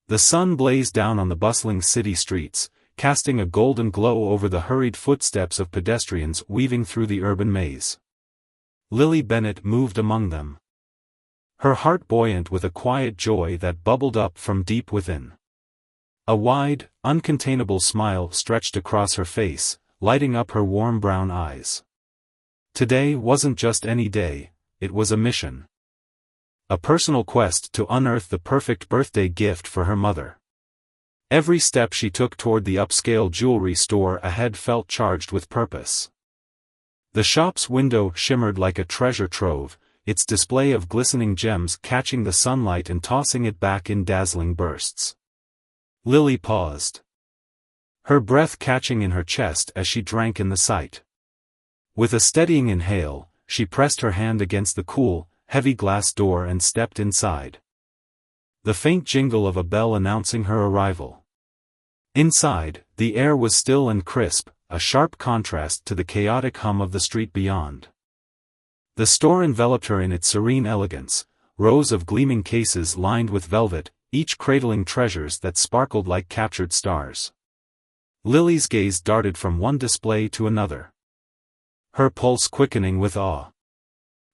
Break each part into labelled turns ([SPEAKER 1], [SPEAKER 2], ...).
[SPEAKER 1] The sun blazed down on the bustling city streets, casting a golden glow over the hurried footsteps of pedestrians weaving through the urban maze. Lily Bennett moved among them, her heart buoyant with a quiet joy that bubbled up from deep within. A wide, uncontainable smile stretched across her face, lighting up her warm brown eyes. Today wasn't just any day, it was a mission. A personal quest to unearth the perfect birthday gift for her mother. Every step she took toward the upscale jewelry store ahead felt charged with purpose. The shop's window shimmered like a treasure trove, its display of glistening gems catching the sunlight and tossing it back in dazzling bursts. Lily paused, her breath catching in her chest as she drank in the sight. With a steadying inhale, she pressed her hand against the cool, heavy glass door and stepped inside. The faint jingle of a bell announcing her arrival. Inside, the air was still and crisp, a sharp contrast to the chaotic hum of the street beyond. The store enveloped her in its serene elegance, rows of gleaming cases lined with velvet, each cradling treasures that sparkled like captured stars. Lily's gaze darted from one display to another, her pulse quickening with awe.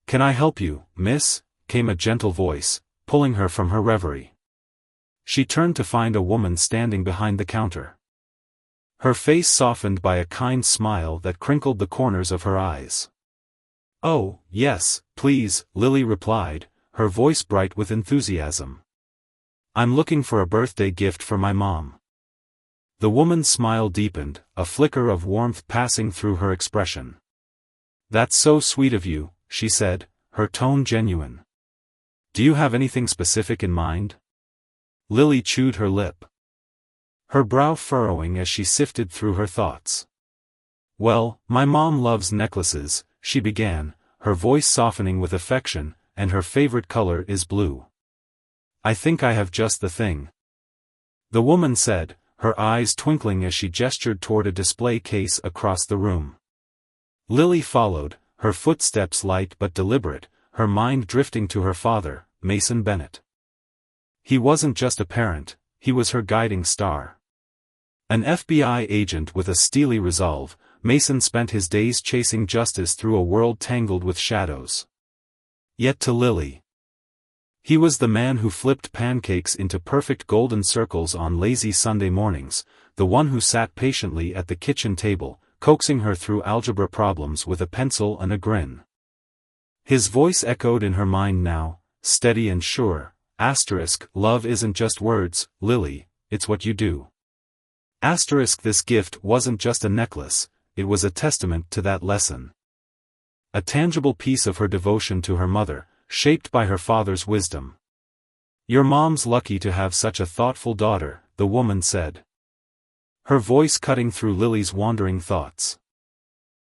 [SPEAKER 1] "Can I help you, miss?" came a gentle voice, pulling her from her reverie. She turned to find a woman standing behind the counter, her face softened by a kind smile that crinkled the corners of her eyes. "Oh, yes, please," Lily replied, her voice bright with enthusiasm. "I'm looking for a birthday gift for my mom." The woman's smile deepened, a flicker of warmth passing through her expression. "That's so sweet of you," she said, her tone genuine. "Do you have anything specific in mind?" Lily chewed her lip, her brow furrowing as she sifted through her thoughts. "Well, my mom loves necklaces," she began, her voice softening with affection, "and her favorite color is blue. I think I have just the thing," the woman said, her eyes twinkling as she gestured toward a display case across the room. Lily followed, her footsteps light but deliberate, her mind drifting to her father, Mason Bennett. He wasn't just a parent, he was her guiding star. An FBI agent with a steely resolve, Mason spent his days chasing justice through a world tangled with shadows. Yet to Lily, he was the man who flipped pancakes into perfect golden circles on lazy Sunday mornings, the one who sat patiently at the kitchen table, coaxing her through algebra problems with a pencil and a grin. His voice echoed in her mind now, steady and sure. Love isn't just words, Lily, it's what you do. This gift wasn't just a necklace, it was a testament to that lesson. A tangible piece of her devotion to her mother, shaped by her father's wisdom. "Your mom's lucky to have such a thoughtful daughter," the woman said, her voice cutting through Lily's wandering thoughts.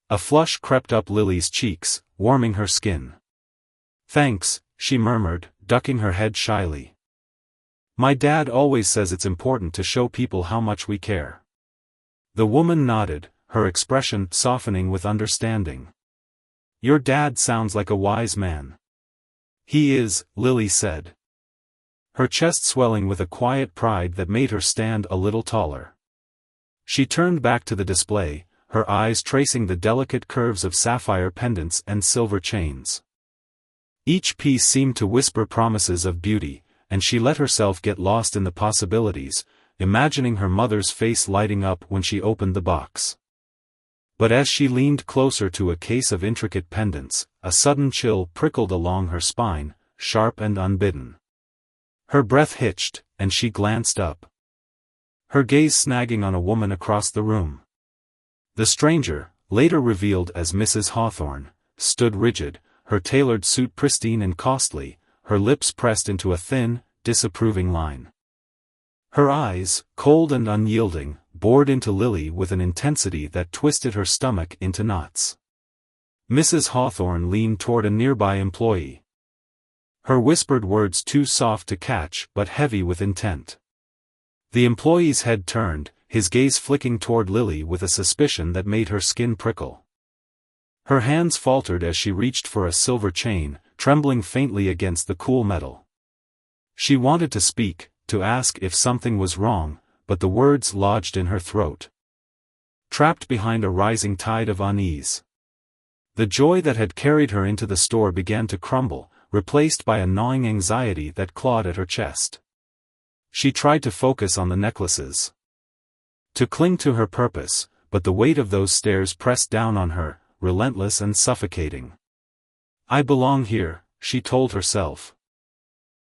[SPEAKER 1] A flush crept up Lily's cheeks, warming her skin. "Thanks," she murmured, ducking her head shyly. "My dad always says it's important to show people how much we care." The woman nodded, her expression softening with understanding. "Your dad sounds like a wise man." "He is," Lily said, her chest swelling with a quiet pride that made her stand a little taller. She turned back to the display, her eyes tracing the delicate curves of sapphire pendants and silver chains. Each piece seemed to whisper promises of beauty, and she let herself get lost in the possibilities, imagining her mother's face lighting up when she opened the box. But as she leaned closer to a case of intricate pendants, a sudden chill prickled along her spine, sharp and unbidden. Her breath hitched, and she glanced up, her gaze snagging on a woman across the room. The stranger, later revealed as Mrs. Hawthorne, stood rigid, her tailored suit pristine and costly, her lips pressed into a thin, disapproving line. Her eyes, cold and unyielding, bored into Lily with an intensity that twisted her stomach into knots. Mrs. Hawthorne leaned toward a nearby employee, her whispered words too soft to catch but heavy with intent. The employee's head turned, his gaze flicking toward Lily with a suspicion that made her skin prickle. Her hands faltered as she reached for a silver chain, trembling faintly against the cool metal. She wanted to speak, to ask if something was wrong, but the words lodged in her throat, trapped behind a rising tide of unease. The joy that had carried her into the store began to crumble, replaced by a gnawing anxiety that clawed at her chest. She tried to focus on the necklaces, to cling to her purpose, but the weight of those stares pressed down on her, relentless and suffocating. "I belong here," she told herself,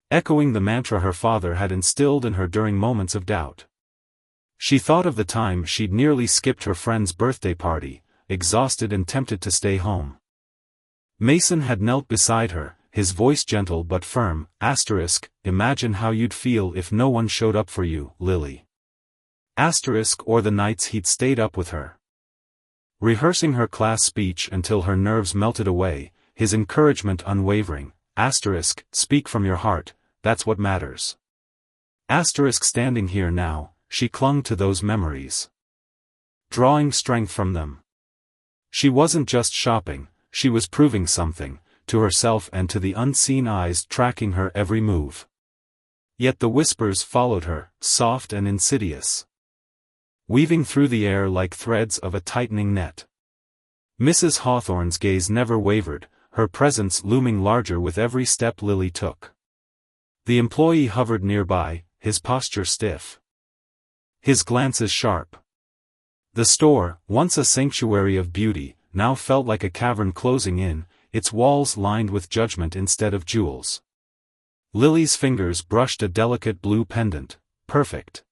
[SPEAKER 1] echoing the mantra her father had instilled in her during moments of doubt. She thought of the time she'd nearly skipped her friend's birthday party, exhausted and tempted to stay home. Mason had knelt beside her, his voice gentle but firm. Imagine how you'd feel if no one showed up for you, Lily. Or the nights he'd stayed up with her, rehearsing her class speech until her nerves melted away, his encouragement unwavering. Speak from your heart, that's what matters. Standing here now, she clung to those memories, drawing strength from them. She wasn't just shopping, she was proving something, to herself and to the unseen eyes tracking her every move. Yet the whispers followed her, soft and insidious, weaving through the air like threads of a tightening net. Mrs. Hawthorne's gaze never wavered, her presence looming larger with every step Lily took. The employee hovered nearby, his posture stiff, his glances sharp. The store, once a sanctuary of beauty, now felt like a cavern closing in, its walls lined with judgment instead of jewels. Lily's fingers brushed a delicate blue pendant, perfect,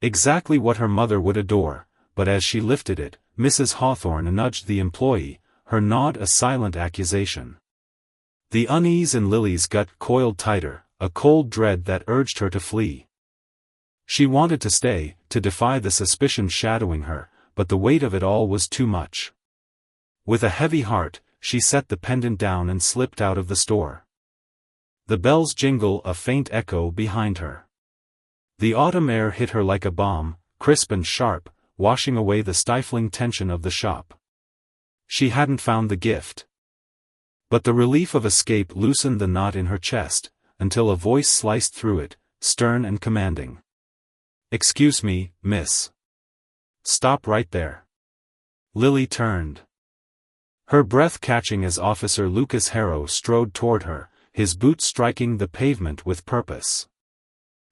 [SPEAKER 1] exactly what her mother would adore, but as she lifted it, Mrs. Hawthorne nudged the employee, her nod a silent accusation. The unease in Lily's gut coiled tighter, a cold dread that urged her to flee. She wanted to stay, to defy the suspicion shadowing her, but the weight of it all was too much. With a heavy heart, she set the pendant down and slipped out of the store. The bells jingle a faint echo behind her. The autumn air hit her like a bomb, crisp and sharp, washing away the stifling tension of the shop. She hadn't found the gift, but the relief of escape loosened the knot in her chest, until a voice sliced through it, stern and commanding. "Excuse me, miss. Stop right there." Lily turned, her breath catching as Officer Lucas Harrow strode toward her, his boots striking the pavement with purpose.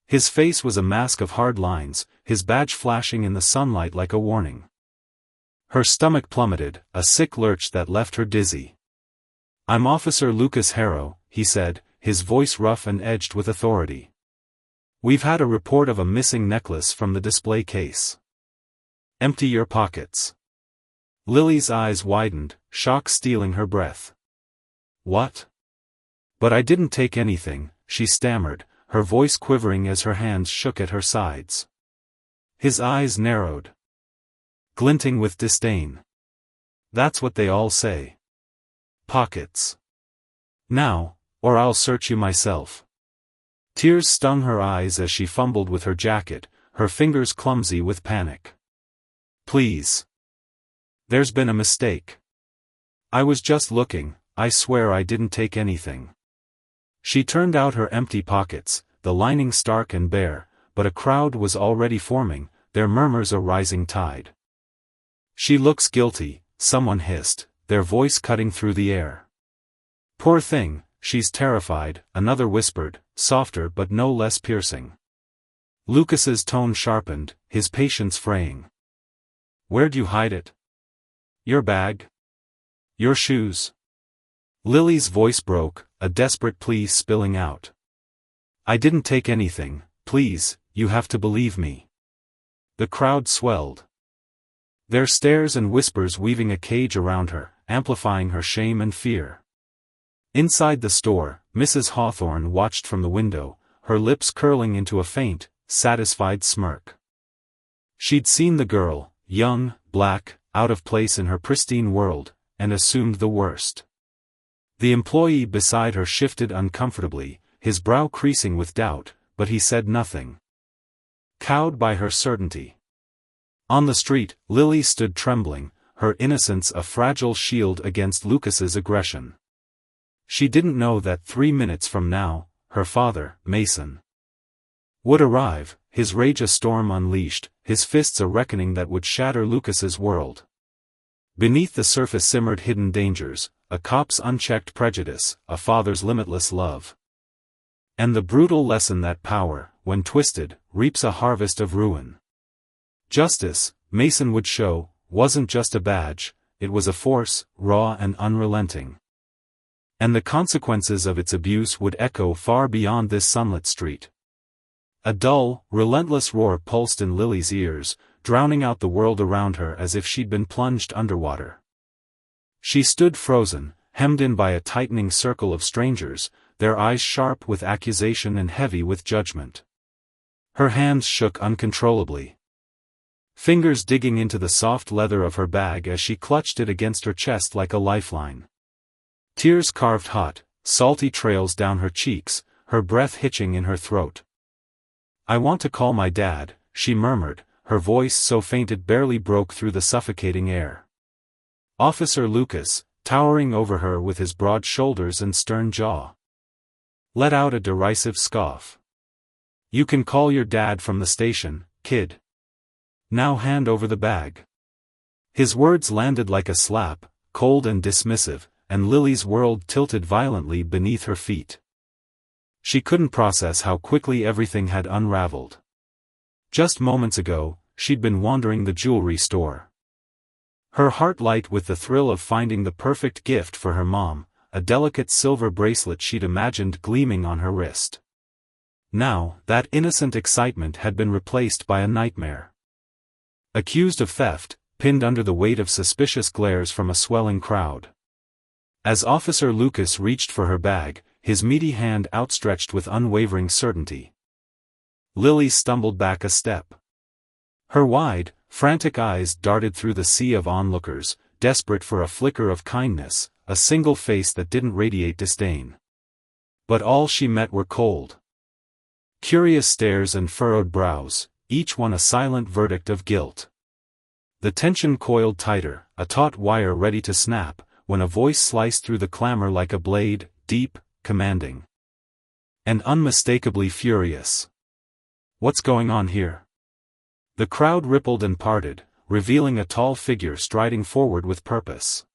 [SPEAKER 1] His face was a mask of hard lines, his badge flashing in the sunlight like a warning. Her stomach plummeted, a sick lurch that left her dizzy. "I'm Officer Lucas Harrow," he said, his voice rough and edged with authority. "We've had a report of a missing necklace from the display case. Empty your pockets." Lily's eyes widened, shock stealing her breath. "What?" "But I didn't take anything," she stammered, her voice quivering as her hands shook at her sides. His eyes narrowed, glinting with disdain. "That's what they all say. Pockets. Now, or I'll search you myself." Tears stung her eyes as she fumbled with her jacket, her fingers clumsy with panic. "Please. There's been a mistake. I was just looking, I swear I didn't take anything." She turned out her empty pockets, the lining stark and bare, but a crowd was already forming, their murmurs a rising tide. "She looks guilty," someone hissed, their voice cutting through the air. "Poor thing, she's terrified," another whispered, softer but no less piercing. Lucas's tone sharpened, his patience fraying. "Where'd you hide it? Your bag? Your shoes?" Lily's voice broke, a desperate plea spilling out. "I didn't take anything, please, you have to believe me." The crowd swelled, their stares and whispers weaving a cage around her, amplifying her shame and fear. Inside the store, Mrs. Hawthorne watched from the window, her lips curling into a faint, satisfied smirk. She'd seen the girl, young, black, out of place in her pristine world, and assumed the worst. The employee beside her shifted uncomfortably, his brow creasing with doubt, but he said nothing, cowed by her certainty. On the street, Lily stood trembling, her innocence a fragile shield against Lucas's aggression. She didn't know that 3 minutes from now, her father, Mason, would arrive, his rage a storm unleashed, his fists a reckoning that would shatter Lucas's world. Beneath the surface simmered hidden dangers, a cop's unchecked prejudice, a father's limitless love. And the brutal lesson that power, when twisted, reaps a harvest of ruin. Justice, Mason would show, wasn't just a badge, it was a force, raw and unrelenting. And the consequences of its abuse would echo far beyond this sunlit street. A dull, relentless roar pulsed in Lily's ears, drowning out the world around her as if she'd been plunged underwater. She stood frozen, hemmed in by a tightening circle of strangers, their eyes sharp with accusation and heavy with judgment. Her hands shook uncontrollably, fingers digging into the soft leather of her bag as she clutched it against her chest like a lifeline. Tears carved hot, salty trails down her cheeks, her breath hitching in her throat. "I want to call my dad," she murmured, her voice so faint it barely broke through the suffocating air. Officer Lucas, towering over her with his broad shoulders and stern jaw, let out a derisive scoff. "You can call your dad from the station, kid. Now hand over the bag." His words landed like a slap, cold and dismissive, and Lily's world tilted violently beneath her feet. She couldn't process how quickly everything had unraveled. Just moments ago, she'd been wandering the jewelry store, her heart light with the thrill of finding the perfect gift for her mom, a delicate silver bracelet she'd imagined gleaming on her wrist. Now, that innocent excitement had been replaced by a nightmare. Accused of theft, pinned under the weight of suspicious glares from a swelling crowd. As Officer Lucas reached for her bag, his meaty hand outstretched with unwavering certainty, Lily stumbled back a step. Her wide, frantic eyes darted through the sea of onlookers, desperate for a flicker of kindness, a single face that didn't radiate disdain. But all she met were cold, curious stares and furrowed brows, each one a silent verdict of guilt. The tension coiled tighter, a taut wire ready to snap, when a voice sliced through the clamor like a blade, deep, commanding, and unmistakably furious. "What's going on here?" The crowd rippled and parted, revealing a tall figure striding forward with purpose.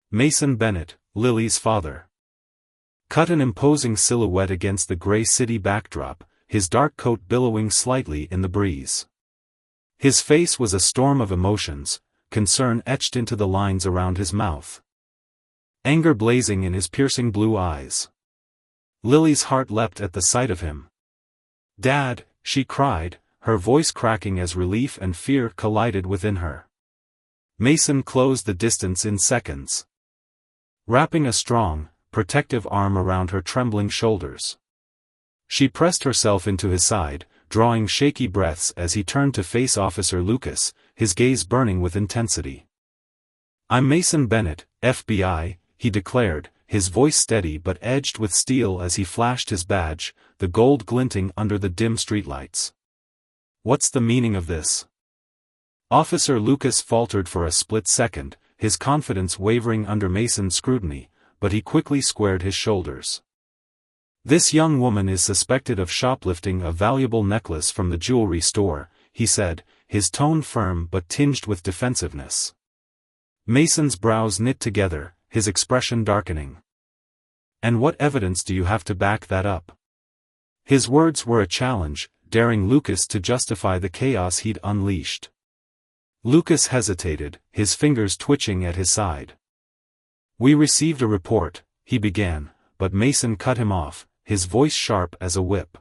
[SPEAKER 1] Mason Bennett, Lily's father. Cut an imposing silhouette against the gray city backdrop, his dark coat billowing slightly in the breeze. His face was a storm of emotions, concern etched into the lines around his mouth, anger blazing in his piercing blue eyes. Lily's heart leapt at the sight of him. "Dad," she cried, her voice cracking as relief and fear collided within her. Mason closed the distance in seconds, wrapping a strong, protective arm around her trembling shoulders. She pressed herself into his side, drawing shaky breaths as he turned to face Officer Lucas, his gaze burning with intensity. "I'm Mason Bennett, FBI," he declared, his voice steady but edged with steel as he flashed his badge, the gold glinting under the dim streetlights. "What's the meaning of this?" Officer Lucas faltered for a split second, his confidence wavering under Mason's scrutiny, but he quickly squared his shoulders. "This young woman is suspected of shoplifting a valuable necklace from the jewelry store," he said, his tone firm but tinged with defensiveness. Mason's brows knit together, his expression darkening. "And what evidence do you have to back that up?" His words were a challenge, daring Lucas to justify the chaos he'd unleashed. Lucas hesitated, his fingers twitching at his side. "We received a report," he began, but Mason cut him off, his voice sharp as a whip.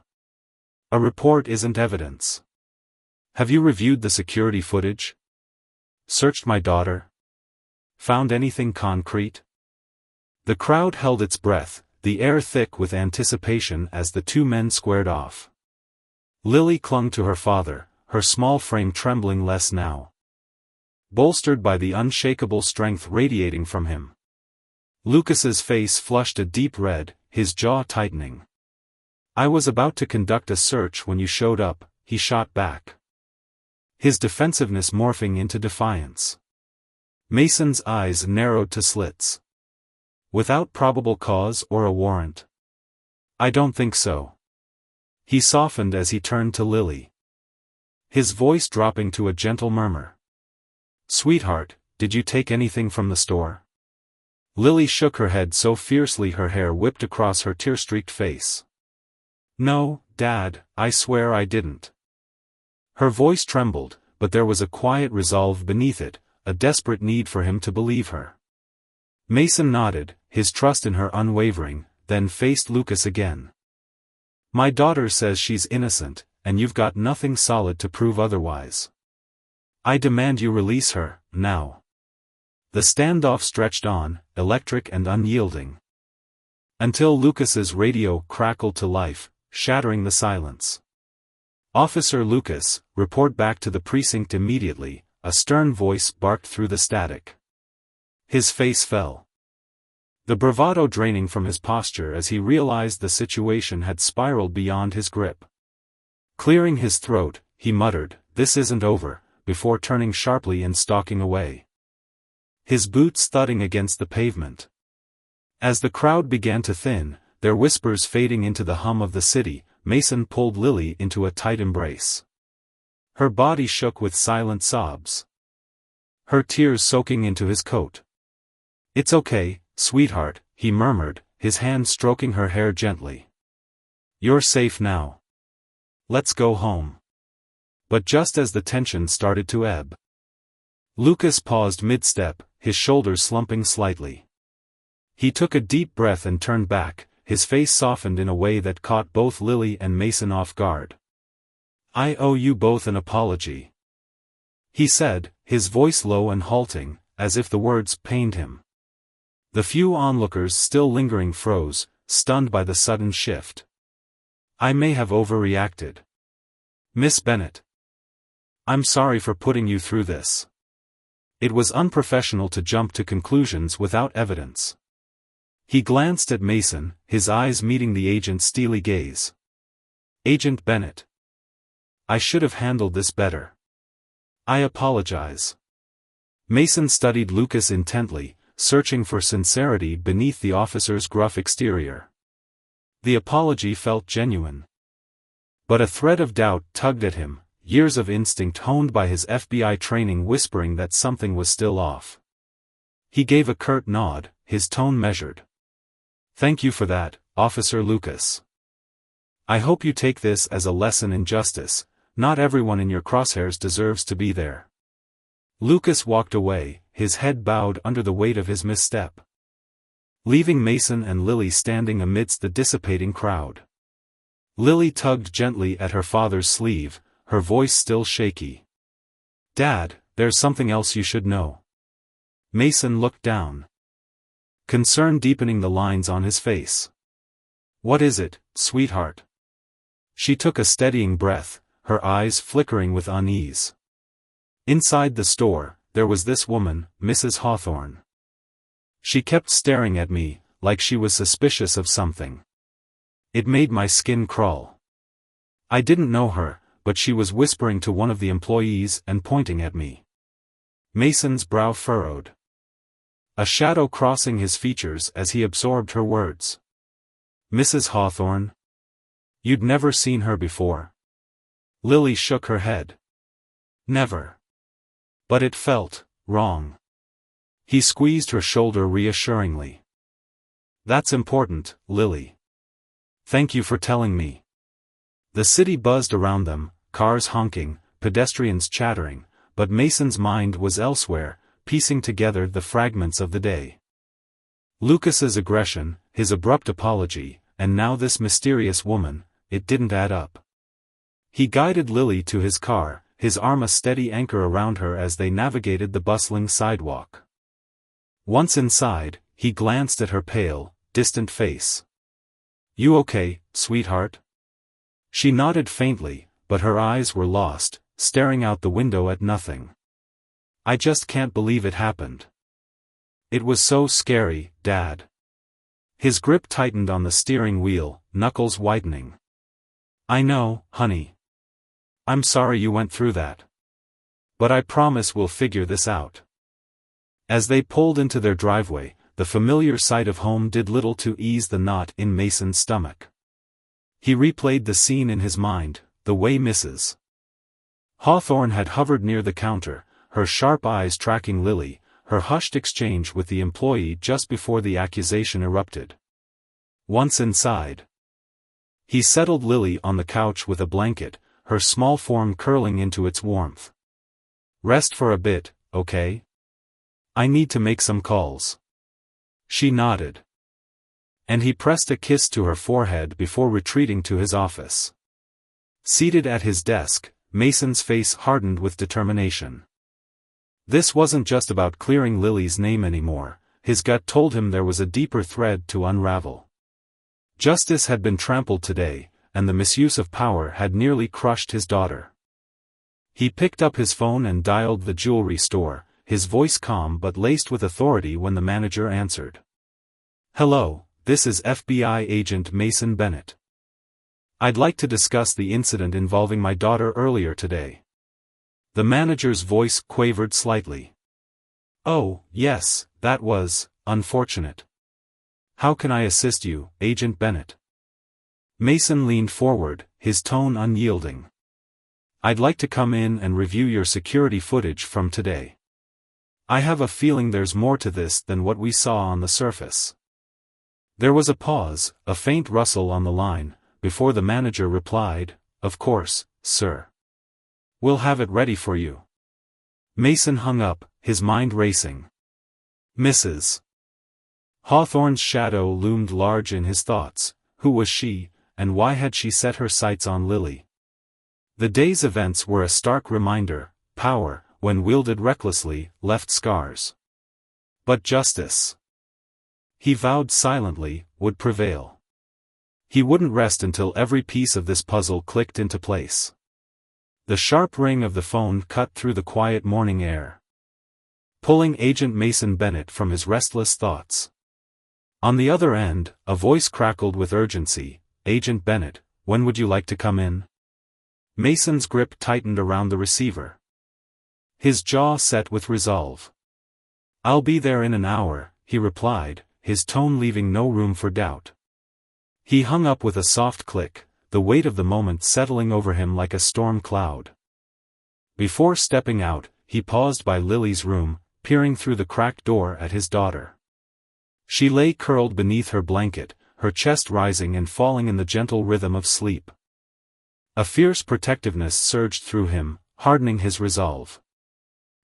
[SPEAKER 1] "A report isn't evidence. Have you reviewed the security footage? Searched my daughter? Found anything concrete?" The crowd held its breath, the air thick with anticipation as the two men squared off. Lily clung to her father, her small frame trembling less now, bolstered by the unshakable strength radiating from him. Lucas's face flushed a deep red, his jaw tightening. "I was about to conduct a search when you showed up," he shot back, his defensiveness morphing into defiance. Mason's eyes narrowed to slits. "Without probable cause or a warrant?" "I don't think so." He softened as he turned to Lily, his voice dropping to a gentle murmur. "Sweetheart, did you take anything from the store?" Lily shook her head so fiercely her hair whipped across her tear-streaked face. "No, Dad, I swear I didn't." Her voice trembled, but there was a quiet resolve beneath it, a desperate need for him to believe her. Mason nodded, his trust in her unwavering, then faced Lucas again. "My daughter says she's innocent, and you've got nothing solid to prove otherwise. I demand you release her, now." The standoff stretched on, electric and unyielding, until Lucas's radio crackled to life, shattering the silence. "Officer Lucas, report back to the precinct immediately," a stern voice barked through the static. His face fell, the bravado draining from his posture as he realized the situation had spiraled beyond his grip. Clearing his throat, he muttered, "This isn't over," before turning sharply and stalking away, his boots thudding against the pavement. As the crowd began to thin, their whispers fading into the hum of the city, Mason pulled Lily into a tight embrace. Her body shook with silent sobs, her tears soaking into his coat. "It's okay, sweetheart," he murmured, his hand stroking her hair gently. "You're safe now. Let's go home." But just as the tension started to ebb, Lucas paused mid-step, his shoulders slumping slightly. He took a deep breath and turned back, his face softened in a way that caught both Lily and Mason off guard. "I owe you both an apology," he said, his voice low and halting, as if the words pained him. The few onlookers still lingering froze, stunned by the sudden shift. "I may have overreacted. Miss Bennett. I'm sorry for putting you through this." It was unprofessional to jump to conclusions without evidence. He glanced at Mason, his eyes meeting the agent's steely gaze. "Agent Bennett. I should have handled this better. I apologize." Mason studied Lucas intently, searching for sincerity beneath the officer's gruff exterior. The apology felt genuine. But a thread of doubt tugged at him, years of instinct honed by his FBI training whispering that something was still off. He gave a curt nod, his tone measured. "Thank you for that, Officer Lucas. I hope you take this as a lesson in justice. Not everyone in your crosshairs deserves to be there." Lucas walked away, his head bowed under the weight of his misstep, leaving Mason and Lily standing amidst the dissipating crowd. Lily tugged gently at her father's sleeve, her voice still shaky. "Dad, there's something else you should know." Mason looked down, concern deepening the lines on his face. "What is it, sweetheart?" She took a steadying breath, her eyes flickering with unease. "Inside the store, there was this woman, Mrs. Hawthorne. She kept staring at me, like she was suspicious of something. It made my skin crawl. I didn't know her, but she was whispering to one of the employees and pointing at me." Mason's brow furrowed, a shadow crossing his features as he absorbed her words. "Mrs. Hawthorne? You'd never seen her before?" Lily shook her head. "Never. But it felt wrong." He squeezed her shoulder reassuringly. "That's important, Lily. Thank you for telling me." The city buzzed around them, cars honking, pedestrians chattering, but Mason's mind was elsewhere, piecing together the fragments of the day. Lucas's aggression, his abrupt apology, and now this mysterious woman, it didn't add up. He guided Lily to his car, his arm a steady anchor around her as they navigated the bustling sidewalk. Once inside, he glanced at her pale, distant face. "You okay, sweetheart?" She nodded faintly, but her eyes were lost, staring out the window at nothing. "I just can't believe it happened. It was so scary, Dad." His grip tightened on the steering wheel, knuckles whitening. "I know, honey. I'm sorry you went through that. But I promise we'll figure this out." As they pulled into their driveway, the familiar sight of home did little to ease the knot in Mason's stomach. He replayed the scene in his mind, the way Mrs. Hawthorne had hovered near the counter, her sharp eyes tracking Lily, her hushed exchange with the employee just before the accusation erupted. Once inside, he settled Lily on the couch with a blanket, her small form curling into its warmth. "Rest for a bit, okay? I need to make some calls." She nodded. And he pressed a kiss to her forehead before retreating to his office. Seated at his desk, Mason's face hardened with determination. This wasn't just about clearing Lily's name anymore, his gut told him there was a deeper thread to unravel. Justice had been trampled today, and the misuse of power had nearly crushed his daughter. He picked up his phone and dialed the jewelry store, his voice calm but laced with authority when the manager answered. "Hello, this is FBI agent Mason Bennett. I'd like to discuss the incident involving my daughter earlier today." The manager's voice quavered slightly. "Oh, yes, that was unfortunate. How can I assist you, Agent Bennett?" Mason leaned forward, his tone unyielding. "I'd like to come in and review your security footage from today. I have a feeling there's more to this than what we saw on the surface." There was a pause, a faint rustle on the line, before the manager replied, "Of course, sir. We'll have it ready for you." Mason hung up, his mind racing. Mrs. Hawthorne's shadow loomed large in his thoughts. Who was she, and why had she set her sights on Lily? The day's events were a stark reminder: power, when wielded recklessly, left scars. But justice, he vowed silently, would prevail. He wouldn't rest until every piece of this puzzle clicked into place. The sharp ring of the phone cut through the quiet morning air, pulling Agent Mason Bennett from his restless thoughts. On the other end, a voice crackled with urgency. "Agent Bennett, when would you like to come in?" Mason's grip tightened around the receiver. His jaw set with resolve. "I'll be there in an hour," he replied, his tone leaving no room for doubt. He hung up with a soft click, the weight of the moment settling over him like a storm cloud. Before stepping out, he paused by Lily's room, peering through the cracked door at his daughter. She lay curled beneath her blanket, her chest rising and falling in the gentle rhythm of sleep. A fierce protectiveness surged through him, hardening his resolve.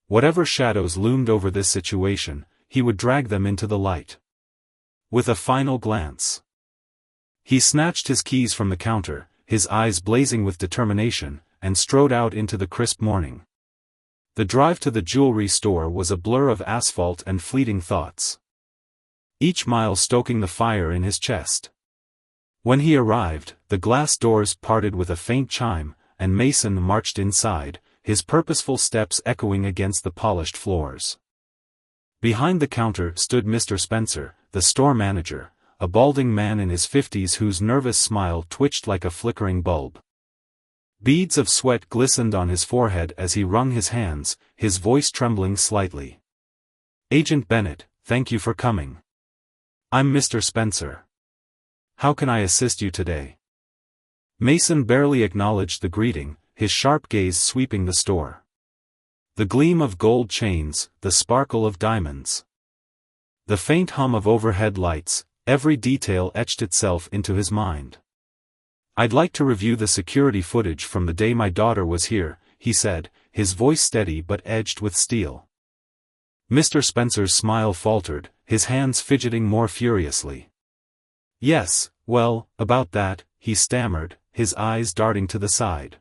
[SPEAKER 1] Whatever shadows loomed over this situation, he would drag them into the light. With a final glance, he snatched his keys from the counter, his eyes blazing with determination, and strode out into the crisp morning. The drive to the jewelry store was a blur of asphalt and fleeting thoughts, each mile stoking the fire in his chest. When he arrived, the glass doors parted with a faint chime, and Mason marched inside, his purposeful steps echoing against the polished floors. Behind the counter stood Mr. Spencer, the store manager, a balding man in his 50s whose nervous smile twitched like a flickering bulb. Beads of sweat glistened on his forehead as he wrung his hands, his voice trembling slightly. "Agent Bennett, thank you for coming. I'm Mr. Spencer. How can I assist you today?" Mason barely acknowledged the greeting, his sharp gaze sweeping the store. The gleam of gold chains, the sparkle of diamonds, the faint hum of overhead lights, every detail etched itself into his mind. "I'd like to review the security footage from the day my daughter was here," he said, his voice steady but edged with steel. Mr. Spencer's smile faltered, his hands fidgeting more furiously. "Yes, well, about that," he stammered, his eyes darting to the side.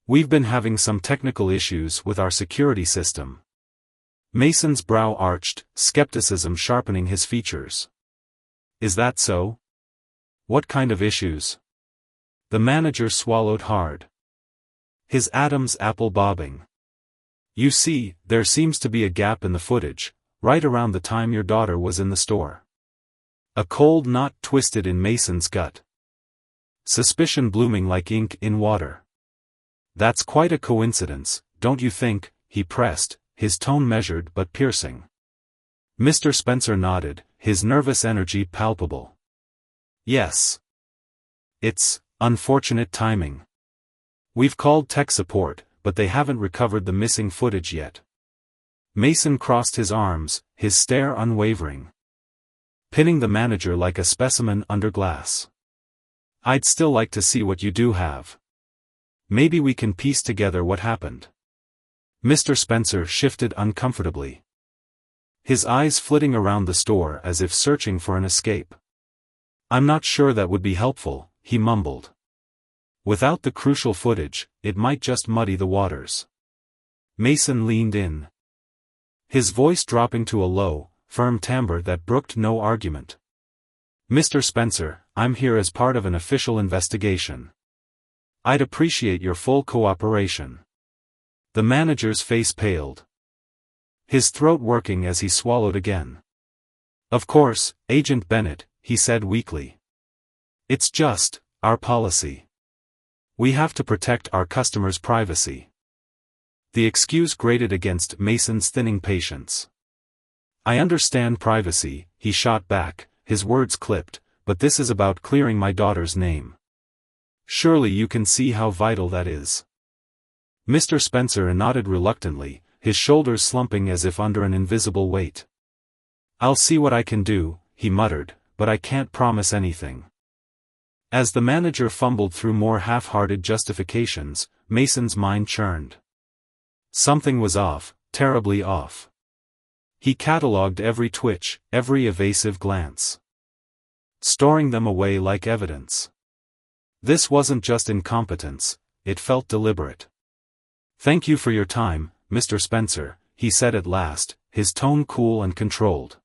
[SPEAKER 1] "We've been having some technical issues with our security system." Mason's brow arched, skepticism sharpening his features. "Is that so? What kind of issues?" The manager swallowed hard, his Adam's apple bobbing. "You see, there seems to be a gap in the footage, right around the time your daughter was in the store." A cold knot twisted in Mason's gut, suspicion blooming like ink in water. "That's quite a coincidence, don't you think?" he pressed, his tone measured but piercing. Mr. Spencer nodded, his nervous energy palpable. "Yes. It's unfortunate timing. We've called tech support, but they haven't recovered the missing footage yet. Mason crossed his arms, his stare unwavering. Pinning the manager like a specimen under glass. I'd still like to see what you do have. Maybe we can piece together what happened. Mr. Spencer shifted uncomfortably. His eyes flitting around the store as if searching for an escape. I'm not sure that would be helpful, he mumbled. Without the crucial footage, it might just muddy the waters. Mason leaned in. His voice dropping to a low, firm timbre that brooked no argument. Mr. Spencer, I'm here as part of an official investigation. I'd appreciate your full cooperation. The manager's face paled. His throat working as he swallowed again. Of course, Agent Bennett, he said weakly. It's just our policy. We have to protect our customers' privacy. The excuse grated against Mason's thinning patience. I understand privacy, he shot back, his words clipped, but this is about clearing my daughter's name. Surely you can see how vital that is. Mr. Spencer nodded reluctantly, his shoulders slumping as if under an invisible weight. I'll see what I can do, he muttered, but I can't promise anything. As the manager fumbled through more half-hearted justifications, Mason's mind churned. Something was off, terribly off. He catalogued every twitch, every evasive glance. Storing them away like evidence. This wasn't just incompetence, it felt deliberate. Thank you for your time, Mr. Spencer, he said at last, his tone cool and controlled.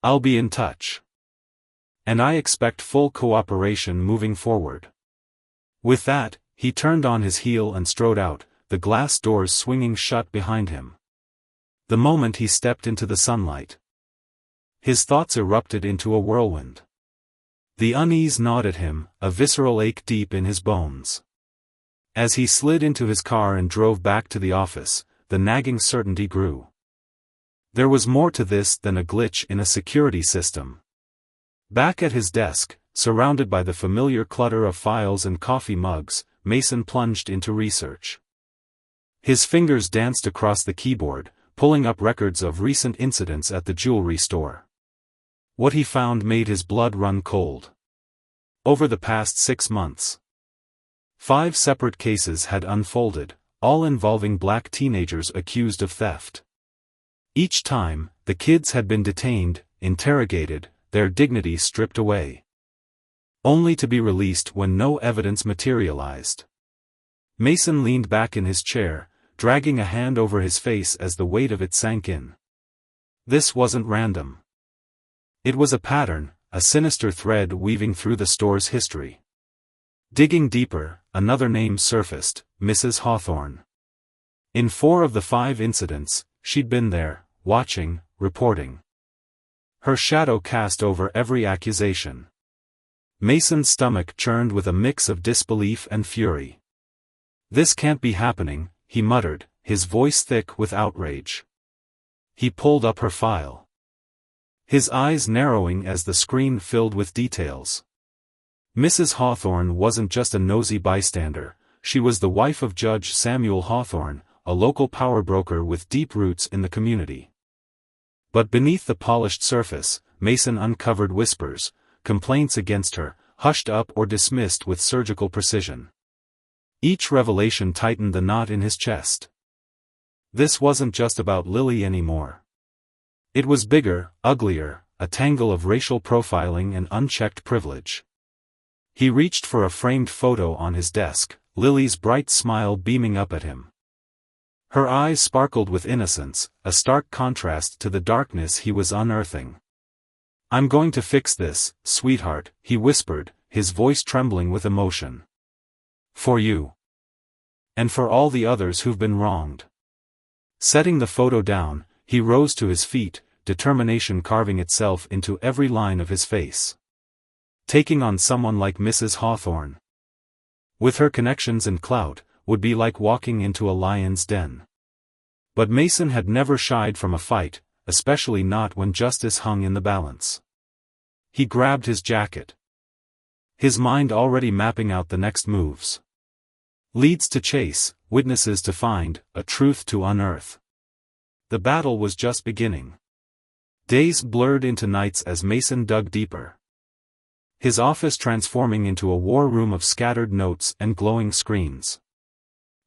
[SPEAKER 1] I'll be in touch. And I expect full cooperation moving forward. With that, he turned on his heel and strode out, the glass doors swinging shut behind him. The moment he stepped into the sunlight, his thoughts erupted into a whirlwind. The unease gnawed at him, a visceral ache deep in his bones. As he slid into his car and drove back to the office, the nagging certainty grew. There was more to this than a glitch in a security system. Back at his desk, surrounded by the familiar clutter of files and coffee mugs, Mason plunged into research. His fingers danced across the keyboard, pulling up records of recent incidents at the jewelry store. What he found made his blood run cold. Over the past 6 months, 5 separate cases had unfolded, all involving black teenagers accused of theft. Each time, the kids had been detained, interrogated, their dignity stripped away. Only to be released when no evidence materialized. Mason leaned back in his chair, dragging a hand over his face as the weight of it sank in. This wasn't random. It was a pattern, a sinister thread weaving through the store's history. Digging deeper, another name surfaced, Mrs. Hawthorne. In 4 of the 5 incidents, she'd been there, watching, reporting. Her shadow cast over every accusation. Mason's stomach churned with a mix of disbelief and fury. This can't be happening, he muttered, his voice thick with outrage. He pulled up her file. His eyes narrowing as the screen filled with details. Mrs. Hawthorne wasn't just a nosy bystander, she was the wife of Judge Samuel Hawthorne, a local power broker with deep roots in the community. But beneath the polished surface, Mason uncovered whispers, complaints against her, hushed up or dismissed with surgical precision. Each revelation tightened the knot in his chest. This wasn't just about Lily anymore. It was bigger, uglier, a tangle of racial profiling and unchecked privilege. He reached for a framed photo on his desk, Lily's bright smile beaming up at him. Her eyes sparkled with innocence, a stark contrast to the darkness he was unearthing. I'm going to fix this, sweetheart, he whispered, his voice trembling with emotion. For you. And for all the others who've been wronged. Setting the photo down, he rose to his feet, determination carving itself into every line of his face. Taking on someone like Mrs. Hawthorne, with her connections and clout, would be like walking into a lion's den. But Mason had never shied from a fight, especially not when justice hung in the balance. He grabbed his jacket. his mind already mapping out the next moves. Leads to chase, witnesses to find, a truth to unearth. The battle was just beginning. Days blurred into nights as Mason dug deeper. His office transforming into a war room of scattered notes and glowing screens.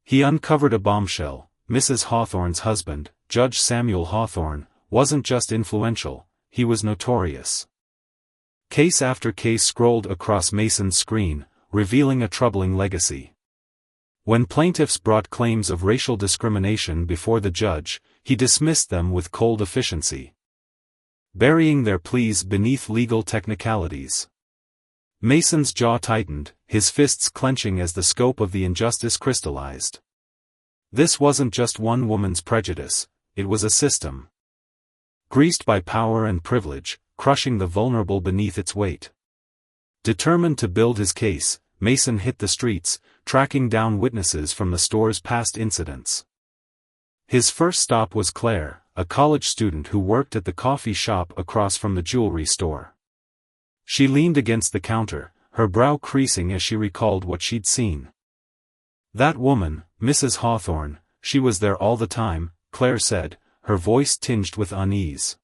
[SPEAKER 1] He uncovered a bombshell. Mrs. Hawthorne's husband, Judge Samuel Hawthorne, wasn't just influential, he was notorious. Case after case scrolled across Mason's screen, revealing a troubling legacy. When plaintiffs brought claims of racial discrimination before the judge, he dismissed them with cold efficiency, burying their pleas beneath legal technicalities. Mason's jaw tightened, his fists clenching as the scope of the injustice crystallized. This wasn't just one woman's prejudice, it was a system, greased by power and privilege, crushing the vulnerable beneath its weight. Determined to build his case, Mason hit the streets, tracking down witnesses from the store's past incidents. His first stop was Claire, a college student who worked at the coffee shop across from the jewelry store. She leaned against the counter, her brow creasing as she recalled what she'd seen. That woman, Mrs. Hawthorne, she was there all the time, Claire said, her voice tinged with unease.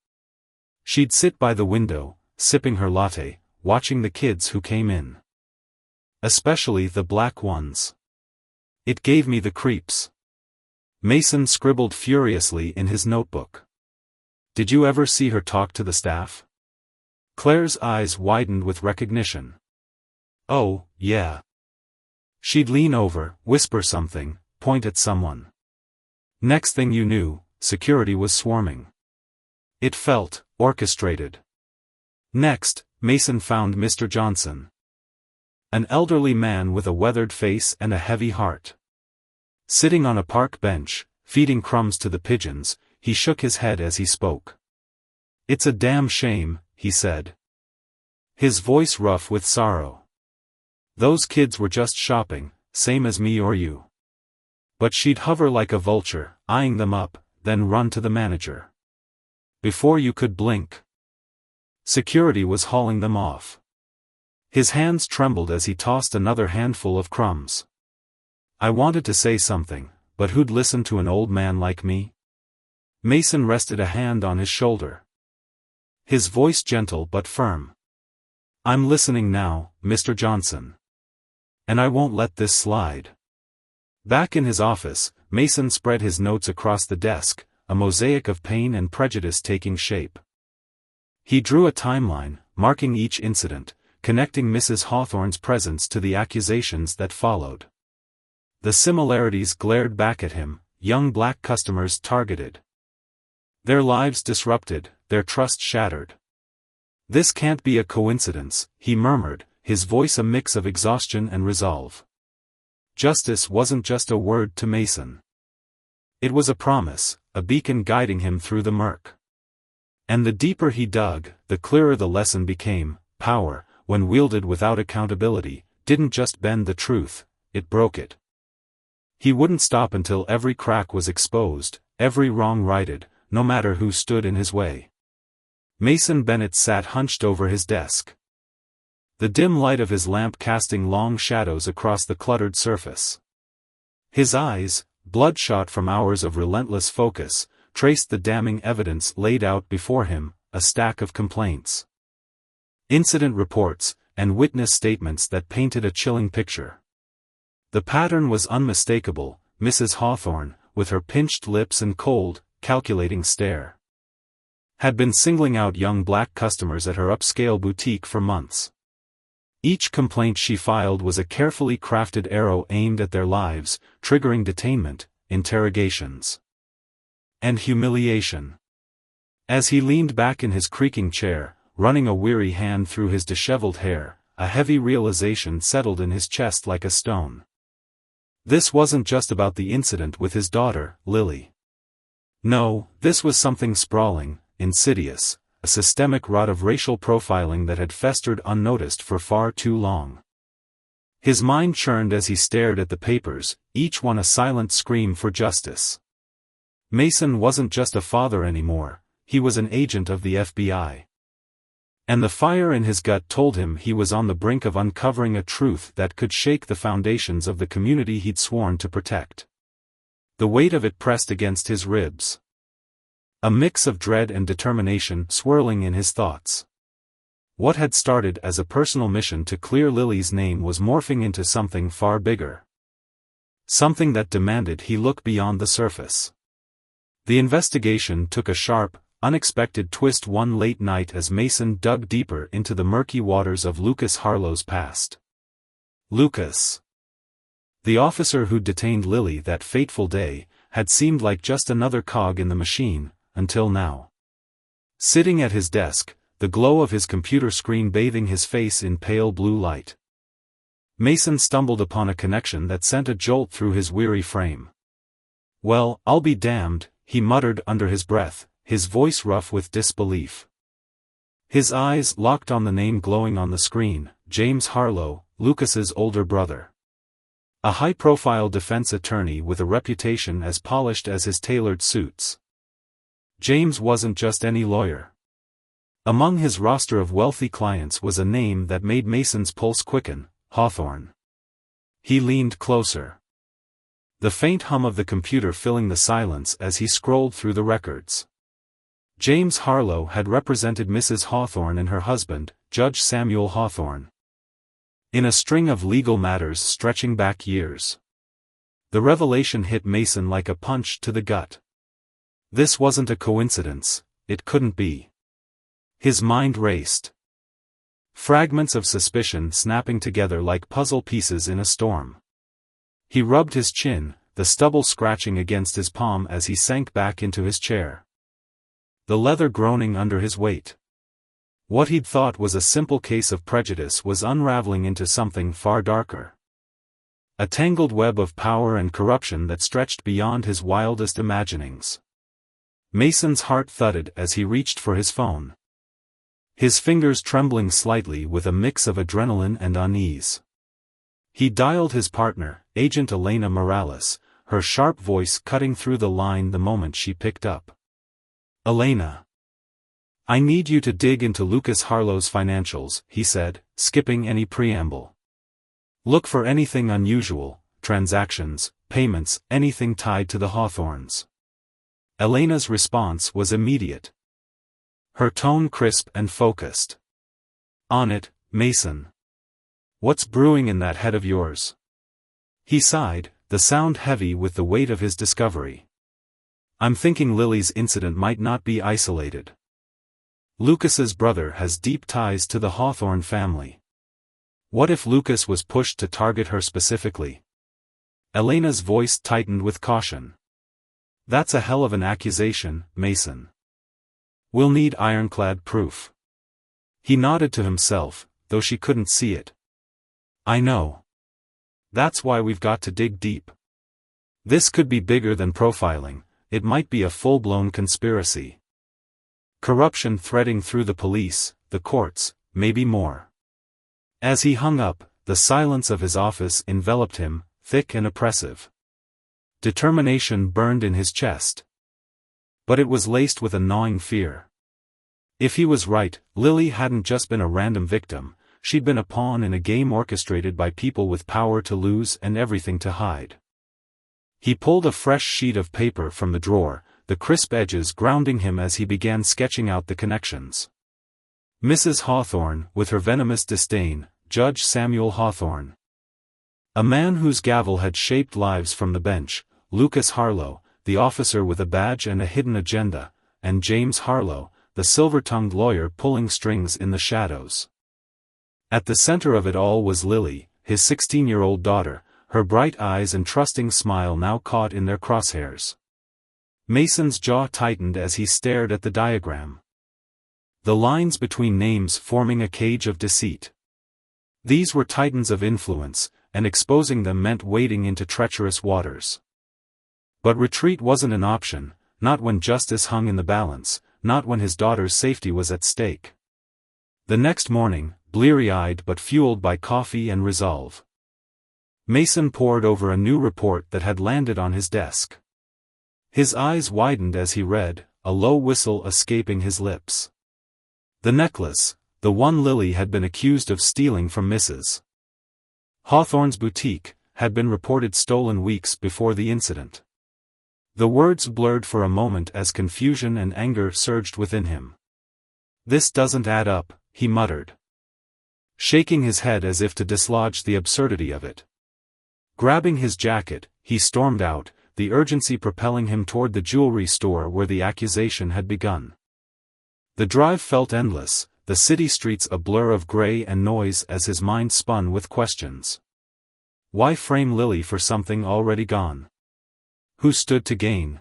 [SPEAKER 1] She'd sit by the window, sipping her latte, watching the kids who came in. Especially the black ones. It gave me the creeps. Mason scribbled furiously in his notebook. Did you ever see her talk to the staff? Claire's eyes widened with recognition. Oh, yeah. She'd lean over, whisper something, point at someone. Next thing you knew, security was swarming. It felt orchestrated. Next, Mason found Mr. Johnson. An elderly man with a weathered face and a heavy heart. Sitting on a park bench, feeding crumbs to the pigeons, he shook his head as he spoke. It's a damn shame, he said. His voice rough with sorrow. Those kids were just shopping, same as me or you. But she'd hover like a vulture, eyeing them up, then run to the manager. Before you could blink. Security was hauling them off. His hands trembled as he tossed another handful of crumbs. I wanted to say something, but who'd listen to an old man like me? Mason rested a hand on his shoulder. His voice gentle but firm. I'm listening now, Mr. Johnson. And I won't let this slide. Back in his office, Mason spread his notes across the desk, a mosaic of pain and prejudice taking shape. He drew a timeline, marking each incident, connecting Mrs. Hawthorne's presence to the accusations that followed. The similarities glared back at him, young black customers targeted. Their lives disrupted, their trust shattered. This can't be a coincidence, he murmured, his voice a mix of exhaustion and resolve. Justice wasn't just a word to Mason. It was a promise, a beacon guiding him through the murk. And the deeper he dug, the clearer the lesson became. Power, when wielded without accountability, didn't just bend the truth, it broke it. He wouldn't stop until every crack was exposed, every wrong righted, no matter who stood in his way. Mason Bennett sat hunched over his desk. The dim light of his lamp casting long shadows across the cluttered surface. His eyes, bloodshot from hours of relentless focus, traced the damning evidence laid out before him, a stack of complaints. Incident reports, and witness statements that painted a chilling picture. The pattern was unmistakable, Mrs. Hawthorne, with her pinched lips and cold, calculating stare, had been singling out young black customers at her upscale boutique for months. Each complaint she filed was a carefully crafted arrow aimed at their lives, triggering detainment, interrogations, and humiliation. As he leaned back in his creaking chair, running a weary hand through his disheveled hair, a heavy realization settled in his chest like a stone. This wasn't just about the incident with his daughter, Lily. No, this was something sprawling, insidious, a systemic rot of racial profiling that had festered unnoticed for far too long. His mind churned as he stared at the papers, each one a silent scream for justice. Mason wasn't just a father anymore, he was an agent of the FBI. And the fire in his gut told him he was on the brink of uncovering a truth that could shake the foundations of the community he'd sworn to protect. The weight of it pressed against his ribs. A mix of dread and determination swirling in his thoughts. What had started as a personal mission to clear Lily's name was morphing into something far bigger. Something that demanded he look beyond the surface. The investigation took a sharp, unexpected twist one late night as Mason dug deeper into the murky waters of Lucas Harlow's past. Lucas, the officer who detained Lily that fateful day, had seemed like just another cog in the machine, until now. Sitting at his desk, the glow of his computer screen bathing his face in pale blue light. Mason stumbled upon a connection that sent a jolt through his weary frame. "Well, I'll be damned," he muttered under his breath, his voice rough with disbelief. His eyes locked on the name glowing on the screen, James Harlow, Lucas's older brother. A high-profile defense attorney with a reputation as polished as his tailored suits. James wasn't just any lawyer. Among his roster of wealthy clients was a name that made Mason's pulse quicken, Hawthorne. He leaned closer. The faint hum of the computer filling the silence as he scrolled through the records. James Harlow had represented Mrs. Hawthorne and her husband, Judge Samuel Hawthorne, in a string of legal matters stretching back years. The revelation hit Mason like a punch to the gut. This wasn't a coincidence, it couldn't be. His mind raced. Fragments of suspicion snapping together like puzzle pieces in a storm. He rubbed his chin, the stubble scratching against his palm as he sank back into his chair. The leather groaning under his weight. What he'd thought was a simple case of prejudice was unraveling into something far darker. A tangled web of power and corruption that stretched beyond his wildest imaginings. Mason's heart thudded as he reached for his phone. His fingers trembling slightly with a mix of adrenaline and unease. He dialed his partner, Agent Elena Morales, her sharp voice cutting through the line the moment she picked up. "Elena. I need you to dig into Lucas Harlow's financials," he said, skipping any preamble. "Look for anything unusual, transactions, payments, anything tied to the Hawthorns." Elena's response was immediate. Her tone crisp and focused. "On it, Mason. What's brewing in that head of yours?" He sighed, the sound heavy with the weight of his discovery. "I'm thinking Lily's incident might not be isolated. Lucas's brother has deep ties to the Hawthorne family. What if Lucas was pushed to target her specifically?" Elena's voice tightened with caution. "That's a hell of an accusation, Mason. We'll need ironclad proof." He nodded to himself, though she couldn't see it. "I know. That's why we've got to dig deep. This could be bigger than profiling, it might be a full-blown conspiracy. Corruption threading through the police, the courts, maybe more." As he hung up, the silence of his office enveloped him, thick and oppressive. Determination burned in his chest. But it was laced with a gnawing fear. If he was right, Lily hadn't just been a random victim, she'd been a pawn in a game orchestrated by people with power to lose and everything to hide. He pulled a fresh sheet of paper from the drawer, the crisp edges grounding him as he began sketching out the connections. Mrs. Hawthorne, with her venomous disdain, Judge Samuel Hawthorne. A man whose gavel had shaped lives from the bench, Lucas Harlow, the officer with a badge and a hidden agenda, and James Harlow, the silver-tongued lawyer pulling strings in the shadows. At the center of it all was Lily, his 16-year-old daughter, her bright eyes and trusting smile now caught in their crosshairs. Mason's jaw tightened as he stared at the diagram. The lines between names forming a cage of deceit. These were titans of influence, and exposing them meant wading into treacherous waters. But retreat wasn't an option, not when justice hung in the balance, not when his daughter's safety was at stake. The next morning, bleary-eyed but fueled by coffee and resolve, Mason pored over a new report that had landed on his desk. His eyes widened as he read, a low whistle escaping his lips. The necklace, the one Lily had been accused of stealing from Mrs. Hawthorne's boutique, had been reported stolen weeks before the incident. The words blurred for a moment as confusion and anger surged within him. "This doesn't add up," he muttered, shaking his head as if to dislodge the absurdity of it. Grabbing his jacket, he stormed out, the urgency propelling him toward the jewelry store where the accusation had begun. The drive felt endless, the city streets a blur of gray and noise as his mind spun with questions. Why frame Lily for something already gone? Who stood to gain?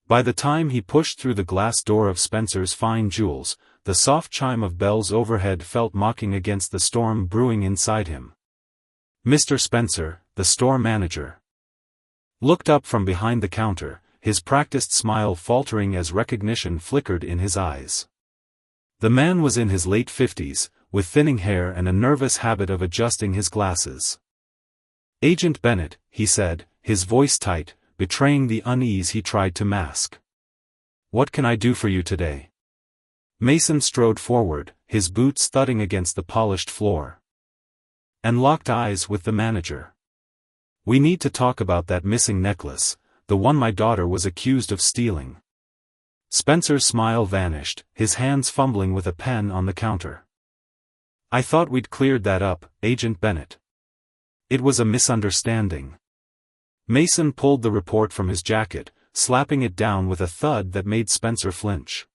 [SPEAKER 1] By the time he pushed through the glass door of Spencer's Fine Jewels, the soft chime of bells overhead felt mocking against the storm brewing inside him. Mr. Spencer, the store manager, looked up from behind the counter, his practiced smile faltering as recognition flickered in his eyes. The man was in his late 50s, with thinning hair and a nervous habit of adjusting his glasses. "Agent Bennett," he said, his voice tight, betraying the unease he tried to mask. "What can I do for you today?" Mason strode forward, his boots thudding against the polished floor, and locked eyes with the manager. "We need to talk about that missing necklace, the one my daughter was accused of stealing." Spencer's smile vanished, his hands fumbling with a pen on the counter. "I thought we'd cleared that up, Agent Bennett. It was a misunderstanding." Mason pulled the report from his jacket, slapping it down with a thud that made Spencer flinch.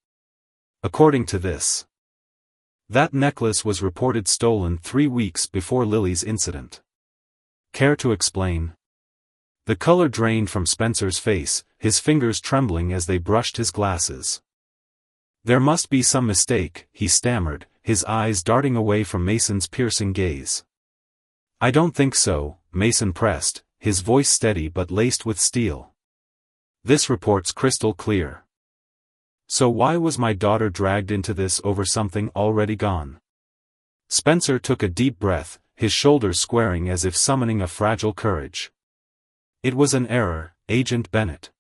[SPEAKER 1] "According to this, that necklace was reported stolen 3 weeks before Lily's incident. Care to explain?" The color drained from Spencer's face, his fingers trembling as they brushed his glasses. "There must be some mistake," he stammered, his eyes darting away from Mason's piercing gaze. "I don't think so," Mason pressed, his voice steady but laced with steel. "This report's crystal clear. So why was my daughter dragged into this over something already gone?" Spencer took a deep breath, his shoulders squaring as if summoning a fragile courage. "It was an error, Agent Bennett.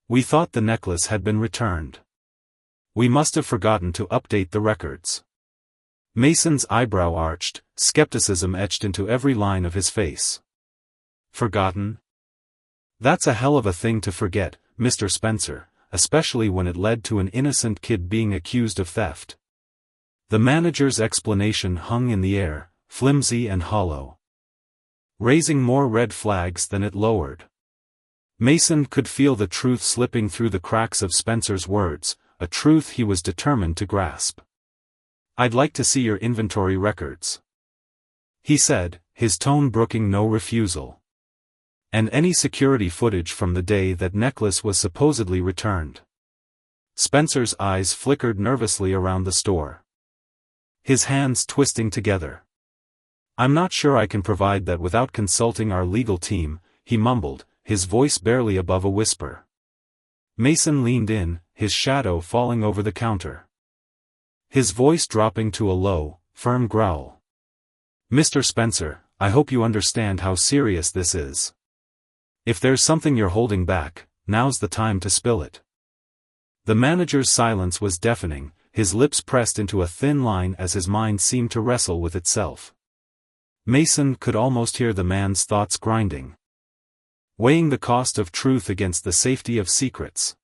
[SPEAKER 1] We thought the necklace had been returned. We must have forgotten to update the records." Mason's eyebrow arched, skepticism etched into every line of his face. "Forgotten? That's a hell of a thing to forget, Mr. Spencer, especially when it led to an innocent kid being accused of theft." The manager's explanation hung in the air, flimsy and hollow, raising more red flags than it lowered. Mason could feel the truth slipping through the cracks of Spencer's words, a truth he was determined to grasp. "I'd like to see your inventory records," he said, his tone brooking no refusal. "And any security footage from the day that necklace was supposedly returned." Spencer's eyes flickered nervously around the store, his hands twisting together. "I'm not sure I can provide that without consulting our legal team," he mumbled, his voice barely above a whisper. Mason leaned in, his shadow falling over the counter, his voice dropping to a low, firm growl. "Mr. Spencer, I hope you understand how serious this is. If there's something you're holding back, now's the time to spill it." The manager's silence was deafening, his lips pressed into a thin line as his mind seemed to wrestle with itself. Mason could almost hear the man's thoughts grinding, weighing the cost of truth against the safety of secrets.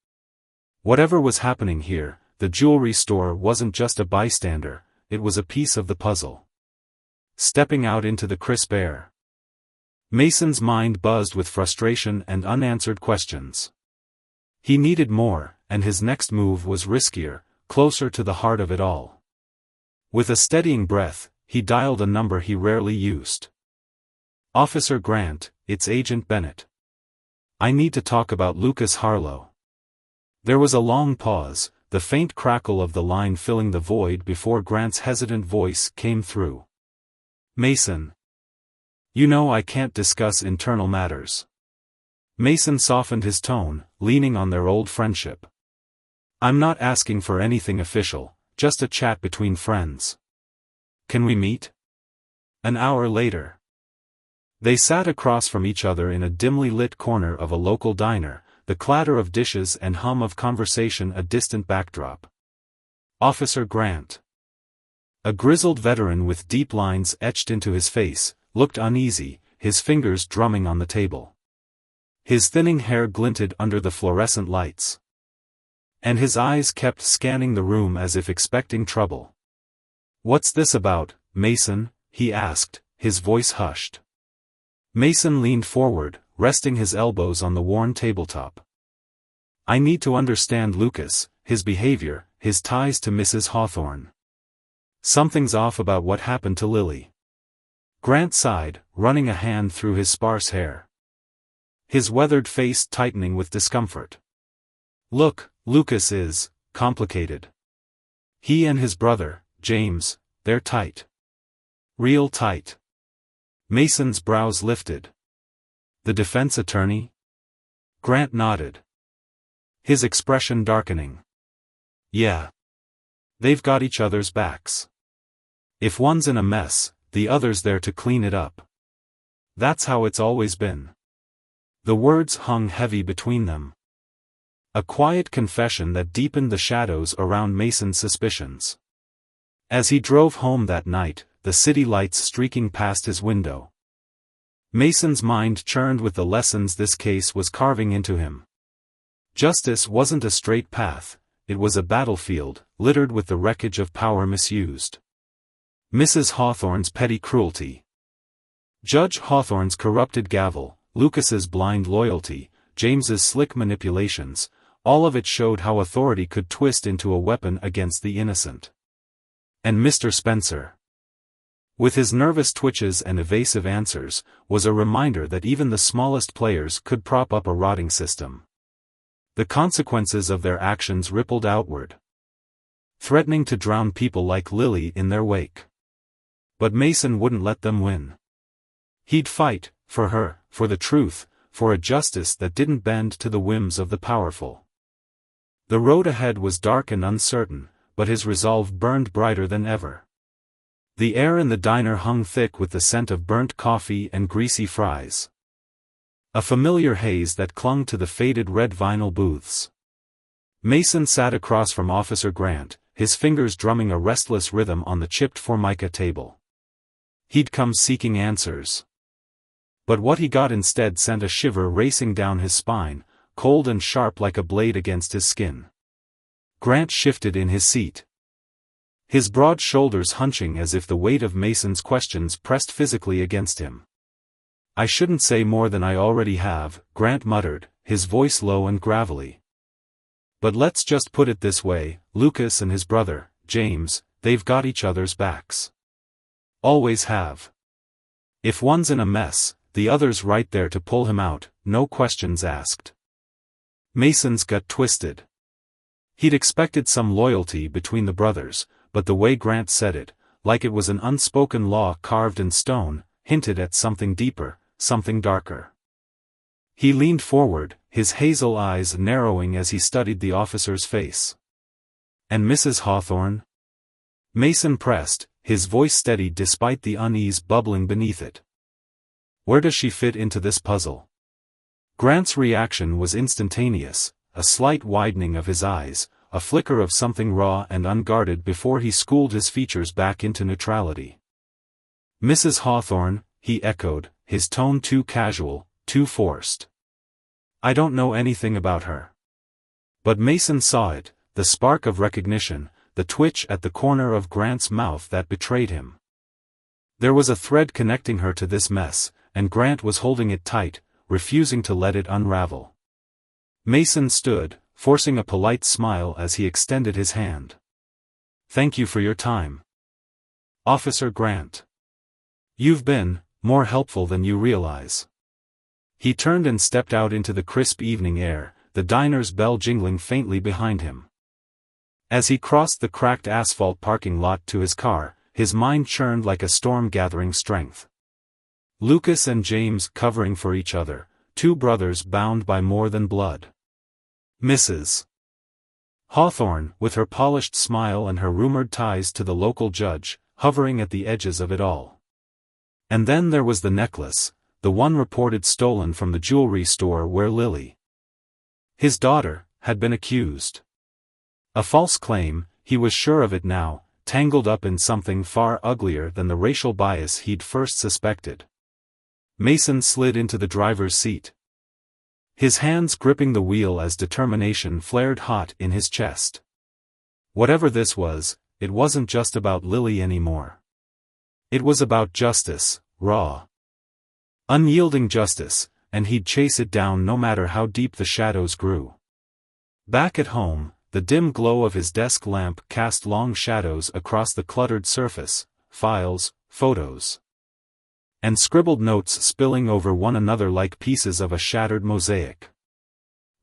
[SPEAKER 1] Whatever was happening here, the jewelry store wasn't just a bystander, it was a piece of the puzzle. Stepping out into the crisp air, Mason's mind buzzed with frustration and unanswered questions. He needed more, and his next move was riskier, closer to the heart of it all. With a steadying breath, he dialed a number he rarely used. "Officer Grant, it's Agent Bennett. I need to talk about Lucas Harlow." There was a long pause, the faint crackle of the line filling the void before Grant's hesitant voice came through. "Mason. You know I can't discuss internal matters." Mason softened his tone, leaning on their old friendship. "I'm not asking for anything official, just a chat between friends. Can we meet?" An hour later, they sat across from each other in a dimly lit corner of a local diner, the clatter of dishes and hum of conversation a distant backdrop. "Officer Grant." A grizzled veteran with deep lines etched into his face, looked uneasy, his fingers drumming on the table. His thinning hair glinted under the fluorescent lights. And his eyes kept scanning the room as if expecting trouble. "What's this about, Mason?" he asked, his voice hushed. Mason leaned forward, resting his elbows on the worn tabletop. "I need to understand Lucas, his behavior, his ties to Mrs. Hawthorne. Something's off about what happened to Lily." Grant sighed, running a hand through his sparse hair. His weathered face tightening with discomfort. "Look, Lucas is complicated. He and his brother, James, they're tight. Real tight." Mason's brows lifted. "The defense attorney?" Grant nodded, his expression darkening. "Yeah. They've got each other's backs. If one's in a mess, the other's there to clean it up. That's how it's always been." The words hung heavy between them. A quiet confession that deepened the shadows around Mason's suspicions. As he drove home that night, the city lights streaking past his window, Mason's mind churned with the lessons this case was carving into him. Justice wasn't a straight path, it was a battlefield, littered with the wreckage of power misused. Mrs. Hawthorne's petty cruelty, Judge Hawthorne's corrupted gavel, Lucas's blind loyalty, James's slick manipulations, all of it showed how authority could twist into a weapon against the innocent. And Mr. Spencer, with his nervous twitches and evasive answers, was a reminder that even the smallest players could prop up a rotting system. The consequences of their actions rippled outward, threatening to drown people like Lily in their wake. But Mason wouldn't let them win. He'd fight, for her, for the truth, for a justice that didn't bend to the whims of the powerful. The road ahead was dark and uncertain, but his resolve burned brighter than ever. The air in the diner hung thick with the scent of burnt coffee and greasy fries, a familiar haze that clung to the faded red vinyl booths. Mason sat across from Officer Grant, his fingers drumming a restless rhythm on the chipped formica table. He'd come seeking answers. But what he got instead sent a shiver racing down his spine, cold and sharp like a blade against his skin. Grant shifted in his seat, his broad shoulders hunching as if the weight of Mason's questions pressed physically against him. "I shouldn't say more than I already have," Grant muttered, his voice low and gravelly. "But let's just put it this way, Lucas and his brother, James, they've got each other's backs. Always have. If one's in a mess, the other's right there to pull him out, no questions asked." Mason's gut twisted. He'd expected some loyalty between the brothers, but the way Grant said it, like it was an unspoken law carved in stone, hinted at something deeper, something darker. He leaned forward, his hazel eyes narrowing as he studied the officer's face. "And Mrs. Hawthorne?" Mason pressed, his voice steady despite the unease bubbling beneath it. "Where does she fit into this puzzle?" Grant's reaction was instantaneous, a slight widening of his eyes, a flicker of something raw and unguarded before he schooled his features back into neutrality. "Mrs. Hawthorne," he echoed, his tone too casual, too forced. "I don't know anything about her." But Mason saw it, the spark of recognition, the twitch at the corner of Grant's mouth that betrayed him. There was a thread connecting her to this mess, and Grant was holding it tight, refusing to let it unravel. Mason stood, forcing a polite smile as he extended his hand. "Thank you for your time, Officer Grant. You've been more helpful than you realize." He turned and stepped out into the crisp evening air, the diner's bell jingling faintly behind him. As he crossed the cracked asphalt parking lot to his car, his mind churned like a storm gathering strength. Lucas and James covering for each other, two brothers bound by more than blood. Mrs. Hawthorne, with her polished smile and her rumored ties to the local judge, hovering at the edges of it all. And then there was the necklace, the one reported stolen from the jewelry store where Lily, his daughter, had been accused. A false claim, he was sure of it now, tangled up in something far uglier than the racial bias he'd first suspected. Mason slid into the driver's seat, his hands gripping the wheel as determination flared hot in his chest. Whatever this was, it wasn't just about Lily anymore. It was about justice, raw, unyielding justice, and he'd chase it down no matter how deep the shadows grew. Back at home, the dim glow of his desk lamp cast long shadows across the cluttered surface, files, photos, and scribbled notes spilling over one another like pieces of a shattered mosaic.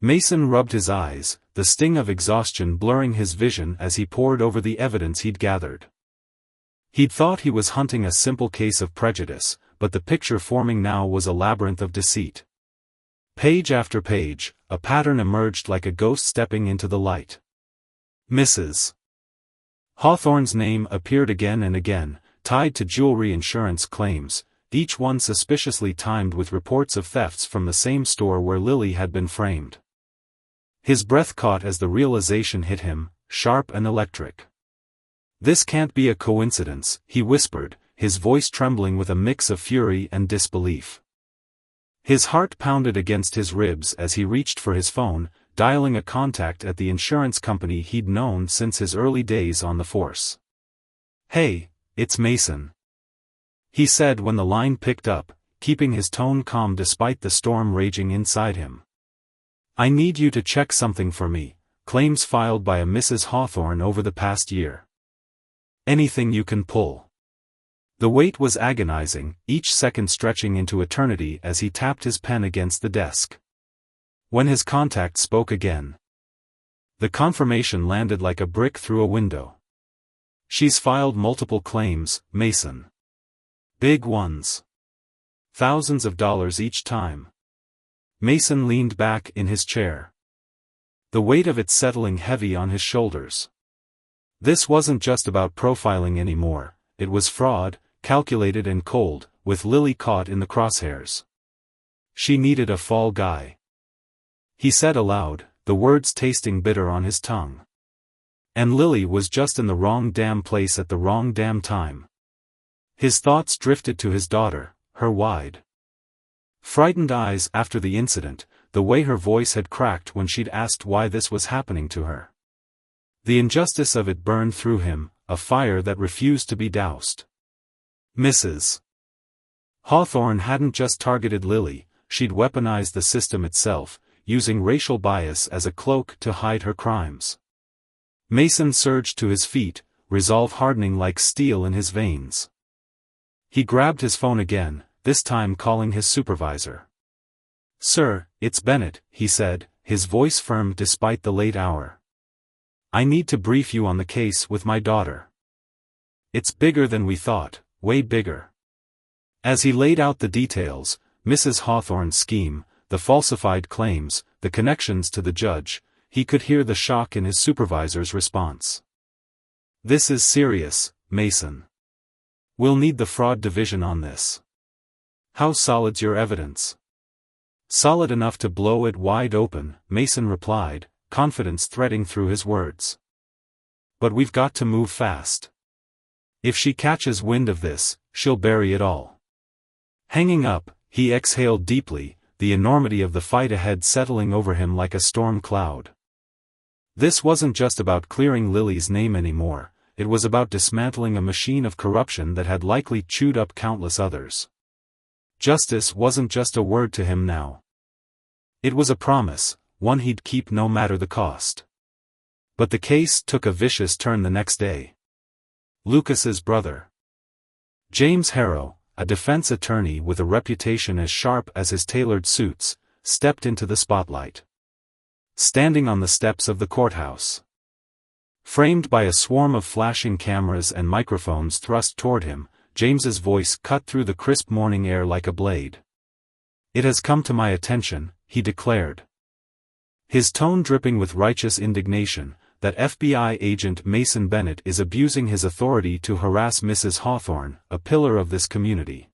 [SPEAKER 1] Mason rubbed his eyes, the sting of exhaustion blurring his vision as he pored over the evidence he'd gathered. He'd thought he was hunting a simple case of prejudice, but the picture forming now was a labyrinth of deceit. Page after page, a pattern emerged like a ghost stepping into the light. Mrs. Hawthorne's name appeared again and again, tied to jewelry insurance claims, each one suspiciously timed with reports of thefts from the same store where Lily had been framed. His breath caught as the realization hit him, sharp and electric. "This can't be a coincidence," he whispered, his voice trembling with a mix of fury and disbelief. His heart pounded against his ribs as he reached for his phone, dialing a contact at the insurance company he'd known since his early days on the force. "Hey, it's Mason," he said when the line picked up, keeping his tone calm despite the storm raging inside him. "I need you to check something for me, claims filed by a Mrs. Hawthorne over the past year. Anything you can pull." The wait was agonizing, each second stretching into eternity as he tapped his pen against the desk. When his contact spoke again, the confirmation landed like a brick through a window. "She's filed multiple claims, Mason. Big ones. Thousands of dollars each time." Mason leaned back in his chair, the weight of it settling heavy on his shoulders. This wasn't just about profiling anymore, it was fraud, calculated and cold, with Lily caught in the crosshairs. She needed a fall guy. He said aloud, the words tasting bitter on his tongue. And Lily was just in the wrong damn place at the wrong damn time. His thoughts drifted to his daughter, her wide, frightened eyes after the incident, the way her voice had cracked when she'd asked why this was happening to her. The injustice of it burned through him, a fire that refused to be doused. Mrs. Hawthorne hadn't just targeted Lily, she'd weaponized the system itself, using racial bias as a cloak to hide her crimes. Mason surged to his feet, resolve hardening like steel in his veins. He grabbed his phone again, this time calling his supervisor. "Sir, it's Bennett," he said, his voice firm despite the late hour. "I need to brief you on the case with my daughter. It's bigger than we thought, way bigger." As he laid out the details, Mrs. Hawthorne's scheme, the falsified claims, the connections to the judge, he could hear the shock in his supervisor's response. "This is serious, Mason. We'll need the fraud division on this." "How solid's your evidence?" "Solid enough to blow it wide open," Mason replied, confidence threading through his words. "But we've got to move fast. If she catches wind of this, she'll bury it all." Hanging up, he exhaled deeply, the enormity of the fight ahead settling over him like a storm cloud. This wasn't just about clearing Lily's name anymore, it was about dismantling a machine of corruption that had likely chewed up countless others. Justice wasn't just a word to him now. It was a promise, one he'd keep no matter the cost. But the case took a vicious turn the next day. Lucas's brother, James Harrow, a defense attorney with a reputation as sharp as his tailored suits, stepped into the spotlight. Standing on the steps of the courthouse, framed by a swarm of flashing cameras and microphones thrust toward him, James's voice cut through the crisp morning air like a blade. "It has come to my attention," he declared, his tone dripping with righteous indignation, "that FBI agent Mason Bennett is abusing his authority to harass Mrs. Hawthorne, a pillar of this community.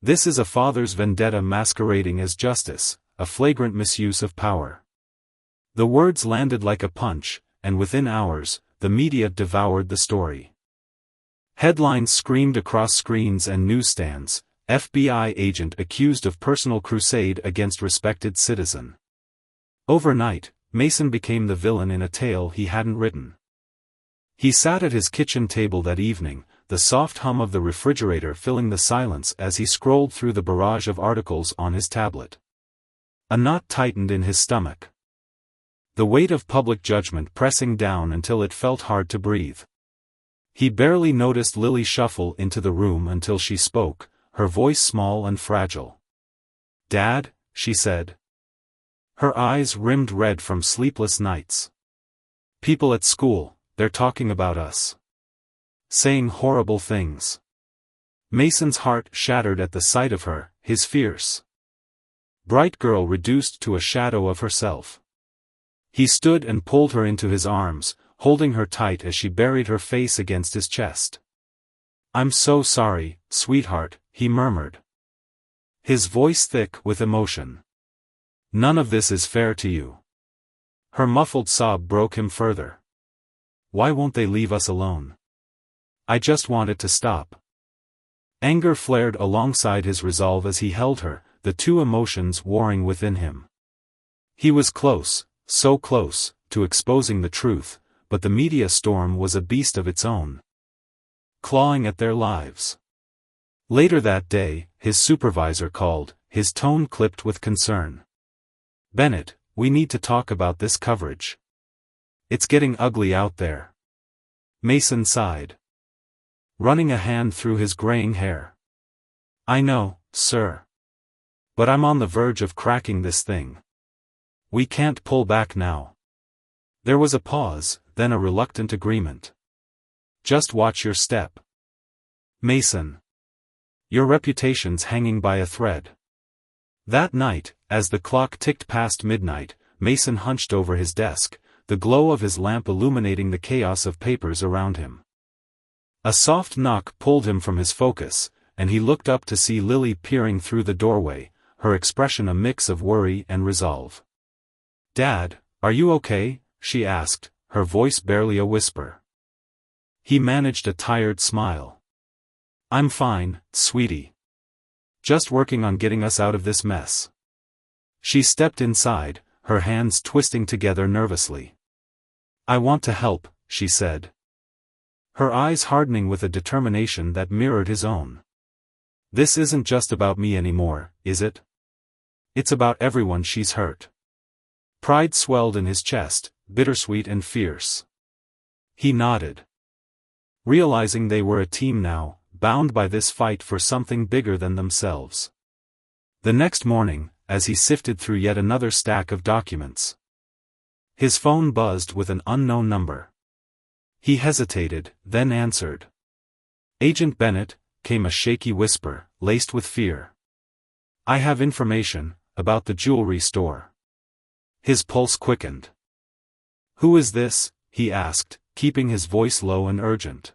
[SPEAKER 1] This is a father's vendetta masquerading as justice, a flagrant misuse of power." The words landed like a punch, and within hours, the media devoured the story. Headlines screamed across screens and newsstands, FBI agent accused of personal crusade against respected citizen. Overnight, Mason became the villain in a tale he hadn't written. He sat at his kitchen table that evening, the soft hum of the refrigerator filling the silence as he scrolled through the barrage of articles on his tablet. A knot tightened in his stomach. The weight of public judgment pressing down until it felt hard to breathe. He barely noticed Lily shuffle into the room until she spoke, her voice small and fragile. "Dad," she said. Her eyes rimmed red from sleepless nights. "People at school, they're talking about us. Saying horrible things." Mason's heart shattered at the sight of her, his fierce, bright girl reduced to a shadow of herself. He stood and pulled her into his arms, holding her tight as she buried her face against his chest. "I'm so sorry, sweetheart," he murmured, his voice thick with emotion. "None of this is fair to you." Her muffled sob broke him further. "Why won't they leave us alone? I just want it to stop." Anger flared alongside his resolve as he held her, the two emotions warring within him. He was close, so close, to exposing the truth, but the media storm was a beast of its own, clawing at their lives. Later that day, his supervisor called, his tone clipped with concern. "Bennett, we need to talk about this coverage. It's getting ugly out there." Mason sighed, running a hand through his graying hair. "I know, sir. But I'm on the verge of cracking this thing. We can't pull back now." There was a pause, then a reluctant agreement. "Just watch your step, Mason. Your reputation's hanging by a thread." That night, as the clock ticked past midnight, Mason hunched over his desk, the glow of his lamp illuminating the chaos of papers around him. A soft knock pulled him from his focus, and he looked up to see Lily peering through the doorway, her expression a mix of worry and resolve. "Dad, are you okay?" she asked, her voice barely a whisper. He managed a tired smile. "I'm fine, sweetie. Just working on getting us out of this mess." She stepped inside, her hands twisting together nervously. "I want to help," she said, her eyes hardening with a determination that mirrored his own. "This isn't just about me anymore, is it? It's about everyone she's hurt." Pride swelled in his chest, bittersweet and fierce. He nodded, realizing they were a team now, bound by this fight for something bigger than themselves. The next morning, as he sifted through yet another stack of documents, his phone buzzed with an unknown number. He hesitated, then answered. "Agent Bennett," came a shaky whisper, laced with fear. "I have information about the jewelry store." His pulse quickened. "Who is this?" he asked, keeping his voice low and urgent.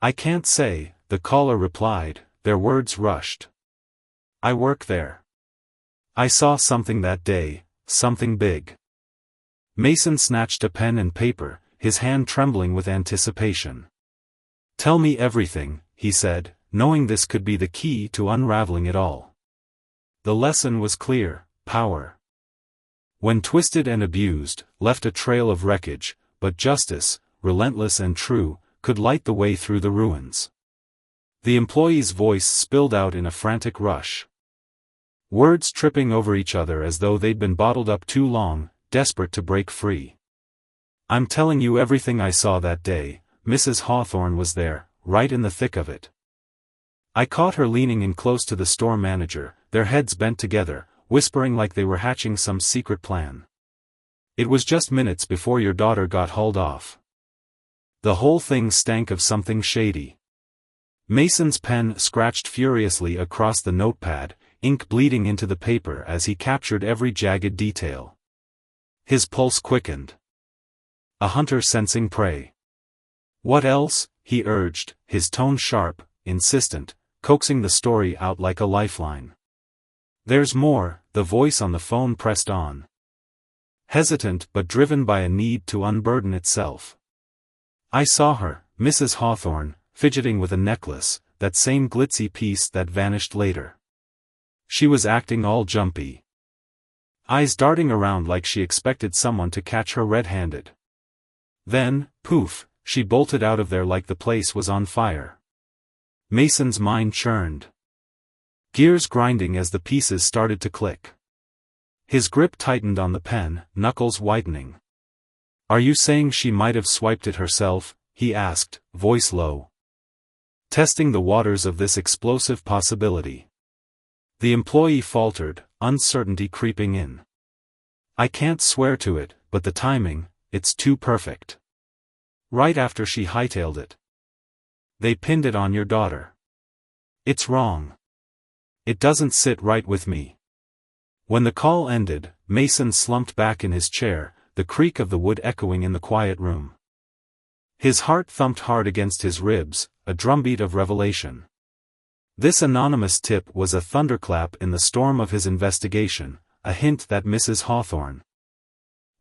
[SPEAKER 1] "I can't say," the caller replied, their words rushed. "I work there. I saw something that day, something big." Mason snatched a pen and paper, his hand trembling with anticipation. "Tell me everything," he said, knowing this could be the key to unraveling it all. The lesson was clear: power, when twisted and abused, left a trail of wreckage, but justice, relentless and true, could light the way through the ruins. The employee's voice spilled out in a frantic rush, words tripping over each other as though they'd been bottled up too long, desperate to break free. "I'm telling you everything I saw that day. Mrs. Hawthorne was there, right in the thick of it. I caught her leaning in close to the store manager, their heads bent together, whispering like they were hatching some secret plan. It was just minutes before your daughter got hauled off. The whole thing stank of something shady." Mason's pen scratched furiously across the notepad, ink bleeding into the paper as he captured every jagged detail. His pulse quickened. A hunter sensing prey. "What else?" he urged, his tone sharp, insistent, coaxing the story out like a lifeline. "There's more," the voice on the phone pressed on, hesitant but driven by a need to unburden itself. I saw her, Mrs. Hawthorne, fidgeting with a necklace, that same glitzy piece that vanished later. She was acting all jumpy. Eyes darting around like she expected someone to catch her red-handed. Then, poof, she bolted out of there like the place was on fire. Mason's mind churned. Gears grinding as the pieces started to click. His grip tightened on the pen, knuckles whitening. "Are you saying she might have swiped it herself?" he asked, voice low. Testing the waters of this explosive possibility. The employee faltered, uncertainty creeping in. "I can't swear to it, but the timing, it's too perfect. Right after she hightailed it. They pinned it on your daughter. It's wrong. It doesn't sit right with me." When the call ended, Mason slumped back in his chair, the creak of the wood echoing in the quiet room. His heart thumped hard against his ribs, a drumbeat of revelation. This anonymous tip was a thunderclap in the storm of his investigation, a hint that Mrs. Hawthorne,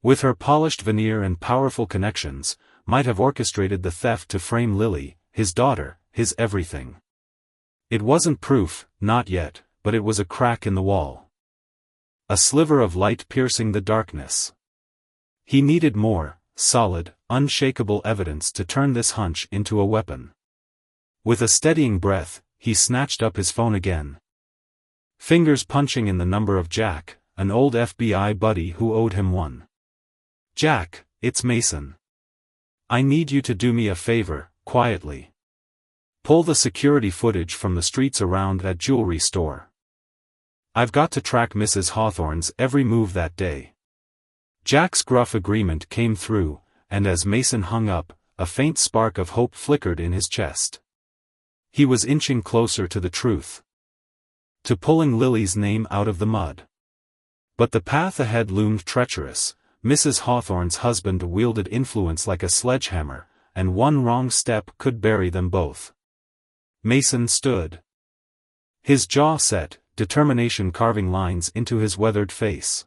[SPEAKER 1] with her polished veneer and powerful connections, might have orchestrated the theft to frame Lily, his daughter, his everything. It wasn't proof, not yet, but it was a crack in the wall. A sliver of light piercing the darkness. He needed more, solid, unshakable evidence to turn this hunch into a weapon. With a steadying breath, he snatched up his phone again. Fingers punching in the number of Jack, an old FBI buddy who owed him one. "Jack, it's Mason. I need you to do me a favor, quietly. Pull the security footage from the streets around that jewelry store. I've got to track Mrs. Hawthorne's every move that day." Jack's gruff agreement came through, and as Mason hung up, a faint spark of hope flickered in his chest. He was inching closer to the truth. To pulling Lily's name out of the mud. But the path ahead loomed treacherous. Mrs. Hawthorne's husband wielded influence like a sledgehammer, and one wrong step could bury them both. Mason stood. His jaw set, determination carving lines into his weathered face.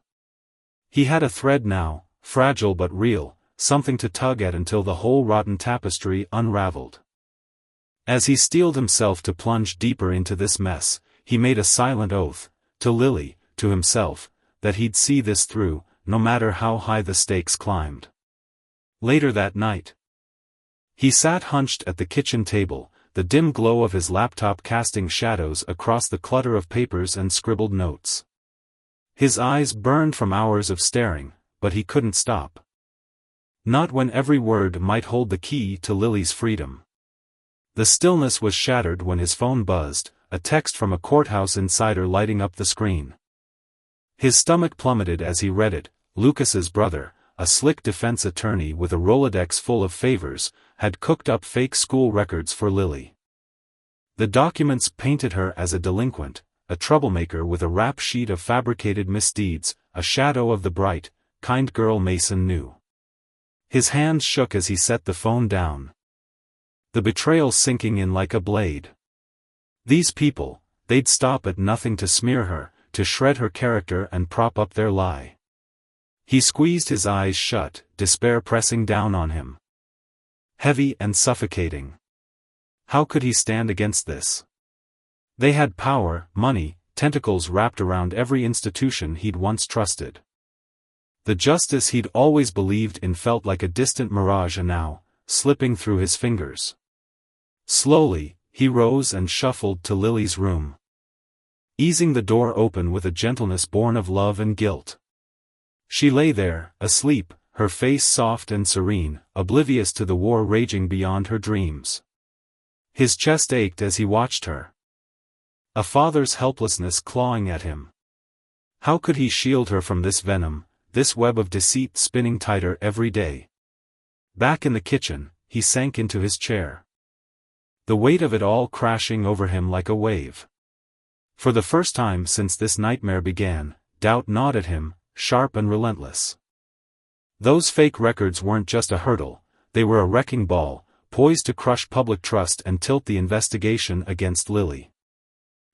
[SPEAKER 1] He had a thread now, fragile but real, something to tug at until the whole rotten tapestry unraveled. As he steeled himself to plunge deeper into this mess, he made a silent oath, to Lily, to himself, that he'd see this through, no matter how high the stakes climbed. Later that night, he sat hunched at the kitchen table, the dim glow of his laptop casting shadows across the clutter of papers and scribbled notes. His eyes burned from hours of staring, but he couldn't stop. Not when every word might hold the key to Lily's freedom. The stillness was shattered when his phone buzzed, a text from a courthouse insider lighting up the screen. His stomach plummeted as he read it. Lucas's brother, a slick defense attorney with a Rolodex full of favors, had cooked up fake school records for Lily. The documents painted her as a delinquent, a troublemaker with a rap sheet of fabricated misdeeds, a shadow of the bright, kind girl Mason knew. His hands shook as he set the phone down. The betrayal sinking in like a blade. These people, they'd stop at nothing to smear her, to shred her character and prop up their lie. He squeezed his eyes shut, despair pressing down on him. Heavy and suffocating. How could he stand against this? They had power, money, tentacles wrapped around every institution he'd once trusted. The justice he'd always believed in felt like a distant mirage now, slipping through his fingers. Slowly, he rose and shuffled to Lily's room. Easing the door open with a gentleness born of love and guilt. She lay there, asleep, her face soft and serene, oblivious to the war raging beyond her dreams. His chest ached as he watched her. A father's helplessness clawing at him. How could he shield her from this venom, this web of deceit spinning tighter every day? Back in the kitchen, he sank into his chair. The weight of it all crashing over him like a wave. For the first time since this nightmare began, doubt gnawed at him, sharp and relentless. Those fake records weren't just a hurdle, they were a wrecking ball, poised to crush public trust and tilt the investigation against Lily.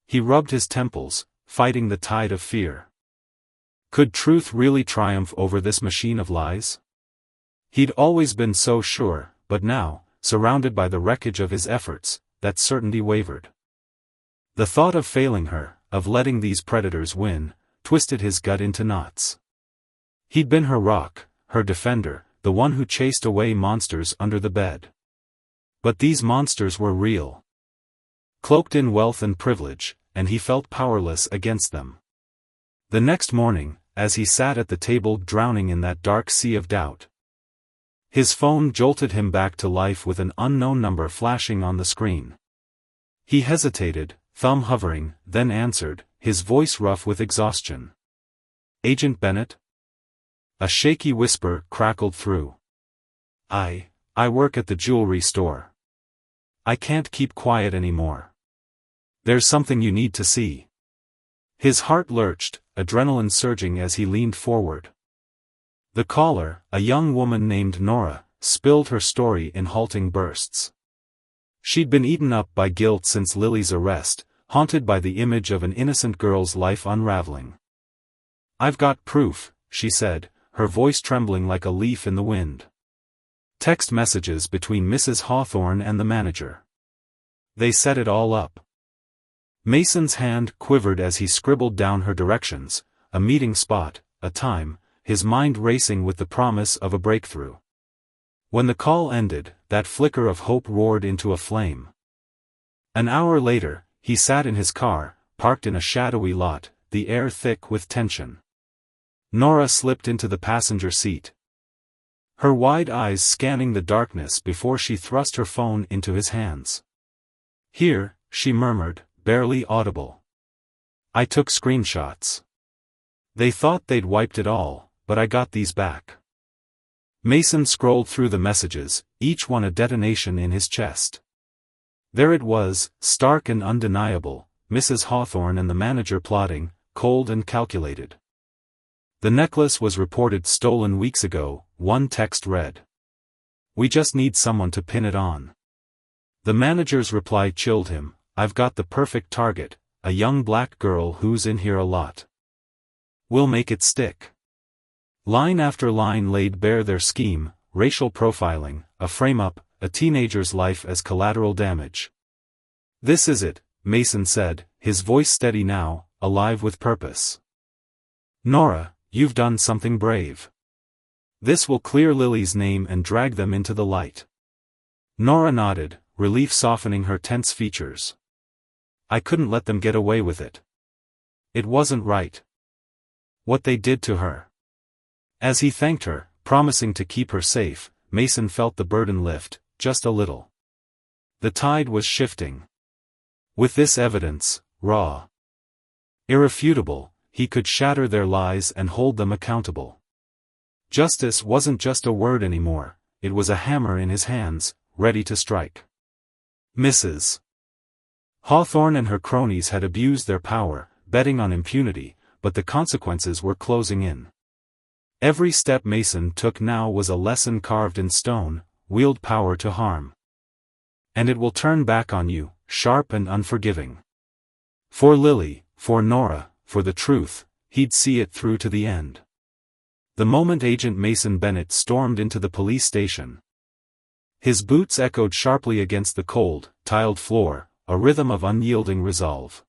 [SPEAKER 1] He rubbed his temples, fighting the tide of fear. Could truth really triumph over this machine of lies? He'd always been so sure, but now, surrounded by the wreckage of his efforts, that certainty wavered. The thought of failing her, of letting these predators win, twisted his gut into knots. He'd been her rock, her defender, the one who chased away monsters under the bed. But these monsters were real. Cloaked in wealth and privilege, and he felt powerless against them. The next morning, as he sat at the table drowning in that dark sea of doubt, his phone jolted him back to life with an unknown number flashing on the screen. He hesitated, thumb hovering, then answered, his voice rough with exhaustion. "Agent Bennett?" A shaky whisper crackled through. I work at the jewelry store. I can't keep quiet anymore. There's something you need to see." His heart lurched, adrenaline surging as he leaned forward. The caller, a young woman named Nora, spilled her story in halting bursts. She'd been eaten up by guilt since Lily's arrest, haunted by the image of an innocent girl's life unraveling. "I've got proof," she said, her voice trembling like a leaf in the wind. "Text messages between Mrs. Hawthorne and the manager. They set it all up." Mason's hand quivered as he scribbled down her directions, a meeting spot, a time, his mind racing with the promise of a breakthrough. When the call ended, that flicker of hope roared into a flame. An hour later, he sat in his car, parked in a shadowy lot, the air thick with tension. Nora slipped into the passenger seat, her wide eyes scanning the darkness before she thrust her phone into his hands. "Here," she murmured, barely audible. "I took screenshots. They thought they'd wiped it all, but I got these back." Mason scrolled through the messages, each one a detonation in his chest. There it was, stark and undeniable, Mrs. Hawthorne and the manager plotting, cold and calculated. "The necklace was reported stolen weeks ago," one text read. "We just need someone to pin it on." The manager's reply chilled him. "I've got the perfect target, a young black girl who's in here a lot. We'll make it stick." Line after line laid bare their scheme: racial profiling, a frame-up, a teenager's life as collateral damage. "This is it," Mason said, his voice steady now, alive with purpose. "Nora, you've done something brave. This will clear Lily's name and drag them into the light." Nora nodded, relief softening her tense features. "I couldn't let them get away with it. It wasn't right. What they did to her." As he thanked her, promising to keep her safe, Mason felt the burden lift, just a little. The tide was shifting. With this evidence, raw, irrefutable, he could shatter their lies and hold them accountable. Justice wasn't just a word anymore, it was a hammer in his hands, ready to strike. Mrs. Hawthorne and her cronies had abused their power, betting on impunity, but the consequences were closing in. Every step Mason took now was a lesson carved in stone: wield power to harm, and it will turn back on you, sharp and unforgiving. For Lily, for Nora, for the truth, he'd see it through to the end. The moment Agent Mason Bennett stormed into the police station, his boots echoed sharply against the cold, tiled floor, a rhythm of unyielding resolve.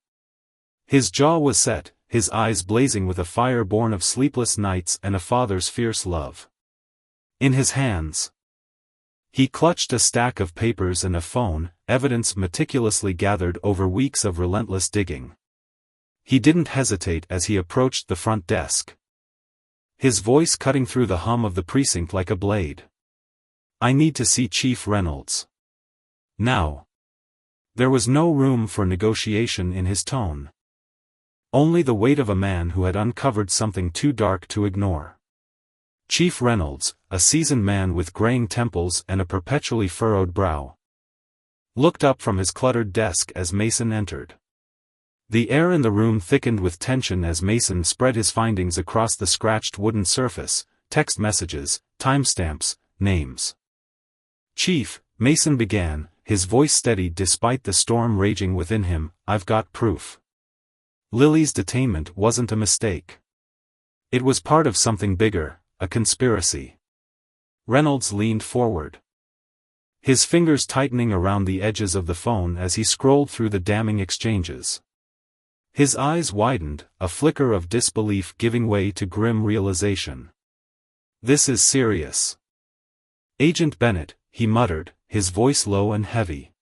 [SPEAKER 1] His jaw was set, his eyes blazing with a fire born of sleepless nights and a father's fierce love. In his hands, he clutched a stack of papers and a phone, evidence meticulously gathered over weeks of relentless digging. He didn't hesitate as he approached the front desk, his voice cutting through the hum of the precinct like a blade. "I need to see Chief Reynolds. Now." There was no room for negotiation in his tone. Only the weight of a man who had uncovered something too dark to ignore. Chief Reynolds, a seasoned man with graying temples and a perpetually furrowed brow, looked up from his cluttered desk as Mason entered. The air in the room thickened with tension as Mason spread his findings across the scratched wooden surface: text messages, timestamps, names. "Chief," Mason began, his voice steady despite the storm raging within him, "I've got proof. Lily's detainment wasn't a mistake. It was part of something bigger, a conspiracy." Reynolds leaned forward. his fingers tightening around the edges of the phone as he scrolled through the damning exchanges. His eyes widened, a flicker of disbelief giving way to grim realization. "This is serious." "Agent Bennett," he muttered, his voice low and heavy.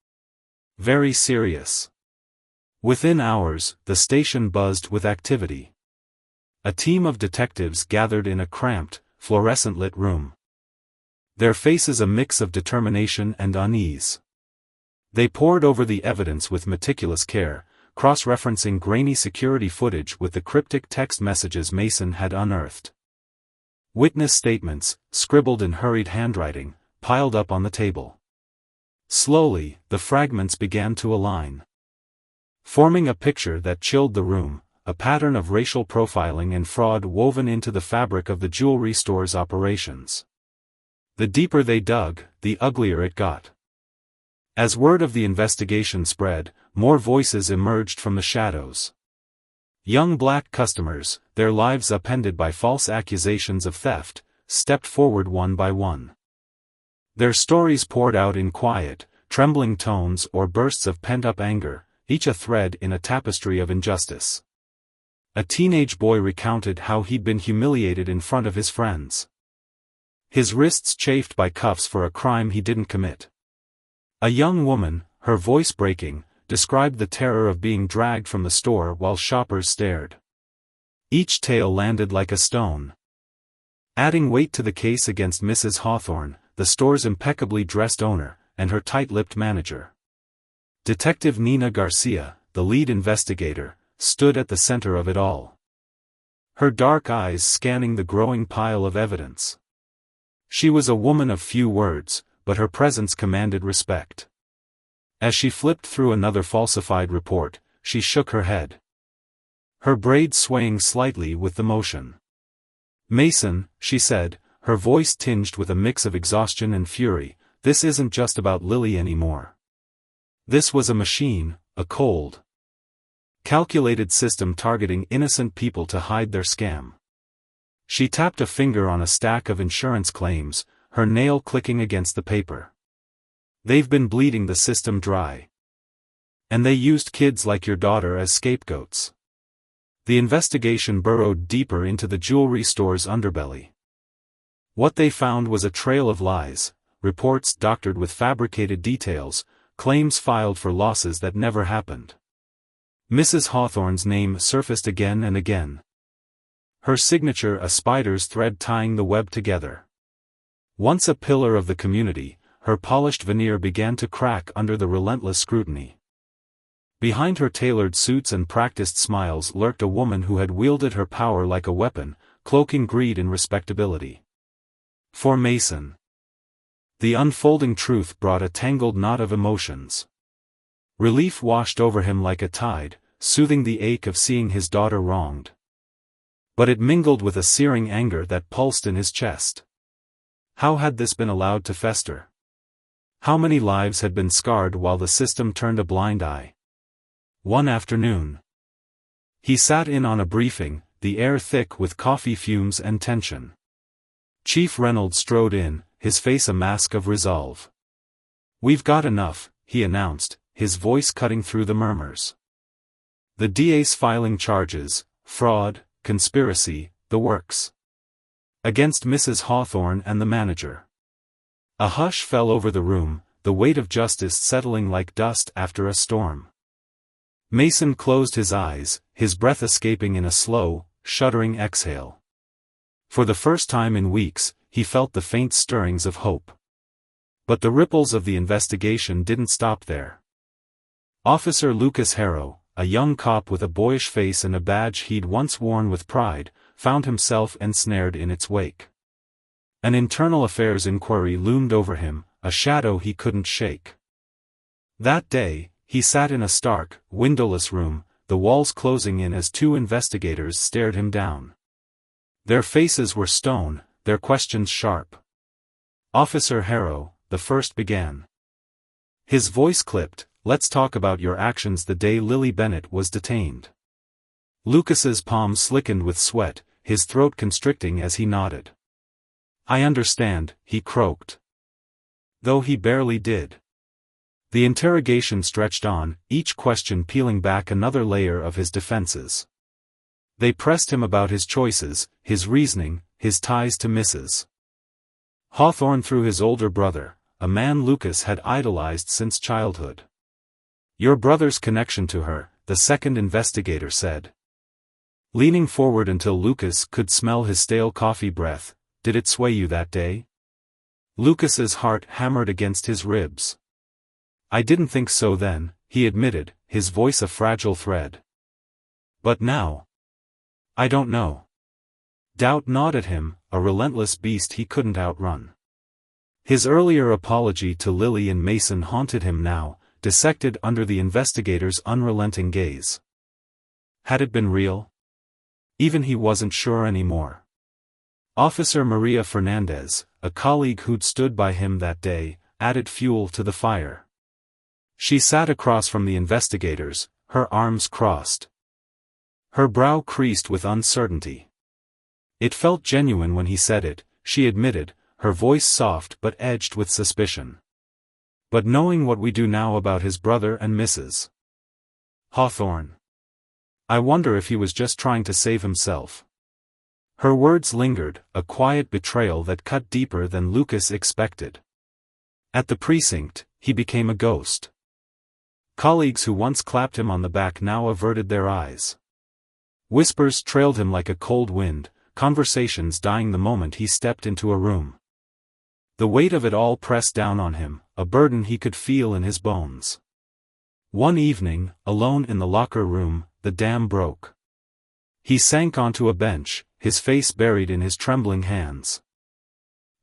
[SPEAKER 1] "Very serious." Within hours, the station buzzed with activity. A team of detectives gathered in a cramped, fluorescent-lit room. Their faces a mix of determination and unease. They pored over the evidence with meticulous care, cross-referencing grainy security footage with the cryptic text messages Mason had unearthed. Witness statements, scribbled in hurried handwriting, piled up on the table. Slowly, the fragments began to align, forming a picture that chilled the room, a pattern of racial profiling and fraud woven into the fabric of the jewelry store's operations. The deeper they dug, the uglier it got. As word of the investigation spread, more voices emerged from the shadows. Young black customers, their lives upended by false accusations of theft, stepped forward one by one. Their stories poured out in quiet, trembling tones or bursts of pent-up anger, each a thread in a tapestry of injustice. A teenage boy recounted how he'd been humiliated in front of his friends. His wrists chafed by cuffs for a crime he didn't commit. A young woman, her voice breaking, described the terror of being dragged from the store while shoppers stared. Each tale landed like a stone, adding weight to the case against Mrs. Hawthorne, the store's impeccably dressed owner, and her tight-lipped manager. Detective Nina Garcia, the lead investigator, stood at the center of it all, her dark eyes scanning the growing pile of evidence. She was a woman of few words, but her presence commanded respect. As she flipped through another falsified report, she shook her head, her braids swaying slightly with the motion. "Mason," she said, her voice tinged with a mix of exhaustion and fury, "this isn't just about Lily anymore. This was a machine, a cold, calculated system targeting innocent people to hide their scam." She tapped a finger on a stack of insurance claims, her nail clicking against the paper. "They've been bleeding the system dry. And they used kids like your daughter as scapegoats." The investigation burrowed deeper into the jewelry store's underbelly. What they found was a trail of lies, reports doctored with fabricated details, claims filed for losses that never happened. Mrs. Hawthorne's name surfaced again and again, her signature a spider's thread tying the web together. Once a pillar of the community, her polished veneer began to crack under the relentless scrutiny. Behind her tailored suits and practiced smiles lurked a woman who had wielded her power like a weapon, cloaking greed in respectability. For Mason, the unfolding truth brought a tangled knot of emotions. Relief washed over him like a tide, soothing the ache of seeing his daughter wronged. But it mingled with a searing anger that pulsed in his chest. How had this been allowed to fester? How many lives had been scarred while the system turned a blind eye? One afternoon, he sat in on a briefing, the air thick with coffee fumes and tension. Chief Reynolds strode in, his face a mask of resolve. "We've got enough," he announced, his voice cutting through the murmurs. "The DA's filing charges, fraud, conspiracy, the works. Against Mrs. Hawthorne and the manager." A hush fell over the room, the weight of justice settling like dust after a storm. Mason closed his eyes, his breath escaping in a slow, shuddering exhale. For the first time in weeks, he felt the faint stirrings of hope. But the ripples of the investigation didn't stop there. Officer Lucas Harrow, a young cop with a boyish face and a badge he'd once worn with pride, found himself ensnared in its wake. An internal affairs inquiry loomed over him, a shadow he couldn't shake. That day, he sat in a stark, windowless room, the walls closing in as two investigators stared him down. Their faces were stone, their questions sharp. "Officer Harrow," the first began. His voice clipped, "Let's talk about your actions the day Lily Bennett was detained." Lucas's palm slickened with sweat, his throat constricting as he nodded. "I understand," he croaked. Though he barely did. The interrogation stretched on, each question peeling back another layer of his defenses. They pressed him about his choices, his reasoning, his ties to Mrs. Hawthorne through his older brother, a man Lucas had idolized since childhood. Your brother's connection to her, the second investigator said. Leaning forward until Lucas could smell his stale coffee breath, did it sway you that day? Lucas's heart hammered against his ribs. I didn't think so then, he admitted, his voice a fragile thread. But now? I don't know. Doubt gnawed at him, a relentless beast he couldn't outrun. His earlier apology to Lily and Mason haunted him now, dissected under the investigator's unrelenting gaze. Had it been real? Even he wasn't sure anymore. Officer Maria Fernandez, a colleague who'd stood by him that day, added fuel to the fire. She sat across from the investigators, her arms crossed. Her brow creased with uncertainty. It felt genuine when he said it, she admitted, her voice soft but edged with suspicion. But knowing what we do now about his brother and Mrs. Hawthorne. I wonder if he was just trying to save himself. Her words lingered, a quiet betrayal that cut deeper than Lucas expected. At the precinct, he became a ghost. Colleagues who once clapped him on the back now averted their eyes. Whispers trailed him like a cold wind, conversations dying the moment he stepped into a room. The weight of it all pressed down on him, a burden he could feel in his bones. One evening, alone in the locker room, the dam broke. He sank onto a bench, his face buried in his trembling hands.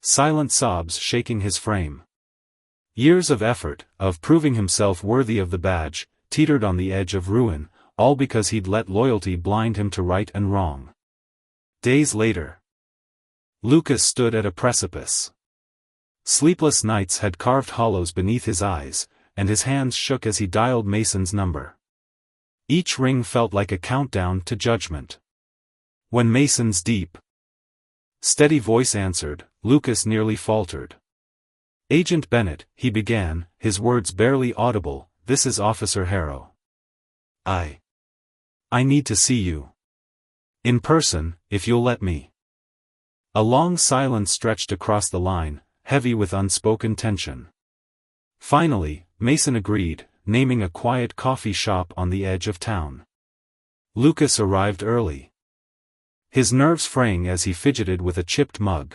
[SPEAKER 1] Silent sobs shaking his frame. Years of effort, of proving himself worthy of the badge, teetered on the edge of ruin, all because he'd let loyalty blind him to right and wrong. Days later, Lucas stood at a precipice. Sleepless nights had carved hollows beneath his eyes, and his hands shook as he dialed Mason's number. Each ring felt like a countdown to judgment. When Mason's deep, steady voice answered, Lucas nearly faltered. Agent Bennett, he began, his words barely audible, this is Officer Harrow. I need to see you. In person, if you'll let me. A long silence stretched across the line, heavy with unspoken tension. Finally, Mason agreed, naming a quiet coffee shop on the edge of town. Lucas arrived early. His nerves fraying as he fidgeted with a chipped mug.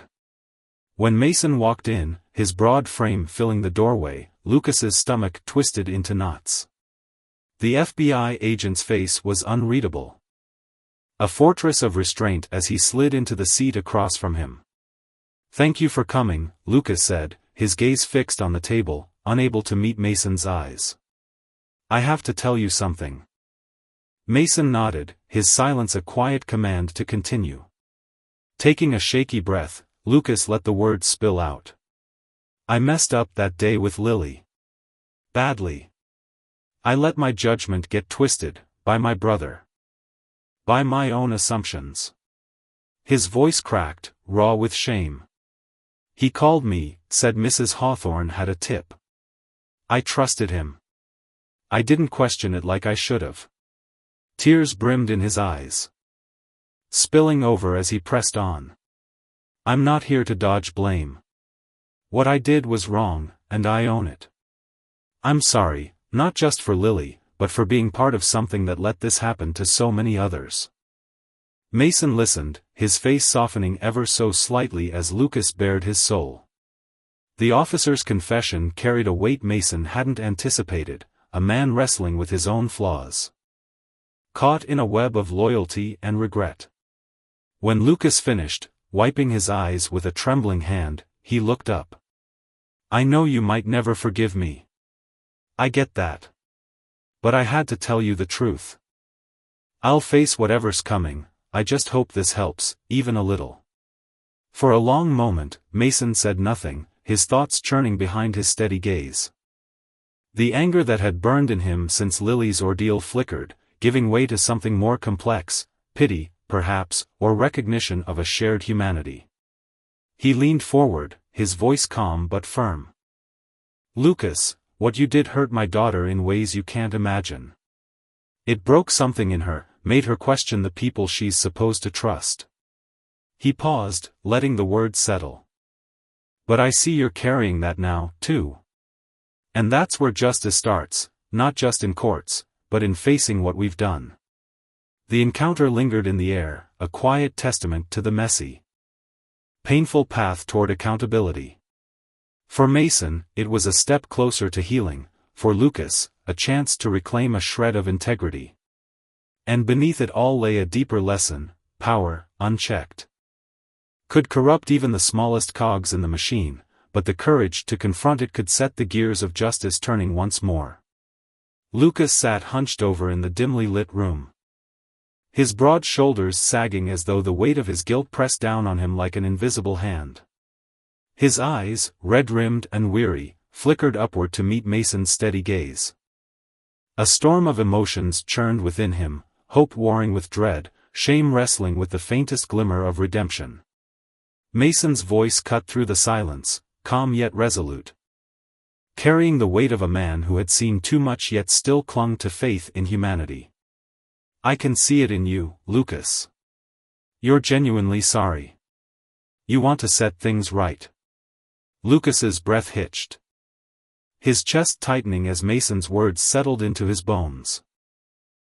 [SPEAKER 1] When Mason walked in, his broad frame filling the doorway, Lucas's stomach twisted into knots. The FBI agent's face was unreadable. A fortress of restraint as he slid into the seat across from him. Thank you for coming, Lucas said, his gaze fixed on the table, unable to meet Mason's eyes. I have to tell you something. Mason nodded, his silence a quiet command to continue. Taking a shaky breath, Lucas let the words spill out. I messed up that day with Lily. Badly. I let my judgment get twisted, by my brother. By my own assumptions. His voice cracked, raw with shame. He called me, said Mrs. Hawthorne had a tip. I trusted him. I didn't question it like I should have. Tears brimmed in his eyes, spilling over as he pressed on. I'm not here to dodge blame. What I did was wrong, and I own it. I'm sorry, not just for Lily, but for being part of something that let this happen to so many others. Mason listened, his face softening ever so slightly as Lucas bared his soul. The officer's confession carried a weight Mason hadn't anticipated, a man wrestling with his own flaws. Caught in a web of loyalty and regret. When Lucas finished, wiping his eyes with a trembling hand, he looked up. I know you might never forgive me. I get that. But I had to tell you the truth. I'll face whatever's coming, I just hope this helps, even a little. For a long moment, Mason said nothing, his thoughts churning behind his steady gaze. The anger that had burned in him since Lily's ordeal flickered, giving way to something more complex, pity, perhaps, or recognition of a shared humanity. He leaned forward, his voice calm but firm. Lucas, what you did hurt my daughter in ways you can't imagine. It broke something in her, made her question the people she's supposed to trust. He paused, letting the words settle. But I see you're carrying that now, too. And that's where justice starts, not just in courts, but in facing what we've done. The encounter lingered in the air, a quiet testament to the messy, painful path toward accountability. For Mason, it was a step closer to healing, for Lucas, a chance to reclaim a shred of integrity. And beneath it all lay a deeper lesson: power, unchecked, could corrupt even the smallest cogs in the machine, but the courage to confront it could set the gears of justice turning once more. Lucas sat hunched over in the dimly lit room, his broad shoulders sagging as though the weight of his guilt pressed down on him like an invisible hand. His eyes, red-rimmed and weary, flickered upward to meet Mason's steady gaze. A storm of emotions churned within him, hope warring with dread, shame wrestling with the faintest glimmer of redemption. Mason's voice cut through the silence, calm yet resolute, carrying the weight of a man who had seen too much yet still clung to faith in humanity. I can see it in you, Lucas. You're genuinely sorry. You want to set things right. Lucas's breath hitched, his chest tightening as Mason's words settled into his bones.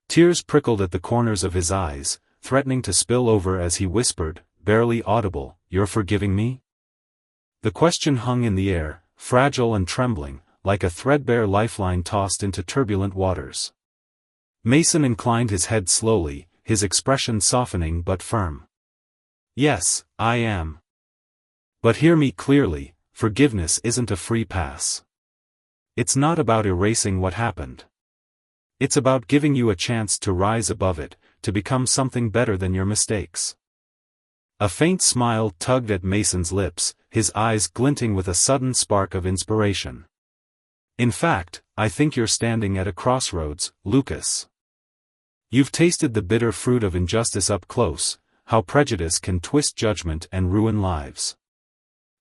[SPEAKER 1] Tears prickled at the corners of his eyes, threatening to spill over as he whispered, barely audible, "You're forgiving me?" The question hung in the air, fragile and trembling, like a threadbare lifeline tossed into turbulent waters. Mason inclined his head slowly, his expression softening but firm. "Yes, I am. But hear me clearly, forgiveness isn't a free pass. It's not about erasing what happened. It's about giving you a chance to rise above it, to become something better than your mistakes." A faint smile tugged at Mason's lips, his eyes glinting with a sudden spark of inspiration. "In fact, I think you're standing at a crossroads, Lucas. You've tasted the bitter fruit of injustice up close, how prejudice can twist judgment and ruin lives.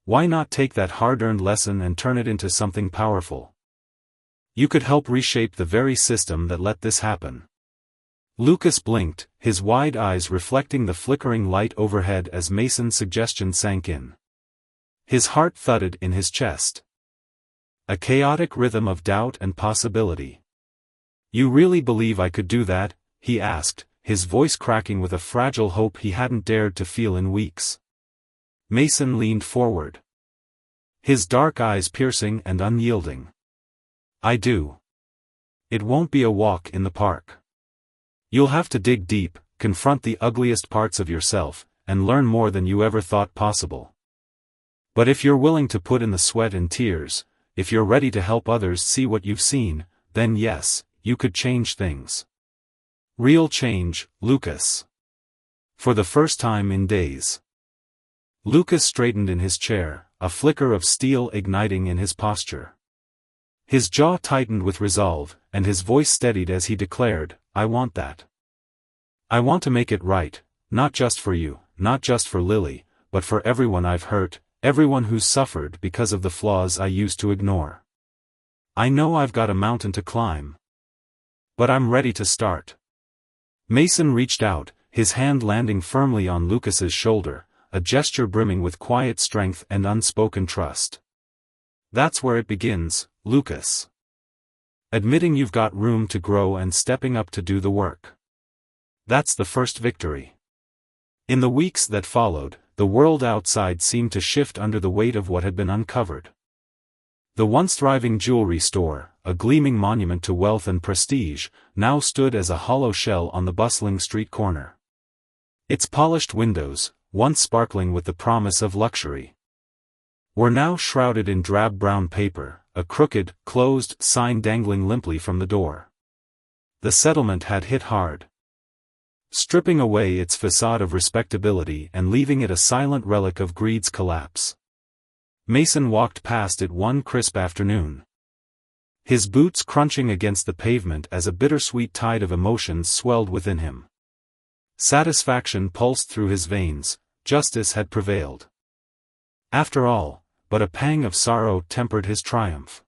[SPEAKER 1] Why not take that hard-earned lesson and turn it into something powerful? You could help reshape the very system that let this happen." Lucas blinked, his wide eyes reflecting the flickering light overhead as Mason's suggestion sank in. His heart thudded in his chest, a chaotic rhythm of doubt and possibility. "You really believe I could do that?" he asked, his voice cracking with a fragile hope he hadn't dared to feel in weeks. Mason leaned forward, his dark eyes piercing and unyielding. "I do. It won't be a walk in the park. You'll have to dig deep, confront the ugliest parts of yourself, and learn more than you ever thought possible. But if you're willing to put in the sweat and tears, if you're ready to help others see what you've seen, then yes, you could change things. Real change, Lucas." For the first time in days. Lucas straightened in his chair, a flicker of steel igniting in his posture. His jaw tightened with resolve, and his voice steadied as he declared, "I want that. I want to make it right, not just for you, not just for Lily, but for everyone I've hurt, everyone who's suffered because of the flaws I used to ignore. I know I've got a mountain to climb. But I'm ready to start." Mason reached out, his hand landing firmly on Lucas's shoulder, a gesture brimming with quiet strength and unspoken trust. "That's where it begins, Lucas. Admitting you've got room to grow and stepping up to do the work. That's the first victory." In the weeks that followed, the world outside seemed to shift under the weight of what had been uncovered. The once thriving jewelry store, a gleaming monument to wealth and prestige, now stood as a hollow shell on the bustling street corner. Its polished windows, once sparkling with the promise of luxury, were now shrouded in drab brown paper, a crooked, closed sign dangling limply from the door. The settlement had hit hard, stripping away its facade of respectability and leaving it a silent relic of greed's collapse. Mason walked past it one crisp afternoon, his boots crunching against the pavement as a bittersweet tide of emotions swelled within him. Satisfaction pulsed through his veins, justice had prevailed. After all, but a pang of sorrow tempered his triumph.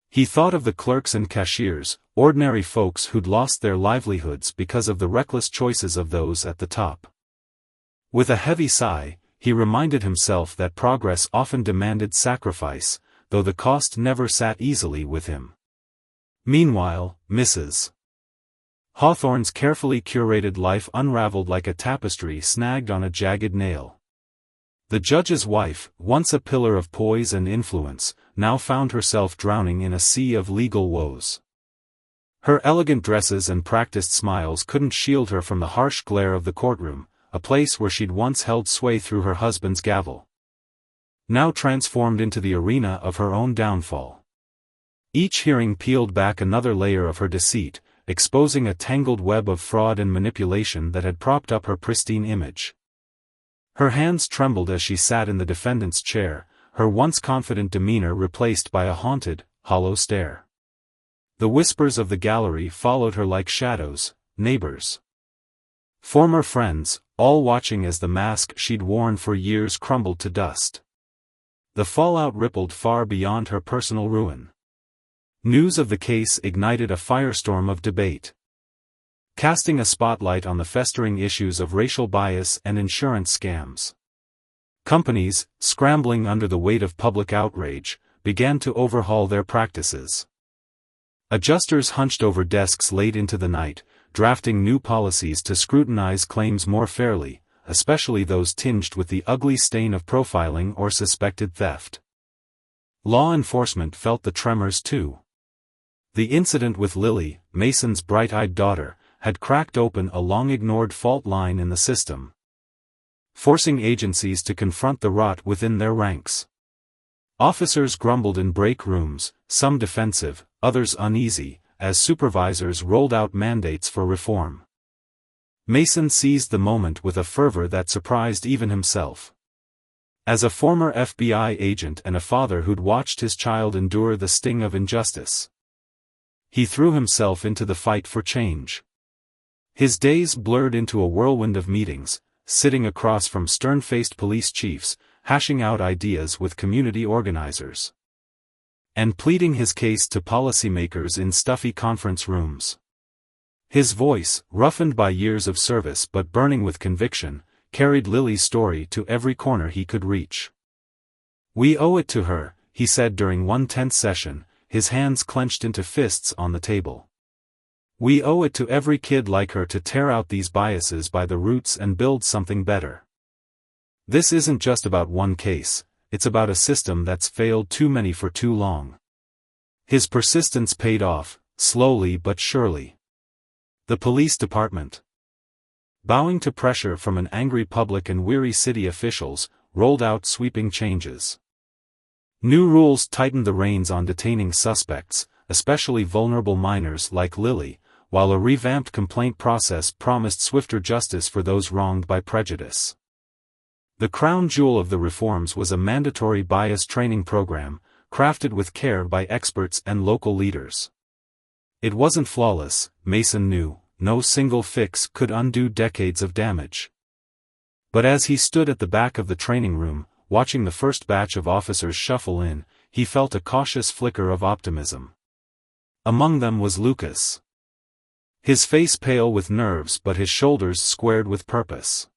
[SPEAKER 1] He thought of the clerks and cashiers, ordinary folks who'd lost their livelihoods because of the reckless choices of those at the top. With a heavy sigh, he reminded himself that progress often demanded sacrifice, though the cost never sat easily with him. Meanwhile, Mrs. Hawthorne's carefully curated life unraveled like a tapestry snagged on a jagged nail. The judge's wife, once a pillar of poise and influence, now found herself drowning in a sea of legal woes. Her elegant dresses and practiced smiles couldn't shield her from the harsh glare of the courtroom, a place where she'd once held sway through her husband's gavel. Now transformed into the arena of her own downfall. Each hearing peeled back another layer of her deceit, exposing a tangled web of fraud and manipulation that had propped up her pristine image. Her hands trembled as she sat in the defendant's chair, her once confident demeanor replaced by a haunted, hollow stare. The whispers of the gallery followed her like shadows, neighbors, former friends, all watching as the mask she'd worn for years crumbled to dust. The fallout rippled far beyond her personal ruin. News of the case ignited a firestorm of debate, casting a spotlight on the festering issues of racial bias and insurance scams. Companies, scrambling under the weight of public outrage, began to overhaul their practices. Adjusters hunched over desks late into the night, drafting new policies to scrutinize claims more fairly, especially those tinged with the ugly stain of profiling or suspected theft. Law enforcement felt the tremors too. The incident with Lily, Mason's bright-eyed daughter, had cracked open a long-ignored fault line in the system, forcing agencies to confront the rot within their ranks. Officers grumbled in break rooms, some defensive, others uneasy, as supervisors rolled out mandates for reform. Mason seized the moment with a fervor that surprised even himself. As a former FBI agent and a father who'd watched his child endure the sting of injustice, he threw himself into the fight for change. His days blurred into a whirlwind of meetings, sitting across from stern-faced police chiefs, hashing out ideas with community organizers, and pleading his case to policymakers in stuffy conference rooms. His voice, roughened by years of service but burning with conviction, carried Lily's story to every corner he could reach. "We owe it to her," he said during one tense session, his hands clenched into fists on the table. "We owe it to every kid like her to tear out these biases by the roots and build something better. This isn't just about one case, it's about a system that's failed too many for too long." His persistence paid off, slowly but surely. The police department, bowing to pressure from an angry public and weary city officials, rolled out sweeping changes. New rules tightened the reins on detaining suspects, especially vulnerable minors like Lily, while a revamped complaint process promised swifter justice for those wronged by prejudice. The crown jewel of the reforms was a mandatory bias training program, crafted with care by experts and local leaders. It wasn't flawless, Mason knew, no single fix could undo decades of damage. But as he stood at the back of the training room, watching the first batch of officers shuffle in, he felt a cautious flicker of optimism. Among them was Lucas. His face pale with nerves but his shoulders squared with purpose.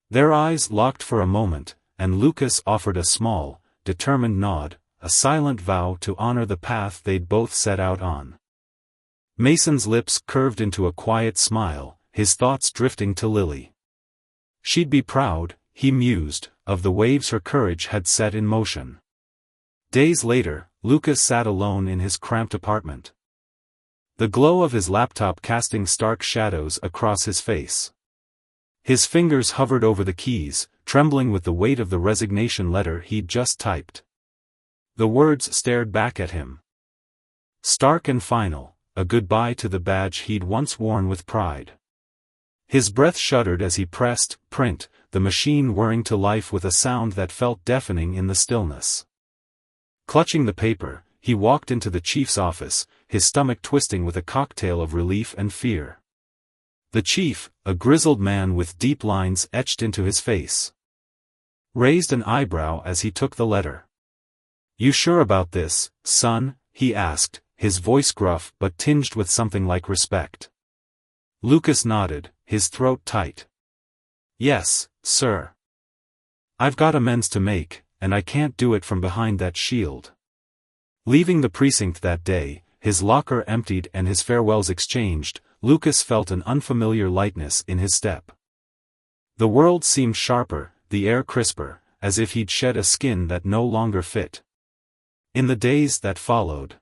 [SPEAKER 1] Their eyes locked for a moment, and Lucas offered a small, determined nod, a silent vow to honor the path they'd both set out on. Mason's lips curved into a quiet smile, his thoughts drifting to Lily. She'd be proud, he mused, of the waves her courage had set in motion. Days later, Lucas sat alone in his cramped apartment, the glow of his laptop casting stark shadows across his face. His fingers hovered over the keys, trembling with the weight of the resignation letter he'd just typed. The words stared back at him. Stark and final, a goodbye to the badge he'd once worn with pride. His breath shuddered as he pressed print, the machine whirring to life with a sound that felt deafening in the stillness. Clutching the paper, he walked into the chief's office, his stomach twisting with a cocktail of relief and fear. The chief, a grizzled man with deep lines etched into his face, raised an eyebrow as he took the letter. "You sure about this, son?" he asked, his voice gruff but tinged with something like respect. Lucas nodded, his throat tight. Yes, sir. I've got amends to make, and I can't do it from behind that shield. Leaving the precinct that day, his locker emptied and his farewells exchanged, Lucas felt an unfamiliar lightness in his step. The world seemed sharper, the air crisper, as if he'd shed a skin that no longer fit. In the days that followed,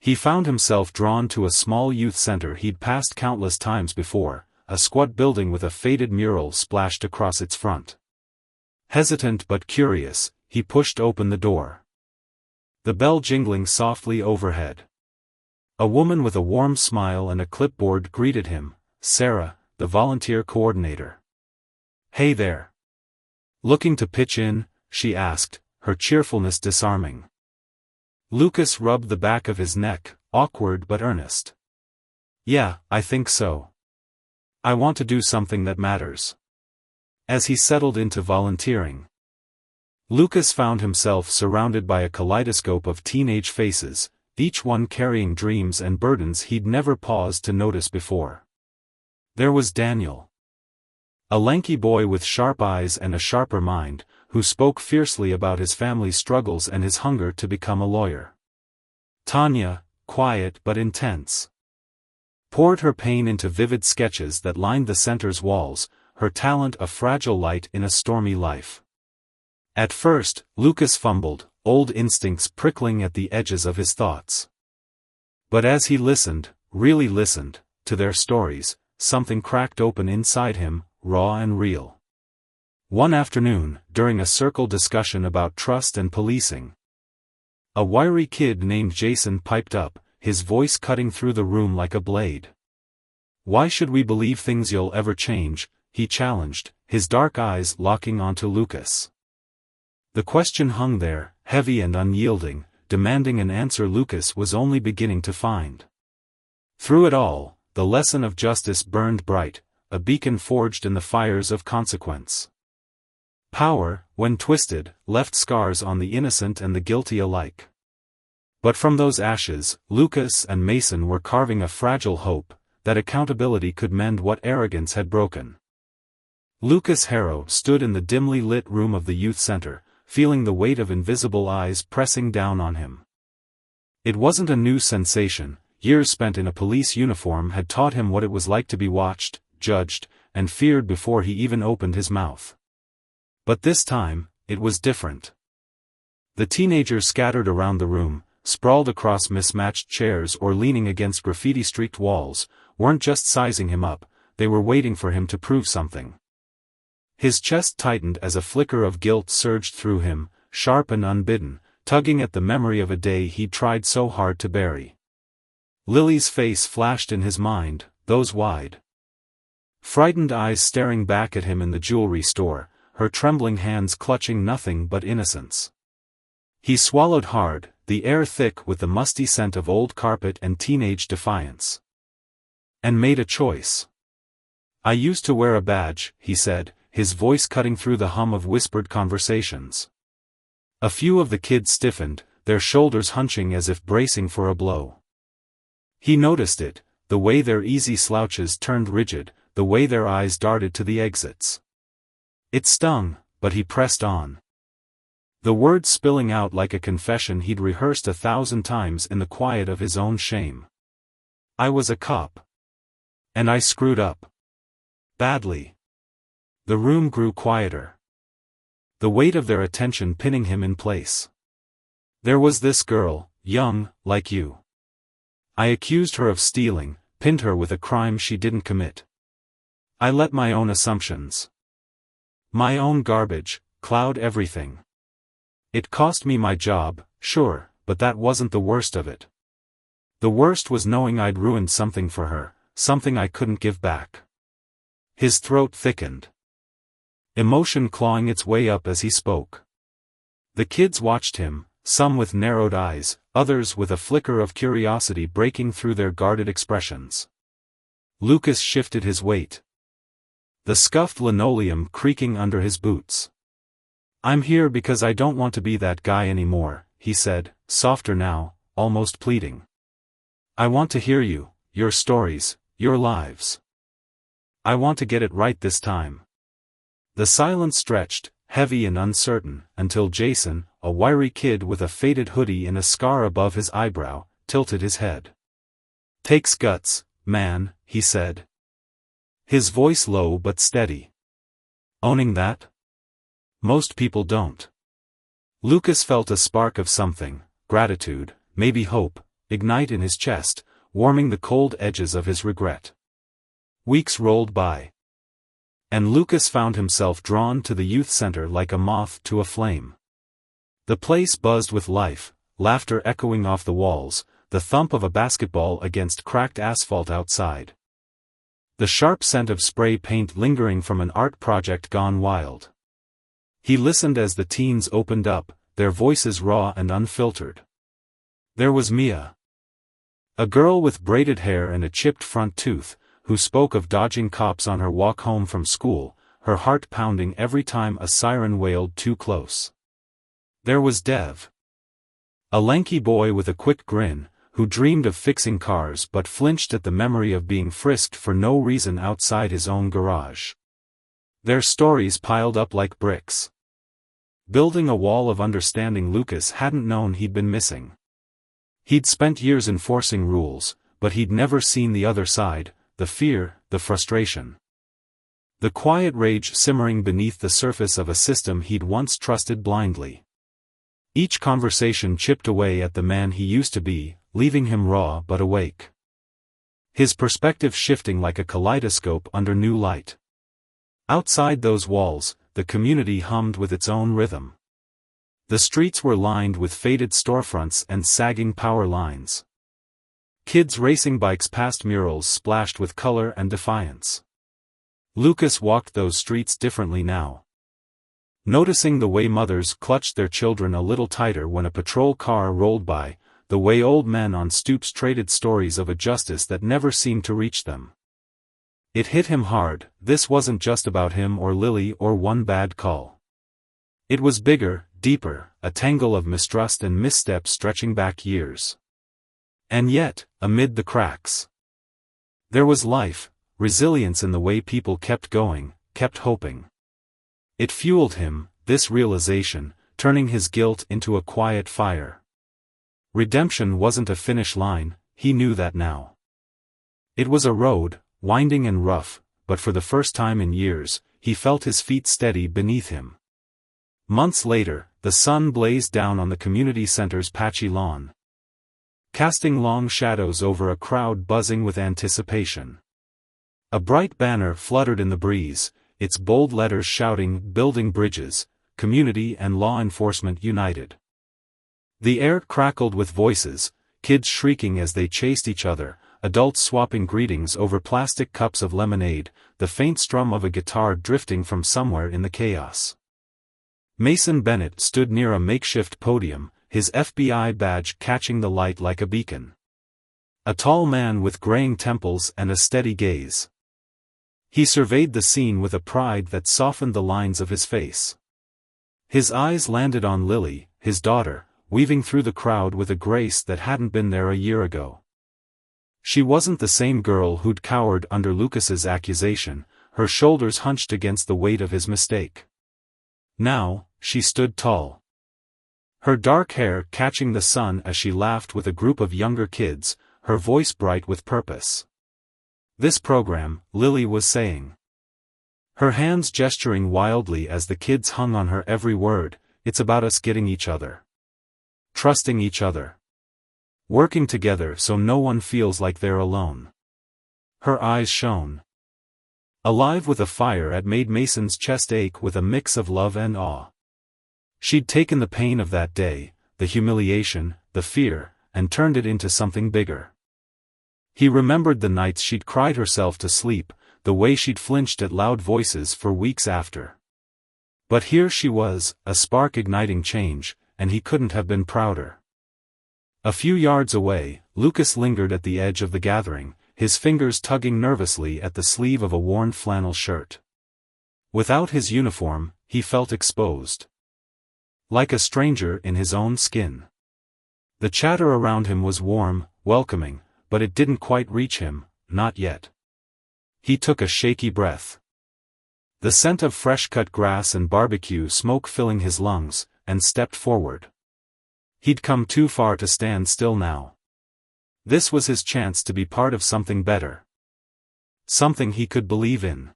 [SPEAKER 1] he found himself drawn to a small youth center he'd passed countless times before, a squat building with a faded mural splashed across its front. Hesitant but curious, he pushed open the door. The bell jingling softly overhead. A woman with a warm smile and a clipboard greeted him, Sarah, the volunteer coordinator. "Hey there. Looking to pitch in?" she asked, her cheerfulness disarming. Lucas rubbed the back of his neck, awkward but earnest. "Yeah, I think so. I want to do something that matters." As he settled into volunteering, Lucas found himself surrounded by a kaleidoscope of teenage faces, each one carrying dreams and burdens he'd never paused to notice before. There was Daniel, a lanky boy with sharp eyes and a sharper mind, who spoke fiercely about his family's struggles and his hunger to become a lawyer. Tanya, quiet but intense, poured her pain into vivid sketches that lined the center's walls, her talent a fragile light in a stormy life. At first, Lucas fumbled, old instincts prickling at the edges of his thoughts. But as he listened, really listened, to their stories, something cracked open inside him, raw and real. One afternoon, during a circle discussion about trust and policing, a wiry kid named Jason piped up, his voice cutting through the room like a blade. "Why should we believe things you'll ever change?" he challenged, his dark eyes locking onto Lucas. The question hung there, heavy and unyielding, demanding an answer Lucas was only beginning to find. Through it all, the lesson of justice burned bright, a beacon forged in the fires of consequence. Power, when twisted, left scars on the innocent and the guilty alike. But from those ashes, Lucas and Mason were carving a fragile hope, that accountability could mend what arrogance had broken. Lucas Harrow stood in the dimly lit room of the youth center, feeling the weight of invisible eyes pressing down on him. It wasn't a new sensation. Years spent in a police uniform had taught him what it was like to be watched, judged, and feared before he even opened his mouth. But this time, it was different. The teenagers scattered around the room, sprawled across mismatched chairs or leaning against graffiti-streaked walls, weren't just sizing him up, they were waiting for him to prove something. His chest tightened as a flicker of guilt surged through him, sharp and unbidden, tugging at the memory of a day he'd tried so hard to bury. Lily's face flashed in his mind, those wide, frightened eyes staring back at him in the jewelry store, her trembling hands clutching nothing but innocence. He swallowed hard, the air thick with the musty scent of old carpet and teenage defiance. And made a choice. "I used to wear a badge," he said, his voice cutting through the hum of whispered conversations. A few of the kids stiffened, their shoulders hunching as if bracing for a blow. He noticed it, the way their easy slouches turned rigid, the way their eyes darted to the exits. It stung, but he pressed on. The words spilling out like a confession he'd rehearsed 1,000 times in the quiet of his own shame. "I was a cop. And I screwed up. Badly." The room grew quieter, the weight of their attention pinning him in place. "There was this girl, young, like you. I accused her of stealing, pinned her with a crime she didn't commit. I let my own assumptions, my own garbage, cloud everything. It cost me my job, sure, but that wasn't the worst of it. The worst was knowing I'd ruined something for her, something I couldn't give back." His throat thickened, emotion clawing its way up as he spoke. The kids watched him, some with narrowed eyes, others with a flicker of curiosity breaking through their guarded expressions. Lucas shifted his weight, the scuffed linoleum creaking under his boots. "I'm here because I don't want to be that guy anymore," he said, softer now, almost pleading. "I want to hear you, your stories, your lives. I want to get it right this time." The silence stretched, heavy and uncertain, until Jason, a wiry kid with a faded hoodie and a scar above his eyebrow, tilted his head. "Takes guts, man," he said. His voice low but steady. "Owning that? Most people don't." Lucas felt a spark of something, gratitude, maybe hope, ignite in his chest, warming the cold edges of his regret. Weeks rolled by. And Lucas found himself drawn to the youth center like a moth to a flame. The place buzzed with life, laughter echoing off the walls, the thump of a basketball against cracked asphalt outside. The sharp scent of spray paint lingering from an art project gone wild. He listened as the teens opened up, their voices raw and unfiltered. There was Mia. A girl with braided hair and a chipped front tooth, who spoke of dodging cops on her walk home from school, her heart pounding every time a siren wailed too close. There was Dev. A lanky boy with a quick grin, who dreamed of fixing cars but flinched at the memory of being frisked for no reason outside his own garage. Their stories piled up like bricks, building a wall of understanding Lucas hadn't known he'd been missing. He'd spent years enforcing rules, but he'd never seen the other side, the fear, the frustration. The quiet rage simmering beneath the surface of a system he'd once trusted blindly. Each conversation chipped away at the man he used to be, leaving him raw but awake. His perspective shifting like a kaleidoscope under new light. Outside those walls, the community hummed with its own rhythm. The streets were lined with faded storefronts and sagging power lines. Kids racing bikes past murals splashed with color and defiance. Lucas walked those streets differently now. Noticing the way mothers clutched their children a little tighter when a patrol car rolled by, the way old men on stoops traded stories of a justice that never seemed to reach them. It hit him hard, this wasn't just about him or Lily or one bad call. It was bigger, deeper, a tangle of mistrust and missteps stretching back years. And yet, amid the cracks, there was life, resilience in the way people kept going, kept hoping. It fueled him, this realization, turning his guilt into a quiet fire. Redemption wasn't a finish line, he knew that now. It was a road, winding and rough, but for the first time in years, he felt his feet steady beneath him. Months later, the sun blazed down on the community center's patchy lawn, casting long shadows over a crowd buzzing with anticipation. A bright banner fluttered in the breeze, its bold letters shouting, "Building bridges, community and law enforcement united." The air crackled with voices, kids shrieking as they chased each other, adults swapping greetings over plastic cups of lemonade, the faint strum of a guitar drifting from somewhere in the chaos. Mason Bennett stood near a makeshift podium, his FBI badge catching the light like a beacon. A tall man with graying temples and a steady gaze. He surveyed the scene with a pride that softened the lines of his face. His eyes landed on Lily, his daughter, weaving through the crowd with a grace that hadn't been there a year ago. She wasn't the same girl who'd cowered under Lucas's accusation, her shoulders hunched against the weight of his mistake. Now, she stood tall. Her dark hair catching the sun as she laughed with a group of younger kids, her voice bright with purpose. "This program," Lily was saying. Her hands gesturing wildly as the kids hung on her every word, "It's about us getting each other. Trusting each other. Working together so no one feels like they're alone." Her eyes shone. Alive with a fire that made Mason's chest ache with a mix of love and awe. She'd taken the pain of that day, the humiliation, the fear, and turned it into something bigger. He remembered the nights she'd cried herself to sleep, the way she'd flinched at loud voices for weeks after. But here she was, a spark igniting change, and he couldn't have been prouder. A few yards away, Lucas lingered at the edge of the gathering, his fingers tugging nervously at the sleeve of a worn flannel shirt. Without his uniform, he felt exposed. Like a stranger in his own skin. The chatter around him was warm, welcoming, but it didn't quite reach him, not yet. He took a shaky breath. The scent of fresh-cut grass and barbecue smoke filling his lungs, and stepped forward. He'd come too far to stand still now. This was his chance to be part of something better. Something he could believe in.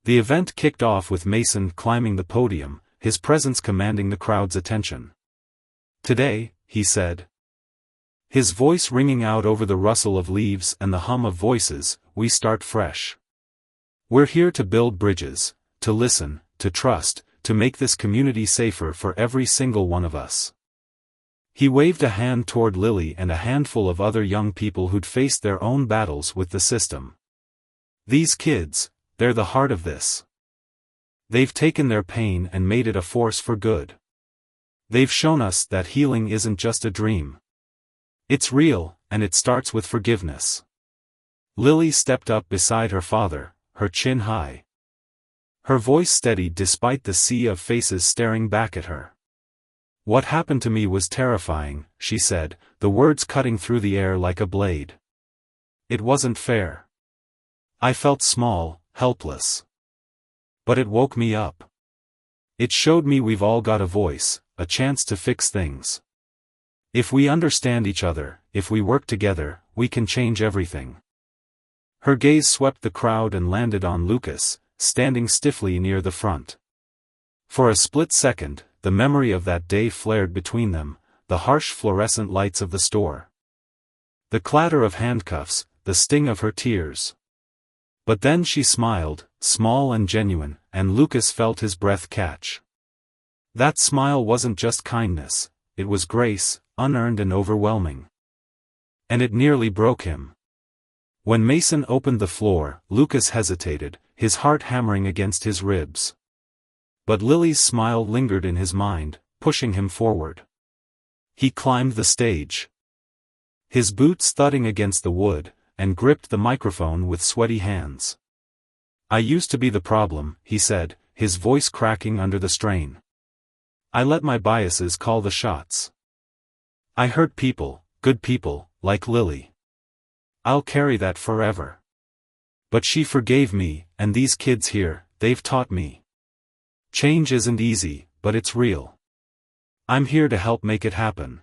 [SPEAKER 1] The event kicked off with Mason climbing the podium, his presence commanding the crowd's attention. "Today," he said, his voice ringing out over the rustle of leaves and the hum of voices, "we start fresh. We're here to build bridges, to listen, to trust, to make this community safer for every single one of us." He waved a hand toward Lily and a handful of other young people who'd faced their own battles with the system. "These kids, they're the heart of this. They've taken their pain and made it a force for good. They've shown us that healing isn't just a dream. It's real, and it starts with forgiveness." Lily stepped up beside her father, her chin high. Her voice steady despite the sea of faces staring back at her. "What happened to me was terrifying," she said, the words cutting through the air like a blade. "It wasn't fair. I felt small, helpless. But it woke me up. It showed me we've all got a voice, a chance to fix things. If we understand each other, if we work together, we can change everything." Her gaze swept the crowd and landed on Lucas, standing stiffly near the front. For a split second, the memory of that day flared between them, the harsh fluorescent lights of the store. The clatter of handcuffs, the sting of her tears. But then she smiled, small and genuine, and Lucas felt his breath catch. That smile wasn't just kindness, it was grace, unearned and overwhelming. And it nearly broke him. When Mason opened the floor, Lucas hesitated, his heart hammering against his ribs. But Lily's smile lingered in his mind, pushing him forward. He climbed the stage. His boots thudding against the wood, and gripped the microphone with sweaty hands. "I used to be the problem," he said, his voice cracking under the strain. "I let my biases call the shots. I hurt people, good people, like Lily. I'll carry that forever. But she forgave me, and these kids here, they've taught me. Change isn't easy, but it's real. I'm here to help make it happen."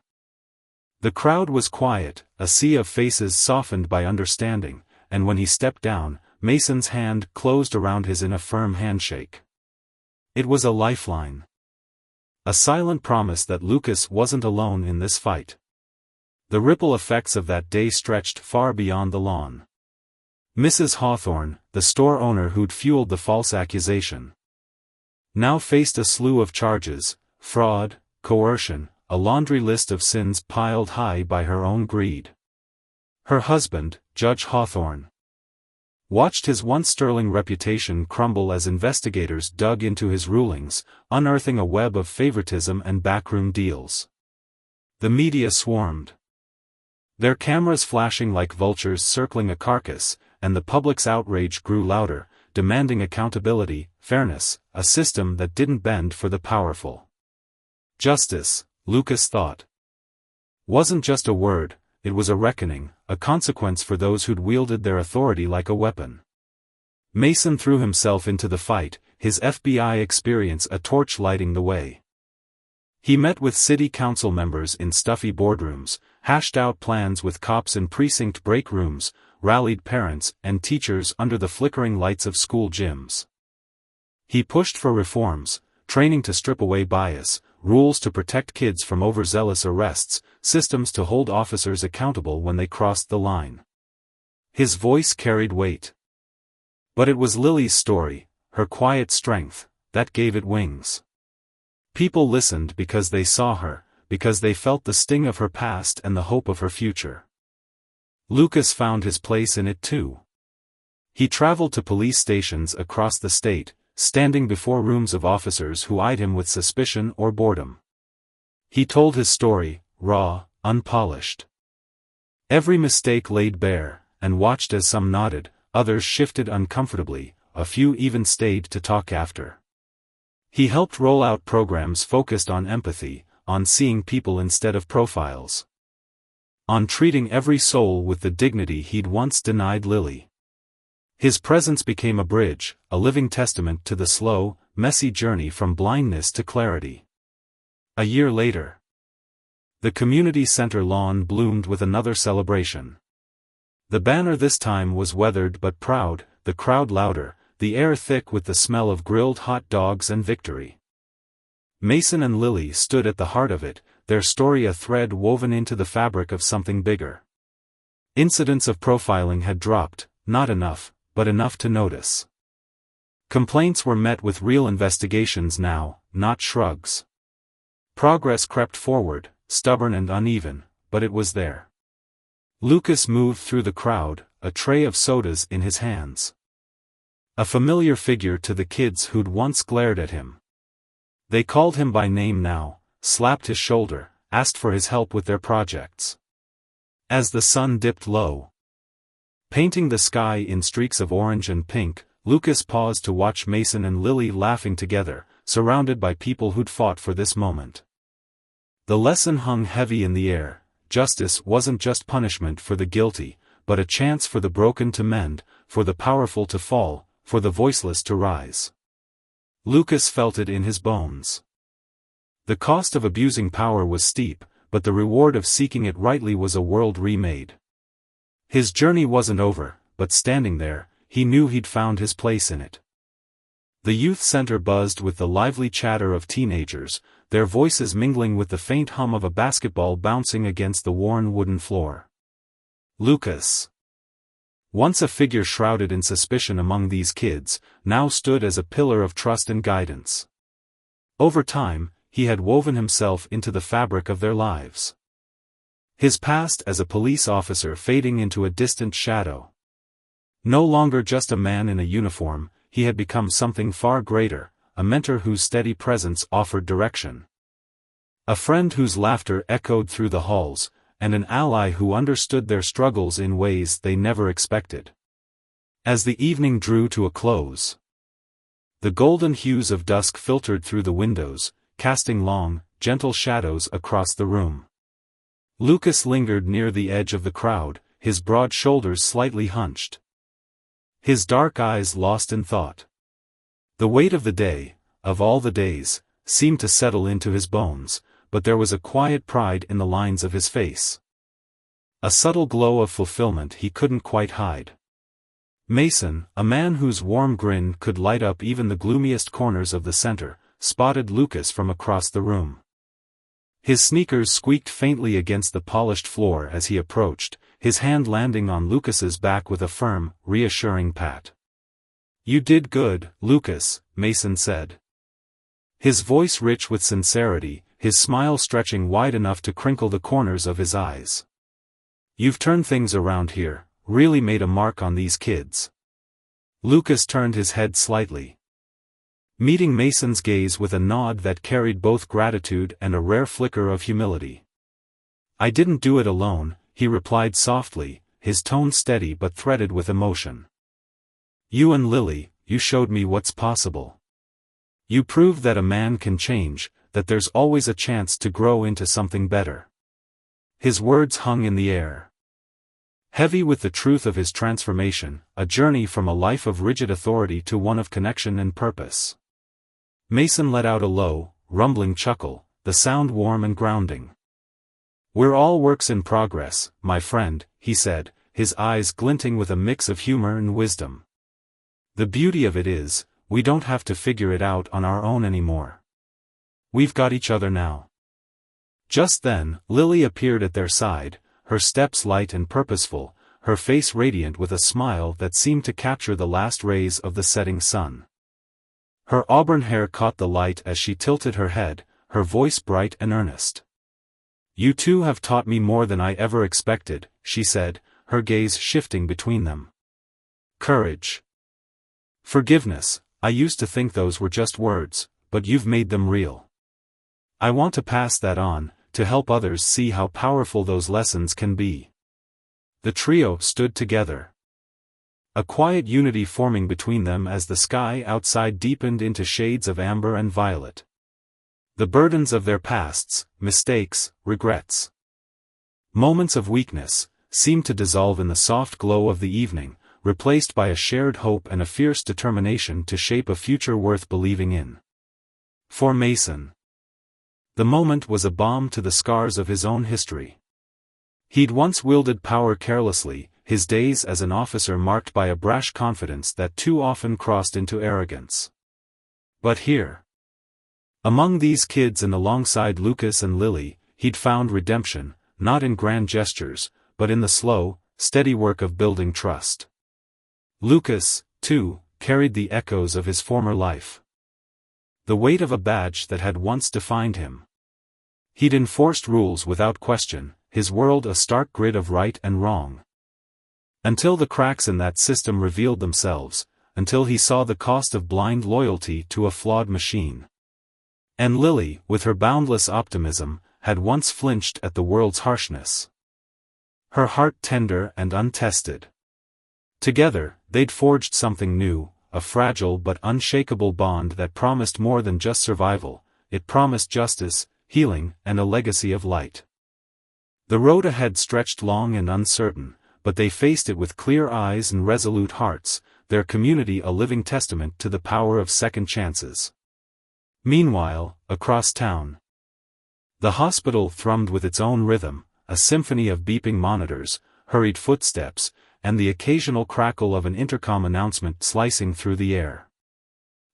[SPEAKER 1] The crowd was quiet, a sea of faces softened by understanding, and when he stepped down, Mason's hand closed around his in a firm handshake. It was a lifeline. A silent promise that Lucas wasn't alone in this fight. The ripple effects of that day stretched far beyond the lawn. Mrs. Hawthorne, the store owner who'd fueled the false accusation, now faced a slew of charges: fraud, coercion, a laundry list of sins piled high by her own greed. Her husband, Judge Hawthorne, watched his once sterling reputation crumble as investigators dug into his rulings, unearthing a web of favoritism and backroom deals. The media swarmed, their cameras flashing like vultures circling a carcass, and the public's outrage grew louder, demanding accountability, fairness, a system that didn't bend for the powerful. Justice, Lucas thought, wasn't just a word, it was a reckoning, a consequence for those who'd wielded their authority like a weapon. Mason threw himself into the fight, his FBI experience a torch lighting the way. He met with city council members in stuffy boardrooms, hashed out plans with cops in precinct break rooms, rallied parents and teachers under the flickering lights of school gyms. He pushed for reforms, training to strip away bias, rules to protect kids from overzealous arrests, systems to hold officers accountable when they crossed the line. His voice carried weight. But it was Lily's story, her quiet strength, that gave it wings. People listened because they saw her, because they felt the sting of her past and the hope of her future. Lucas found his place in it too. He traveled to police stations across the state, standing before rooms of officers who eyed him with suspicion or boredom. He told his story, raw, unpolished. Every mistake laid bare, and watched as some nodded, others shifted uncomfortably, a few even stayed to talk after. He helped roll out programs focused on empathy, on seeing people instead of profiles. On treating every soul with the dignity he'd once denied Lily. His presence became a bridge, a living testament to the slow, messy journey from blindness to clarity. A year later, the community center lawn bloomed with another celebration. The banner this time was weathered but proud, the crowd louder, the air thick with the smell of grilled hot dogs and victory. Mason and Lily stood at the heart of it, their story a thread woven into the fabric of something bigger. Incidents of profiling had dropped, not enough, but enough to notice. Complaints were met with real investigations now, not shrugs. Progress crept forward, stubborn and uneven, but it was there. Lucas moved through the crowd, a tray of sodas in his hands. A familiar figure to the kids who'd once glared at him. They called him by name now, slapped his shoulder, asked for his help with their projects. As the sun dipped low, painting the sky in streaks of orange and pink, Lucas paused to watch Mason and Lily laughing together, surrounded by people who'd fought for this moment. The lesson hung heavy in the air. Justice wasn't just punishment for the guilty, but a chance for the broken to mend, for the powerful to fall, for the voiceless to rise. Lucas felt it in his bones. The cost of abusing power was steep, but the reward of seeking it rightly was a world remade. His journey wasn't over, but standing there, he knew he'd found his place in it. The youth center buzzed with the lively chatter of teenagers, their voices mingling with the faint hum of a basketball bouncing against the worn wooden floor. Lucas, once a figure shrouded in suspicion among these kids, now stood as a pillar of trust and guidance. Over time, he had woven himself into the fabric of their lives. His past as a police officer fading into a distant shadow. No longer just a man in a uniform, he had become something far greater, a mentor whose steady presence offered direction. A friend whose laughter echoed through the halls, and an ally who understood their struggles in ways they never expected. As the evening drew to a close, the golden hues of dusk filtered through the windows, casting long, gentle shadows across the room. Lucas lingered near the edge of the crowd, his broad shoulders slightly hunched. His dark eyes lost in thought. The weight of the day, of all the days, seemed to settle into his bones, but there was a quiet pride in the lines of his face. A subtle glow of fulfillment he couldn't quite hide. Mason, a man whose warm grin could light up even the gloomiest corners of the center, spotted Lucas from across the room. His sneakers squeaked faintly against the polished floor as he approached, his hand landing on Lucas's back with a firm, reassuring pat. "You did good, Lucas," Mason said. His voice rich with sincerity, his smile stretching wide enough to crinkle the corners of his eyes. "You've turned things around here, really made a mark on these kids." Lucas turned his head slightly, meeting Mason's gaze with a nod that carried both gratitude and a rare flicker of humility. "I didn't do it alone," he replied softly, his tone steady but threaded with emotion. "You and Lily, you showed me what's possible. You proved that a man can change, that there's always a chance to grow into something better." His words hung in the air, heavy with the truth of his transformation, a journey from a life of rigid authority to one of connection and purpose. Mason let out a low, rumbling chuckle, the sound warm and grounding. "We're all works in progress, my friend," he said, his eyes glinting with a mix of humor and wisdom. "The beauty of it is, we don't have to figure it out on our own anymore. We've got each other now." Just then, Lily appeared at their side, her steps light and purposeful, her face radiant with a smile that seemed to capture the last rays of the setting sun. Her auburn hair caught the light as she tilted her head, her voice bright and earnest. "You two have taught me more than I ever expected," she said, her gaze shifting between them. "Courage. Forgiveness, I used to think those were just words, but you've made them real. I want to pass that on, to help others see how powerful those lessons can be." The trio stood together, a quiet unity forming between them as the sky outside deepened into shades of amber and violet. The burdens of their pasts, mistakes, regrets. Moments of weakness, seemed to dissolve in the soft glow of the evening, replaced by a shared hope and a fierce determination to shape a future worth believing in. For Mason, the moment was a balm to the scars of his own history. He'd once wielded power carelessly, his days as an officer marked by a brash confidence that too often crossed into arrogance. But here, among these kids and alongside Lucas and Lily, he'd found redemption, not in grand gestures, but in the slow, steady work of building trust. Lucas, too, carried the echoes of his former life. The weight of a badge that had once defined him. He'd enforced rules without question, his world a stark grid of right and wrong. Until the cracks in that system revealed themselves, until he saw the cost of blind loyalty to a flawed machine. And Lily, with her boundless optimism, had once flinched at the world's harshness. Her heart tender and untested. Together, they'd forged something new, a fragile but unshakable bond that promised more than just survival, it promised justice, healing, and a legacy of light. The road ahead stretched long and uncertain, but they faced it with clear eyes and resolute hearts, their community a living testament to the power of second chances. Meanwhile, across town, the hospital thrummed with its own rhythm, a symphony of beeping monitors, hurried footsteps, and the occasional crackle of an intercom announcement slicing through the air.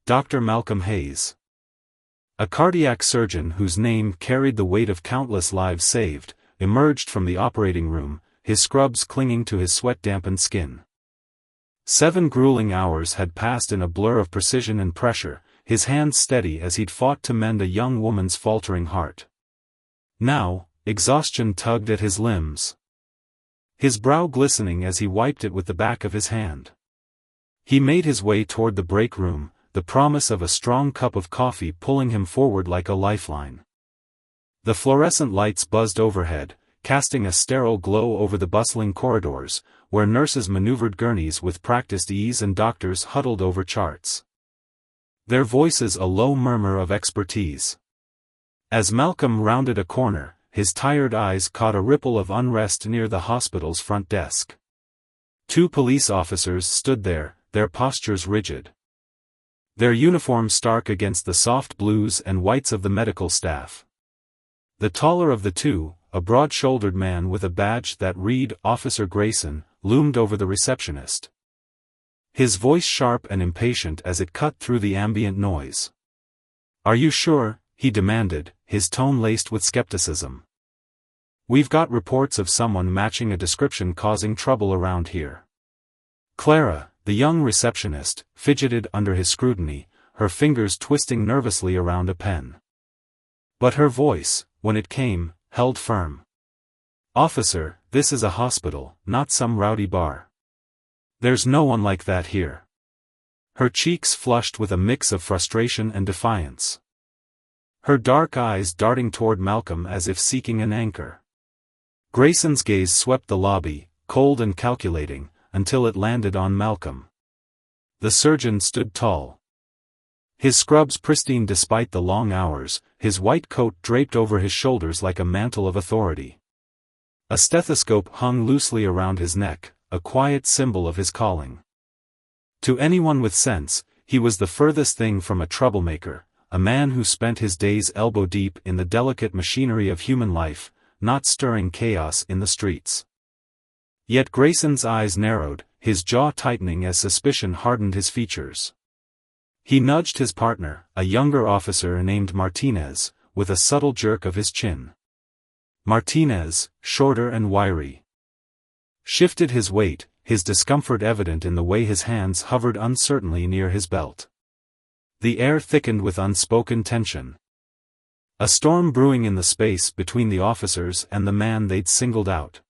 [SPEAKER 1] Dr. Malcolm Hayes, a cardiac surgeon whose name carried the weight of countless lives saved, emerged from the operating room, his scrubs clinging to his sweat-dampened skin. 7 grueling hours had passed in a blur of precision and pressure, his hands steady as he'd fought to mend a young woman's faltering heart. Now, exhaustion tugged at his limbs, his brow glistening as he wiped it with the back of his hand. He made his way toward the break room, the promise of a strong cup of coffee pulling him forward like a lifeline. The fluorescent lights buzzed overhead, casting a sterile glow over the bustling corridors, where nurses maneuvered gurneys with practiced ease and doctors huddled over charts. Their voices a low murmur of expertise. As Malcolm rounded a corner, his tired eyes caught a ripple of unrest near the hospital's front desk. 2 police officers stood there, their postures rigid. Their uniforms stark against the soft blues and whites of the medical staff. The taller of the two, a broad-shouldered man with a badge that read Officer Grayson, loomed over the receptionist. His voice sharp and impatient as it cut through the ambient noise. "Are you sure?" he demanded, his tone laced with skepticism. "We've got reports of someone matching a description causing trouble around here." Clara, the young receptionist, fidgeted under his scrutiny, her fingers twisting nervously around a pen. But her voice, when it came, held firm. "Officer, this is a hospital, not some rowdy bar. There's no one like that here." Her cheeks flushed with a mix of frustration and defiance. Her dark eyes darting toward Malcolm as if seeking an anchor. Grayson's gaze swept the lobby, cold and calculating, until it landed on Malcolm. The surgeon stood tall. His scrubs pristine despite the long hours, his white coat draped over his shoulders like a mantle of authority. A stethoscope hung loosely around his neck, a quiet symbol of his calling. To anyone with sense, he was the furthest thing from a troublemaker, a man who spent his days elbow-deep in the delicate machinery of human life, not stirring chaos in the streets. Yet Grayson's eyes narrowed, his jaw tightening as suspicion hardened his features. He nudged his partner, a younger officer named Martinez, with a subtle jerk of his chin. Martinez, shorter and wiry, shifted his weight, his discomfort evident in the way his hands hovered uncertainly near his belt. The air thickened with unspoken tension. A storm brewing in the space between the officers and the man they'd singled out.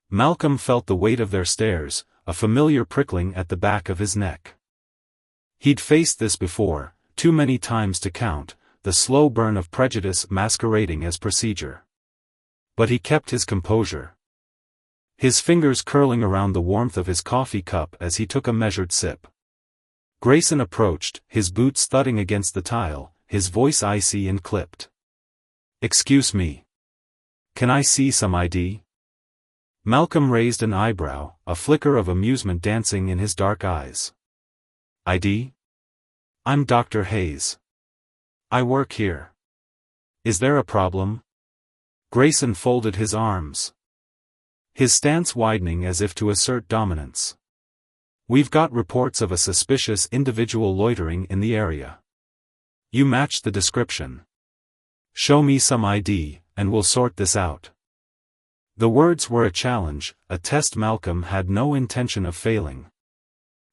[SPEAKER 1] Malcolm felt the weight of their stares, a familiar prickling at the back of his neck. He'd faced this before, too many times to count, the slow burn of prejudice masquerading as procedure. But he kept his composure. His fingers curling around the warmth of his coffee cup as he took a measured sip. Grayson approached, his boots thudding against the tile, his voice icy and clipped. "Excuse me. Can I see some ID?" Malcolm raised an eyebrow, a flicker of amusement dancing in his dark eyes. "ID? I'm Dr. Hayes. I work here. Is there a problem?" Grayson folded his arms, his stance widening as if to assert dominance. "We've got reports of a suspicious individual loitering in the area. You match the description. Show me some ID, and we'll sort this out." The words were a challenge, a test Malcolm had no intention of failing.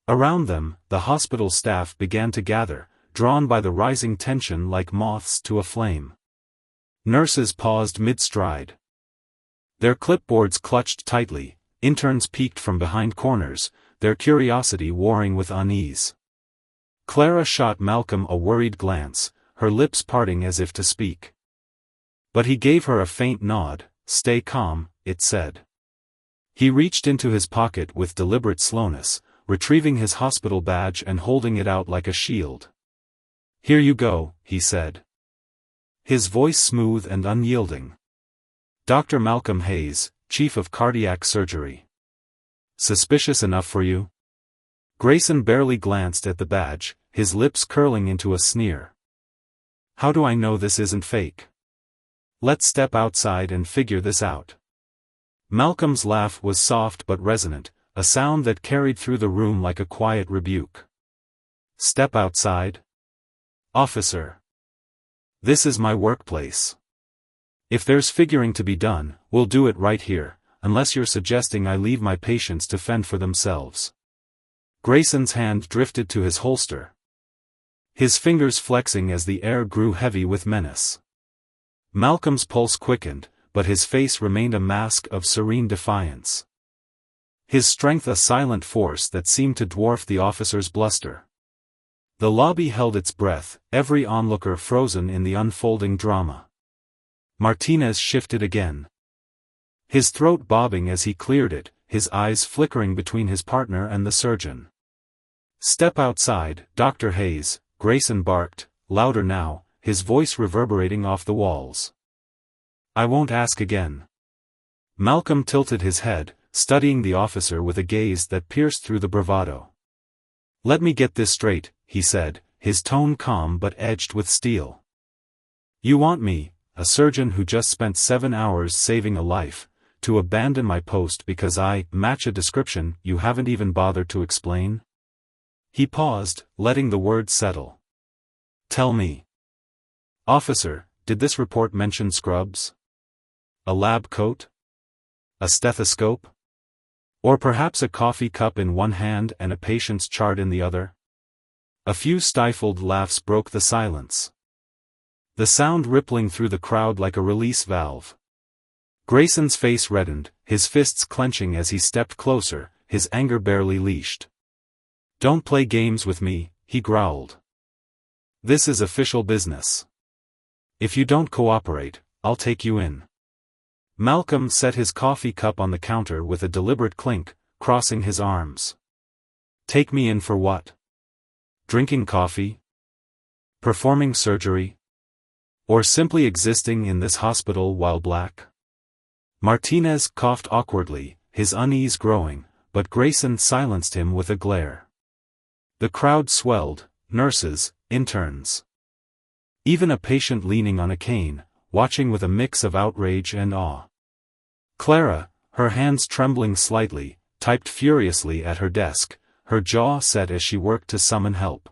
[SPEAKER 1] Around them, the hospital staff began to gather, drawn by the rising tension like moths to a flame. Nurses paused mid-stride, their clipboards clutched tightly, interns peeked from behind corners, their curiosity warring with unease. Clara shot Malcolm a worried glance, her lips parting as if to speak. But he gave her a faint nod. "Stay calm," it said. He reached into his pocket with deliberate slowness, retrieving his hospital badge and holding it out like a shield. "Here you go," he said, his voice smooth and unyielding. "Dr. Malcolm Hayes, Chief of Cardiac Surgery. Suspicious enough for you?" Grayson barely glanced at the badge, his lips curling into a sneer. "How do I know this isn't fake? Let's step outside and figure this out." Malcolm's laugh was soft but resonant, a sound that carried through the room like a quiet rebuke. "Step outside? Officer. This is my workplace. If there's figuring to be done, we'll do it right here, unless you're suggesting I leave my patients to fend for themselves." Grayson's hand drifted to his holster, his fingers flexing as the air grew heavy with menace. Malcolm's pulse quickened, but his face remained a mask of serene defiance, his strength a silent force that seemed to dwarf the officer's bluster. The lobby held its breath, every onlooker frozen in the unfolding drama. Martinez shifted again, his throat bobbing as he cleared it, his eyes flickering between his partner and the surgeon. "Step outside, Dr. Hayes," Grayson barked, louder now, his voice reverberating off the walls. "I won't ask again." Malcolm tilted his head, studying the officer with a gaze that pierced through the bravado. "Let me get this straight," he said, his tone calm but edged with steel. "You want me, a surgeon who just spent 7 hours saving a life, to abandon my post because I match a description you haven't even bothered to explain?" He paused, letting the words settle. "Tell me. Officer, did this report mention scrubs? A lab coat? A stethoscope? Or perhaps a coffee cup in one hand and a patient's chart in the other?" A few stifled laughs broke the silence, the sound rippling through the crowd like a release valve. Grayson's face reddened, his fists clenching as he stepped closer, his anger barely leashed. "Don't play games with me," he growled. "This is official business. If you don't cooperate, I'll take you in." Malcolm set his coffee cup on the counter with a deliberate clink, crossing his arms. "Take me in for what? Drinking coffee? Performing surgery? Or simply existing in this hospital while black?" Martinez coughed awkwardly, his unease growing, but Grayson silenced him with a glare. The crowd swelled, nurses, interns, even a patient leaning on a cane, watching with a mix of outrage and awe. Clara, her hands trembling slightly, typed furiously at her desk, her jaw set as she worked to summon help.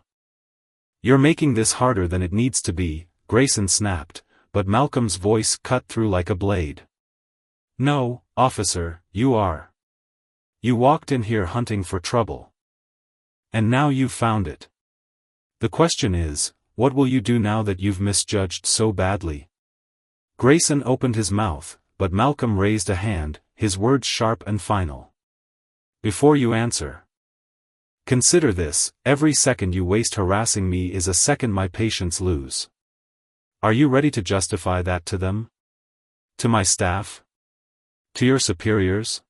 [SPEAKER 1] "You're making this harder than it needs to be," Grayson snapped, but Malcolm's voice cut through like a blade. "No, officer, you are. You walked in here hunting for trouble. And now you've found it. The question is, what will you do now that you've misjudged so badly?" Grayson opened his mouth, but Malcolm raised a hand, his words sharp and final. "Before you answer, consider this: every second you waste harassing me is a second my patients lose. Are you ready to justify that to them? To my staff? To your superiors?"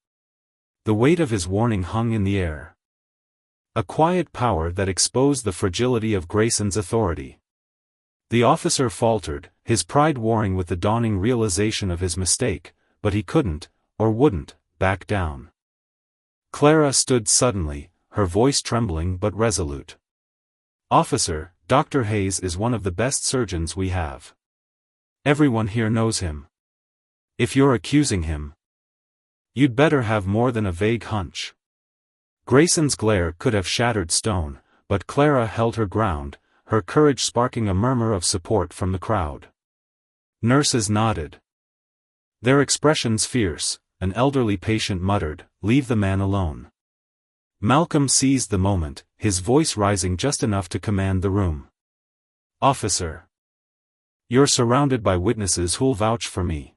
[SPEAKER 1] The weight of his warning hung in the air, a quiet power that exposed the fragility of Grayson's authority. The officer faltered, his pride warring with the dawning realization of his mistake, but he couldn't, or wouldn't, back down. Clara stood suddenly, her voice trembling but resolute. "Officer, Dr. Hayes is one of the best surgeons we have. Everyone here knows him. If you're accusing him, you'd better have more than a vague hunch." Grayson's glare could have shattered stone, but Clara held her ground, her courage sparking a murmur of support from the crowd. Nurses nodded. Their expressions fierce. An elderly patient muttered, "Leave the man alone." Malcolm seized the moment, his voice rising just enough to command the room. "Officer, you're surrounded by witnesses who'll vouch for me.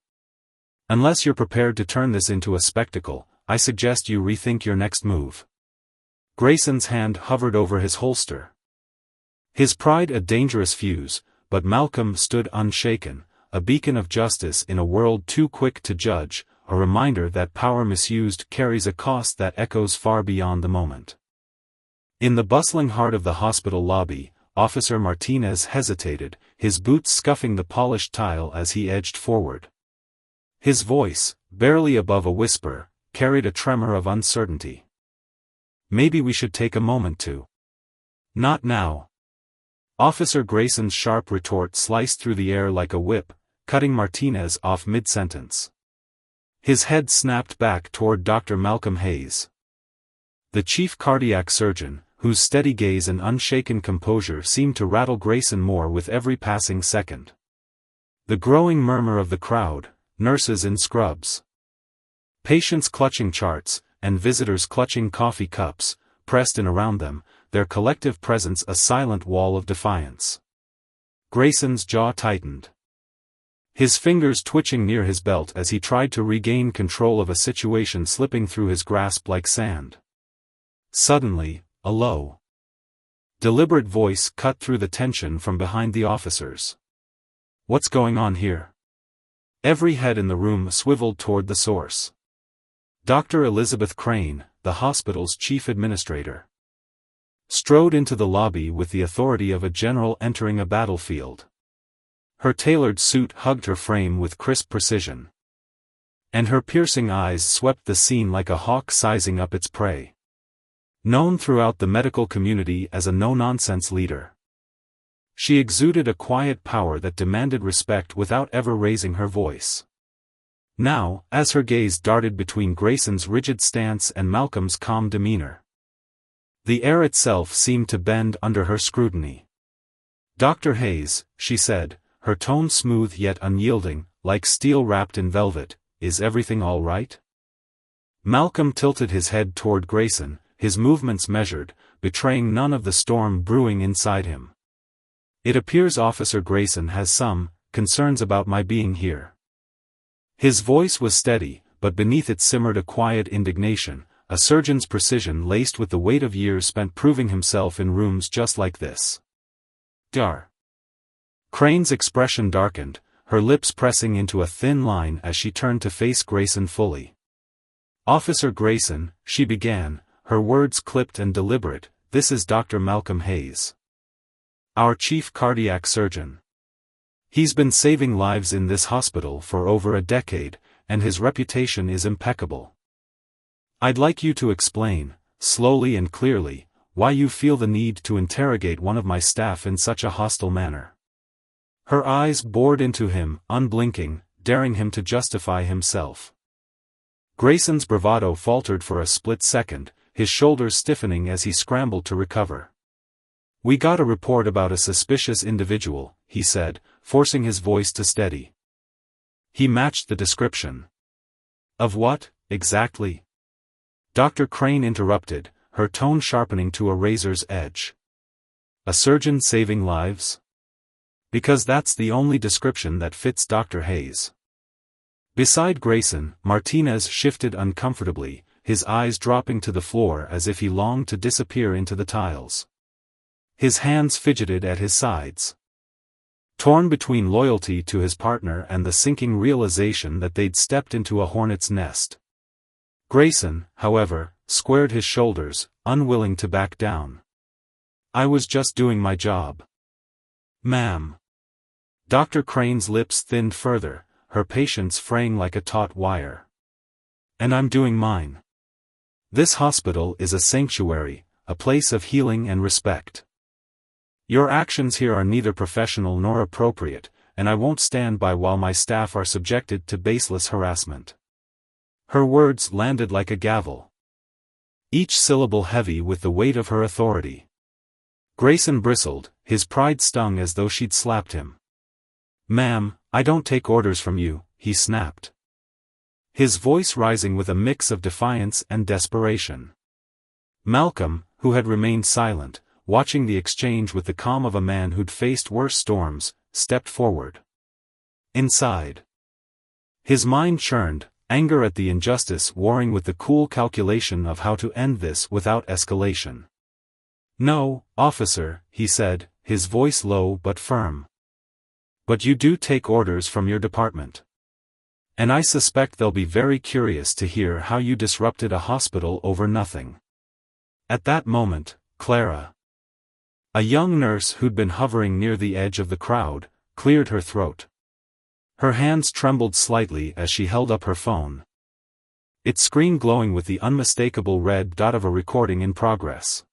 [SPEAKER 1] Unless you're prepared to turn this into a spectacle, I suggest you rethink your next move." Grayson's hand hovered over his holster. His pride a dangerous fuse, but Malcolm stood unshaken, a beacon of justice in a world too quick to judge, a reminder that power misused carries a cost that echoes far beyond the moment. In the bustling heart of the hospital lobby, Officer Martinez hesitated, his boots scuffing the polished tile as he edged forward. His voice, barely above a whisper, carried a tremor of uncertainty. "Maybe we should take a moment to." "Not now." Officer Grayson's sharp retort sliced through the air like a whip, cutting Martinez off mid-sentence. His head snapped back toward Dr. Malcolm Hayes, the chief cardiac surgeon, whose steady gaze and unshaken composure seemed to rattle Grayson more with every passing second. The growing murmur of the crowd, nurses in scrubs, patients clutching charts, and visitors clutching coffee cups, pressed in around them, their collective presence a silent wall of defiance. Grayson's jaw tightened, his fingers twitching near his belt as he tried to regain control of a situation slipping through his grasp like sand. Suddenly, a low, deliberate voice cut through the tension from behind the officers. "What's going on here?" Every head in the room swiveled toward the source. Dr. Elizabeth Crane, the hospital's chief administrator, strode into the lobby with the authority of a general entering a battlefield. Her tailored suit hugged her frame with crisp precision, and her piercing eyes swept the scene like a hawk sizing up its prey. Known throughout the medical community as a no-nonsense leader, she exuded a quiet power that demanded respect without ever raising her voice. Now, as her gaze darted between Grayson's rigid stance and Malcolm's calm demeanor, the air itself seemed to bend under her scrutiny. "Dr. Hayes," she said, her tone smooth yet unyielding, like steel wrapped in velvet, "is everything all right?" Malcolm tilted his head toward Grayson, his movements measured, betraying none of the storm brewing inside him. "It appears Officer Grayson has some concerns about my being here." His voice was steady, but beneath it simmered a quiet indignation, a surgeon's precision laced with the weight of years spent proving himself in rooms just like this. "Dar." Crane's expression darkened, her lips pressing into a thin line as she turned to face Grayson fully. "Officer Grayson," she began, her words clipped and deliberate, "this is Dr. Malcolm Hayes, our chief cardiac surgeon. He's been saving lives in this hospital for over a decade, and his reputation is impeccable. I'd like you to explain, slowly and clearly, why you feel the need to interrogate one of my staff in such a hostile manner." Her eyes bored into him, unblinking, daring him to justify himself. Grayson's bravado faltered for a split second, his shoulders stiffening as he scrambled to recover. "We got a report about a suspicious individual," he said, forcing his voice to steady. "He matched the description." "Of what, exactly?" Dr. Crane interrupted, her tone sharpening to a razor's edge. "A surgeon saving lives? Because that's the only description that fits Dr. Hayes." Beside Grayson, Martinez shifted uncomfortably, his eyes dropping to the floor as if he longed to disappear into the tiles. His hands fidgeted at his sides, torn between loyalty to his partner and the sinking realization that they'd stepped into a hornet's nest. Grayson, however, squared his shoulders, unwilling to back down. "I was just doing my job, ma'am." Dr. Crane's lips thinned further, her patience fraying like a taut wire. And I'm doing mine. This hospital is a sanctuary, a place of healing and respect. Your actions here are neither professional nor appropriate, and I won't stand by while my staff are subjected to baseless harassment. Her words landed like a gavel, each syllable heavy with the weight of her authority. Grayson bristled, his pride stung as though she'd slapped him. "Ma'am, I don't take orders from you," he snapped, his voice rising with a mix of defiance and desperation. Malcolm, who had remained silent, watching the exchange with the calm of a man who'd faced worse storms, stepped forward. Inside, his mind churned, anger at the injustice warring with the cool calculation of how to end this without escalation. "No, officer," he said, his voice low but firm. "But you do take orders from your department. And I suspect they'll be very curious to hear how you disrupted a hospital over nothing." At that moment, Clara, a young nurse who'd been hovering near the edge of the crowd, cleared her throat. Her hands trembled slightly as she held up her phone, its screen glowing with the unmistakable red dot of a recording in progress.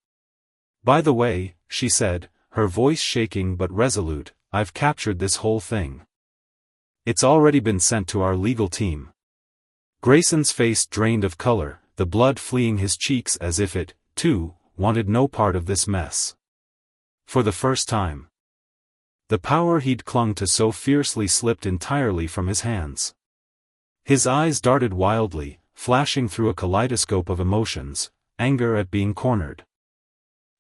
[SPEAKER 1] "By the way," she said, her voice shaking but resolute, "I've captured this whole thing. It's already been sent to our legal team." Grayson's face drained of color, the blood fleeing his cheeks as if it, too, wanted no part of this mess. For the first time, the power he'd clung to so fiercely slipped entirely from his hands. His eyes darted wildly, flashing through a kaleidoscope of emotions, anger at being cornered,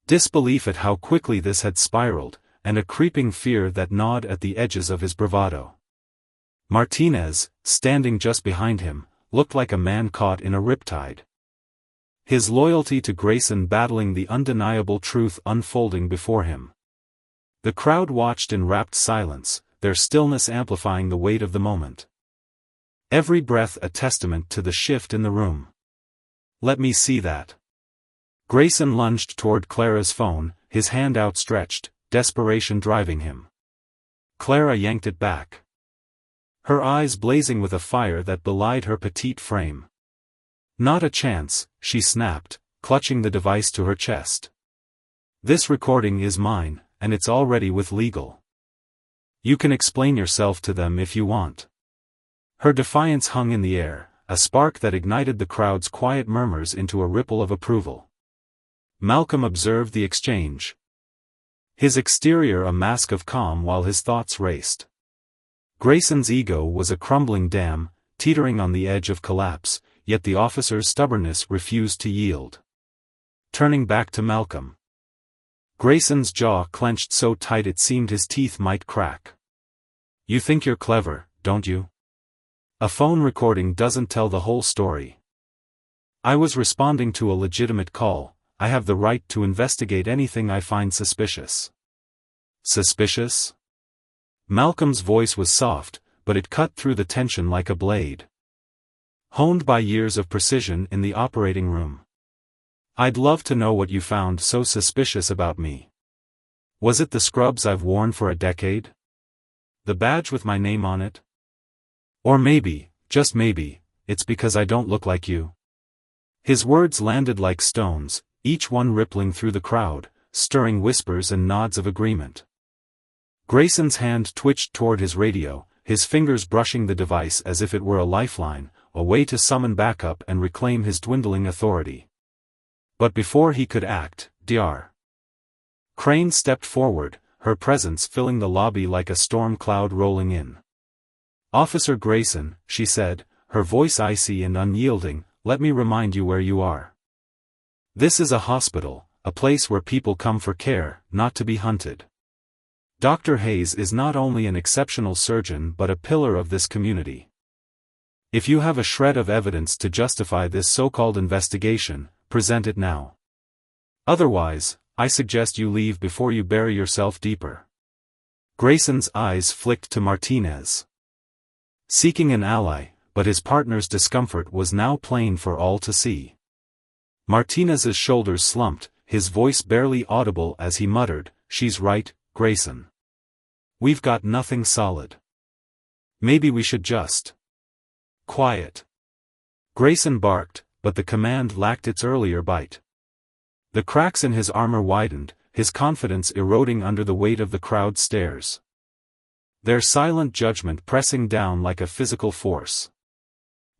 [SPEAKER 1] disbelief at how quickly this had spiraled, and a creeping fear that gnawed at the edges of his bravado. Martinez, standing just behind him, looked like a man caught in a riptide, his loyalty to Grayson battling the undeniable truth unfolding before him. The crowd watched in rapt silence, their stillness amplifying the weight of the moment. Every breath a testament to the shift in the room. "Let me see that." Grayson lunged toward Clara's phone, his hand outstretched, desperation driving him. Clara yanked it back, her eyes blazing with a fire that belied her petite frame. "Not a chance," she snapped, clutching the device to her chest. "This recording is mine, and it's already with legal. You can explain yourself to them if you want." Her defiance hung in the air, a spark that ignited the crowd's quiet murmurs into a ripple of approval. Malcolm observed the exchange, his exterior a mask of calm while his thoughts raced. Grayson's ego was a crumbling dam, teetering on the edge of collapse, yet the officer's stubbornness refused to yield. Turning back to Malcolm, Grayson's jaw clenched so tight it seemed his teeth might crack. "You think you're clever, don't you? A phone recording doesn't tell the whole story. I was responding to a legitimate call. I have the right to investigate anything I find suspicious." "Suspicious?" Malcolm's voice was soft, but it cut through the tension like a blade, honed by years of precision in the operating room. "I'd love to know what you found so suspicious about me. Was it the scrubs I've worn for a decade? The badge with my name on it? Or maybe, just maybe, it's because I don't look like you?" His words landed like stones, each one rippling through the crowd, stirring whispers and nods of agreement. Grayson's hand twitched toward his radio, his fingers brushing the device as if it were a lifeline, a way to summon backup and reclaim his dwindling authority. But before he could act, Dr. Crane stepped forward, her presence filling the lobby like a storm cloud rolling in. "Officer Grayson," she said, her voice icy and unyielding, "let me remind you where you are. This is a hospital, a place where people come for care, not to be hunted. Dr. Hayes is not only an exceptional surgeon but a pillar of this community. If you have a shred of evidence to justify this so-called investigation, present it now. Otherwise, I suggest you leave before you bury yourself deeper." Grayson's eyes flicked to Martinez, seeking an ally, but his partner's discomfort was now plain for all to see. Martinez's shoulders slumped, his voice barely audible as he muttered, "She's right, Grayson. We've got nothing solid. Maybe we should just... Quiet. Grayson barked, but the command lacked its earlier bite. The cracks in his armor widened, his confidence eroding under the weight of the crowd's stares. Their silent judgment pressing down like a physical force.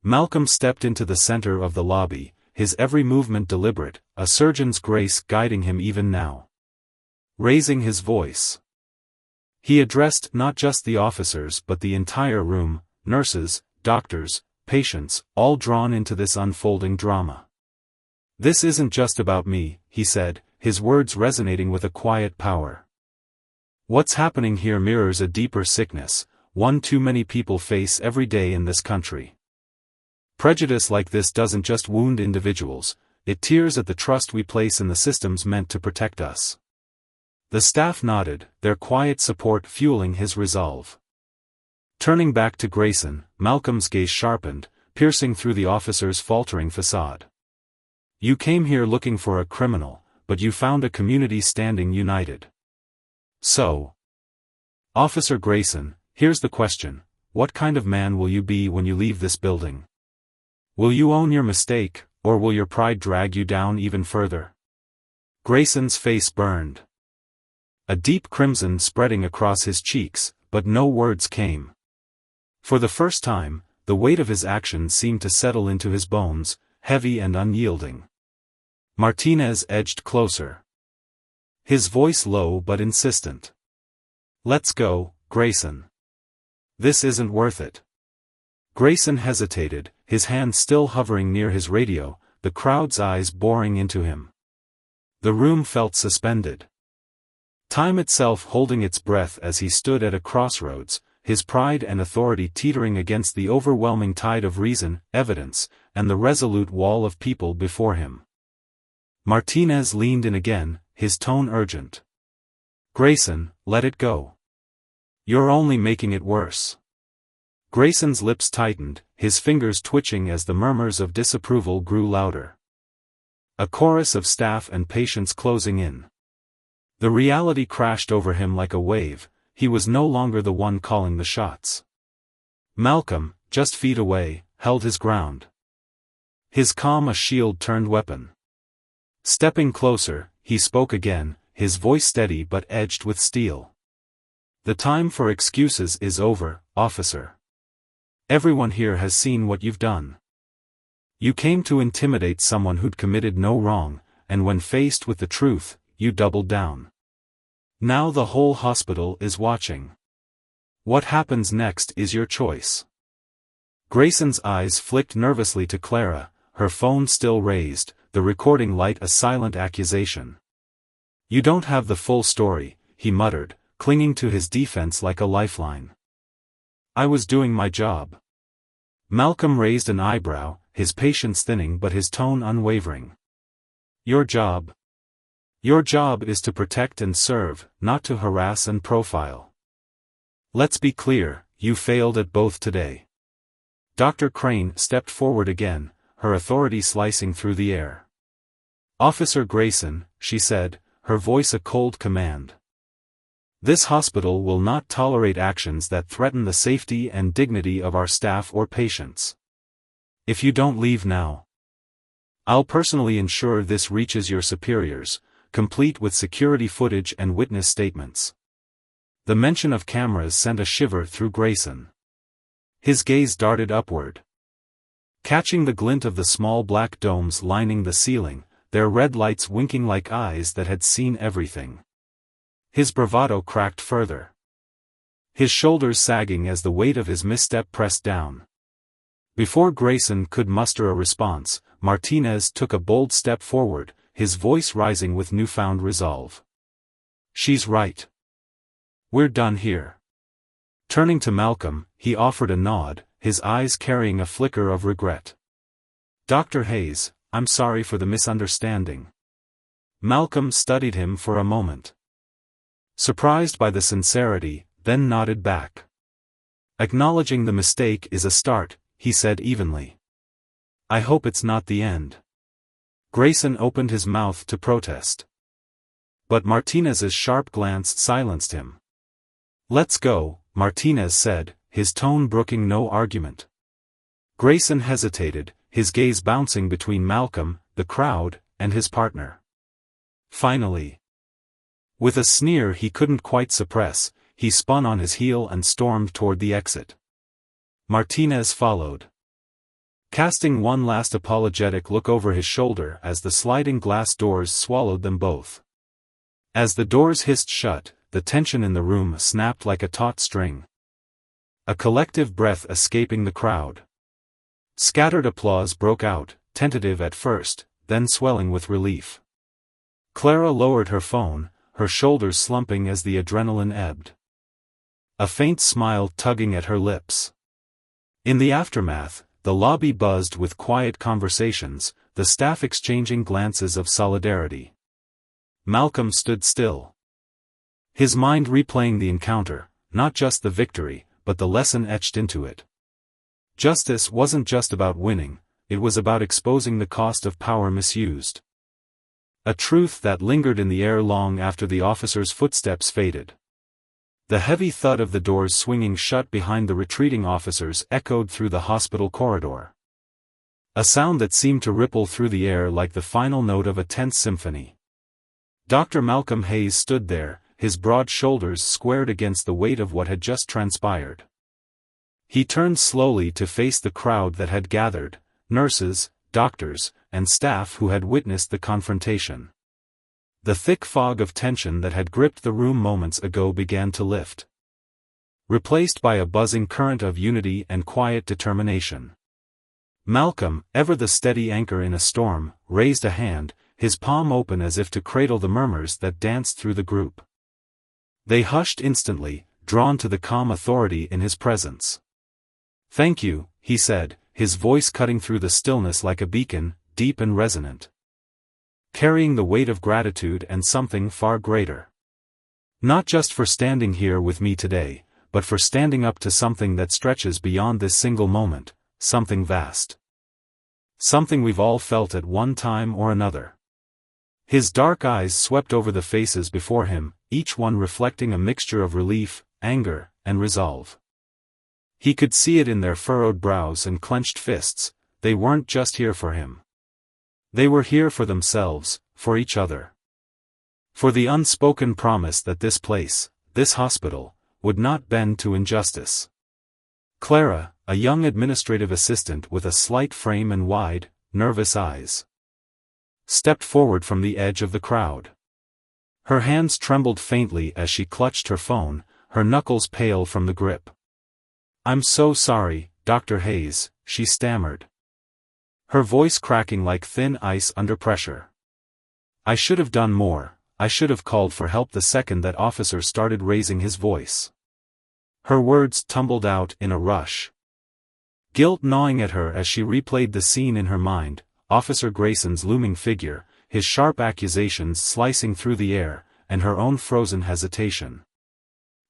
[SPEAKER 1] Malcolm stepped into the center of the lobby, his every movement deliberate, a surgeon's grace guiding him even now. Raising his voice, he addressed not just the officers but the entire room, nurses, doctors, patients, all drawn into this unfolding drama. This isn't just about me, he said, his words resonating with a quiet power. What's happening here mirrors a deeper sickness, one too many people face every day in this country. Prejudice like this doesn't just wound individuals, it tears at the trust we place in the systems meant to protect us. The staff nodded, their quiet support fueling his resolve. Turning back to Grayson, Malcolm's gaze sharpened, piercing through the officer's faltering facade. You came here looking for a criminal, but you found a community standing united. So, Officer Grayson, here's the question, what kind of man will you be when you leave this building? Will you own your mistake, or will your pride drag you down even further? Grayson's face burned. A deep crimson spreading across his cheeks, but no words came. For the first time, the weight of his actions seemed to settle into his bones, heavy and unyielding. Martinez edged closer. His voice low but insistent. Let's go, Grayson. This isn't worth it. Grayson hesitated, his hand still hovering near his radio, the crowd's eyes boring into him. The room felt suspended. Time itself holding its breath as he stood at a crossroads, his pride and authority teetering against the overwhelming tide of reason, evidence, and the resolute wall of people before him. Martinez leaned in again, his tone urgent. Grayson, let it go. You're only making it worse. Grayson's lips tightened, his fingers twitching as the murmurs of disapproval grew louder. A chorus of staff and patients closing in. The reality crashed over him like a wave, he was no longer the one calling the shots. Malcolm, just feet away, held his ground. His calm a shield-turned weapon. Stepping closer, he spoke again, his voice steady but edged with steel. The time for excuses is over, officer. Everyone here has seen what you've done. You came to intimidate someone who'd committed no wrong, and when faced with the truth, you doubled down. Now the whole hospital is watching. What happens next is your choice. Grayson's eyes flicked nervously to Clara, her phone still raised, the recording light a silent accusation. You don't have the full story, he muttered, clinging to his defense like a lifeline. I was doing my job. Malcolm raised an eyebrow, his patience thinning but his tone unwavering. Your job? Your job is to protect and serve, not to harass and profile. Let's be clear, you failed at both today. Dr. Crane stepped forward again, her authority slicing through the air. Officer Grayson, she said, her voice a cold command. This hospital will not tolerate actions that threaten the safety and dignity of our staff or patients. If you don't leave now, I'll personally ensure this reaches your superiors, complete with security footage and witness statements. The mention of cameras sent a shiver through Grayson. His gaze darted upward. Catching the glint of the small black domes lining the ceiling, their red lights winking like eyes that had seen everything. His bravado cracked further. His shoulders sagging as the weight of his misstep pressed down. Before Grayson could muster a response, Martinez took a bold step forward, his voice rising with newfound resolve. She's right. We're done here. Turning to Malcolm, he offered a nod, his eyes carrying a flicker of regret. Dr. Hayes, I'm sorry for the misunderstanding. Malcolm studied him for a moment. Surprised by the sincerity, then nodded back. Acknowledging the mistake is a start, he said evenly. I hope it's not the end. Grayson opened his mouth to protest. But Martinez's sharp glance silenced him. "Let's go," Martinez said, his tone brooking no argument. Grayson hesitated, his gaze bouncing between Malcolm, the crowd, and his partner. Finally, with a sneer he couldn't quite suppress, he spun on his heel and stormed toward the exit. Martinez followed, casting one last apologetic look over his shoulder as the sliding glass doors swallowed them both. As the doors hissed shut, the tension in the room snapped like a taut string. A collective breath escaping the crowd. Scattered applause broke out, tentative at first, then swelling with relief. Clara lowered her phone, her shoulders slumping as the adrenaline ebbed. A faint smile tugging at her lips. In the aftermath, the lobby buzzed with quiet conversations, the staff exchanging glances of solidarity. Malcolm stood still, his mind replaying the encounter, not just the victory, but the lesson etched into it. Justice wasn't just about winning, it was about exposing the cost of power misused. A truth that lingered in the air long after the officer's footsteps faded. The heavy thud of the doors swinging shut behind the retreating officers echoed through the hospital corridor. A sound that seemed to ripple through the air like the final note of a tense symphony. Dr. Malcolm Hayes stood there, his broad shoulders squared against the weight of what had just transpired. He turned slowly to face the crowd that had gathered, nurses, doctors, and staff who had witnessed the confrontation. The thick fog of tension that had gripped the room moments ago began to lift, replaced by a buzzing current of unity and quiet determination. Malcolm, ever the steady anchor in a storm, raised a hand, his palm open as if to cradle the murmurs that danced through the group. They hushed instantly, drawn to the calm authority in his presence. "Thank you," he said, his voice cutting through the stillness like a beacon, deep and resonant, carrying the weight of gratitude and something far greater. Not just for standing here with me today, but for standing up to something that stretches beyond this single moment, something vast. Something we've all felt at one time or another. His dark eyes swept over the faces before him, each one reflecting a mixture of relief, anger, and resolve. He could see it in their furrowed brows and clenched fists. They weren't just here for him. They were here for themselves, for each other. For the unspoken promise that this place, this hospital, would not bend to injustice. Clara, a young administrative assistant with a slight frame and wide, nervous eyes, stepped forward from the edge of the crowd. Her hands trembled faintly as she clutched her phone, her knuckles pale from the grip. "I'm so sorry, Dr. Hayes," she stammered, her voice cracking like thin ice under pressure. "I should have done more, I should have called for help the second that officer started raising his voice." Her words tumbled out in a rush, guilt gnawing at her as she replayed the scene in her mind, Officer Grayson's looming figure, his sharp accusations slicing through the air, and her own frozen hesitation.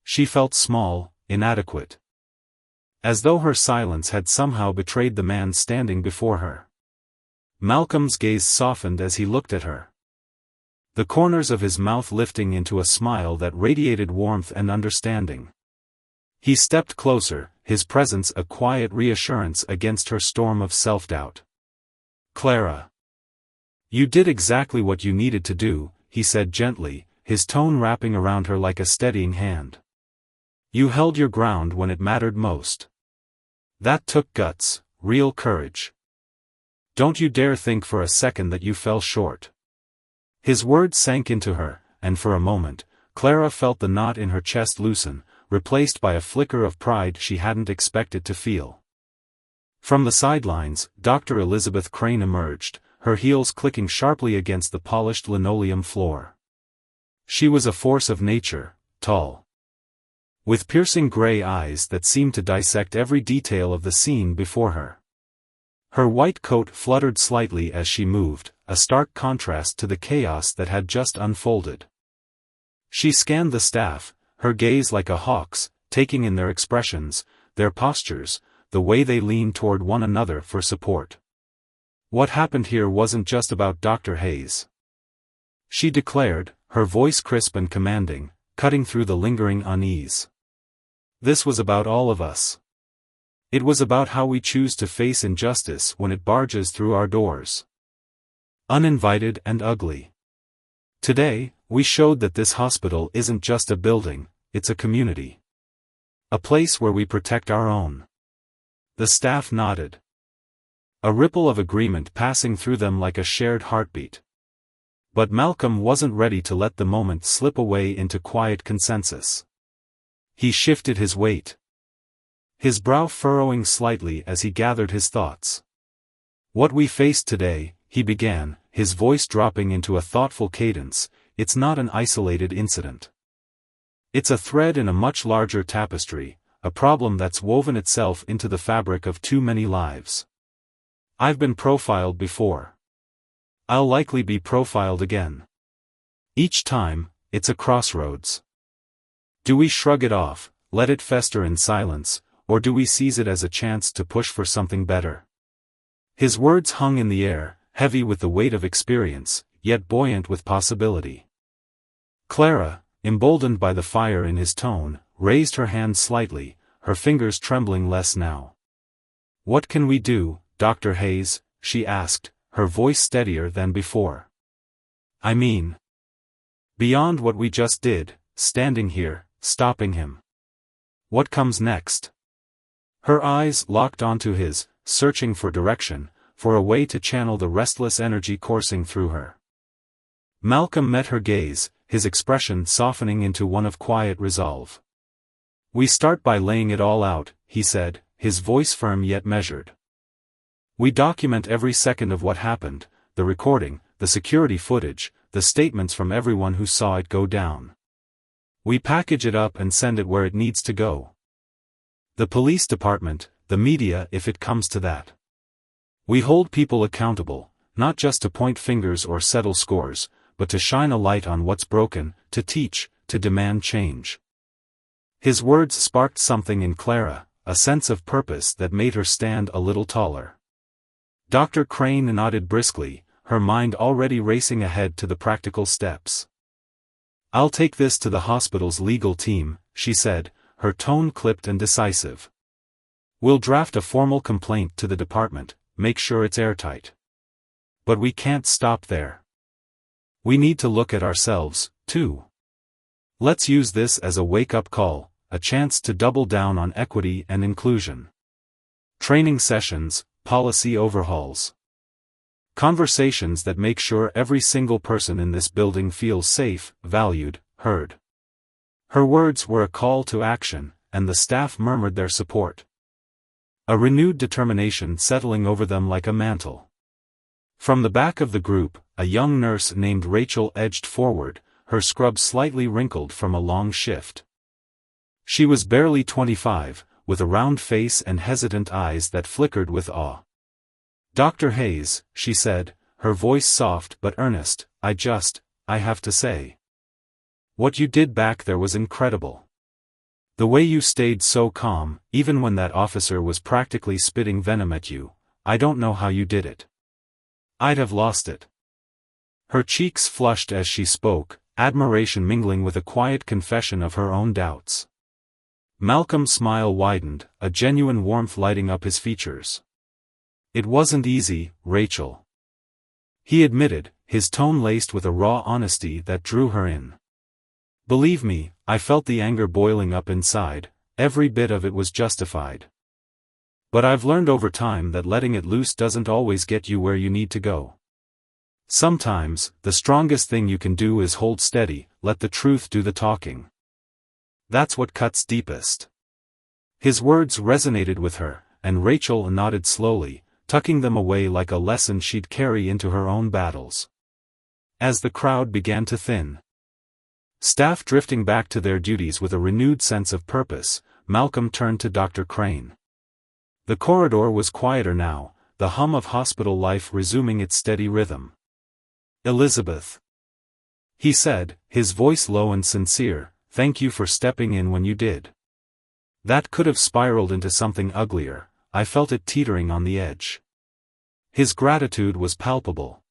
[SPEAKER 1] She felt small, inadequate. As though her silence had somehow betrayed the man standing before her. Malcolm's gaze softened as he looked at her, the corners of his mouth lifting into a smile that radiated warmth and understanding. He stepped closer, his presence a quiet reassurance against her storm of self-doubt. "Clara, you did exactly what you needed to do," he said gently, his tone wrapping around her like a steadying hand. "You held your ground when it mattered most. That took guts, real courage. Don't you dare think for a second that you fell short." His words sank into her, and for a moment, Clara felt the knot in her chest loosen, replaced by a flicker of pride she hadn't expected to feel. From the sidelines, Dr. Elizabeth Crane emerged, her heels clicking sharply against the polished linoleum floor. She was a force of nature, tall, with piercing gray eyes that seemed to dissect every detail of the scene before her. Her white coat fluttered slightly as she moved, a stark contrast to the chaos that had just unfolded. She scanned the staff, her gaze like a hawk's, taking in their expressions, their postures, the way they leaned toward one another for support. What happened here wasn't just about Dr. Hayes, she declared, her voice crisp and commanding, cutting through the lingering unease. This was about all of us. It was about how we choose to face injustice when it barges through our doors. Uninvited and ugly. Today, we showed that this hospital isn't just a building, it's a community. A place where we protect our own. The staff nodded. A ripple of agreement passing through them like a shared heartbeat. But Malcolm wasn't ready to let the moment slip away into quiet consensus. He shifted his weight. His brow furrowing slightly as he gathered his thoughts. What we faced today, he began, his voice dropping into a thoughtful cadence, it's not an isolated incident. It's a thread in a much larger tapestry, a problem that's woven itself into the fabric of too many lives. I've been profiled before. I'll likely be profiled again. Each time, it's a crossroads. Do we shrug it off, let it fester in silence, or do we seize it as a chance to push for something better? His words hung in the air, heavy with the weight of experience, yet buoyant with possibility. Clara, emboldened by the fire in his tone, raised her hand slightly, her fingers trembling less now. "What can we do, Dr. Hayes?" she asked, her voice steadier than before. "I mean, beyond what we just did, standing here, stopping him. What comes next?" Her eyes locked onto his, searching for direction, for a way to channel the restless energy coursing through her. Malcolm met her gaze, his expression softening into one of quiet resolve. "We start by laying it all out," he said, his voice firm yet measured. "We document every second of what happened, the recording, the security footage, the statements from everyone who saw it go down. We package it up and send it where it needs to go. The police department, the media if it comes to that. We hold people accountable, not just to point fingers or settle scores, but to shine a light on what's broken, to teach, to demand change." His words sparked something in Clara, a sense of purpose that made her stand a little taller. Dr. Crane nodded briskly, her mind already racing ahead to the practical steps. "I'll take this to the hospital's legal team," she said, her tone clipped and decisive. "We'll draft a formal complaint to the department, make sure it's airtight. But we can't stop there. We need to look at ourselves, too. Let's use this as a wake-up call, a chance to double down on equity and inclusion. Training sessions, policy overhauls. Conversations that make sure every single person in this building feels safe, valued, heard." Her words were a call to action, and the staff murmured their support. A renewed determination settling over them like a mantle. From the back of the group, a young nurse named Rachel edged forward, her scrub slightly wrinkled from a long shift. She was barely 25, with a round face and hesitant eyes that flickered with awe. "Dr. Hayes," she said, her voice soft but earnest, I have to say. What you did back there was incredible. The way you stayed so calm, even when that officer was practically spitting venom at you, I don't know how you did it. I'd have lost it." Her cheeks flushed as she spoke, admiration mingling with a quiet confession of her own doubts. Malcolm's smile widened, a genuine warmth lighting up his features. "It wasn't easy, Rachel," he admitted, his tone laced with a raw honesty that drew her in. "Believe me, I felt the anger boiling up inside, every bit of it was justified. But I've learned over time that letting it loose doesn't always get you where you need to go. Sometimes, the strongest thing you can do is hold steady, let the truth do the talking. That's what cuts deepest." His words resonated with her, and Rachel nodded slowly, tucking them away like a lesson she'd carry into her own battles. As the crowd began to thin, staff drifting back to their duties with a renewed sense of purpose, Malcolm turned to Dr. Crane. The corridor was quieter now, the hum of hospital life resuming its steady rhythm. "Elizabeth," he said, his voice low and sincere, "thank you for stepping in when you did. That could have spiraled into something uglier, I felt it teetering on the edge." His gratitude was palpable.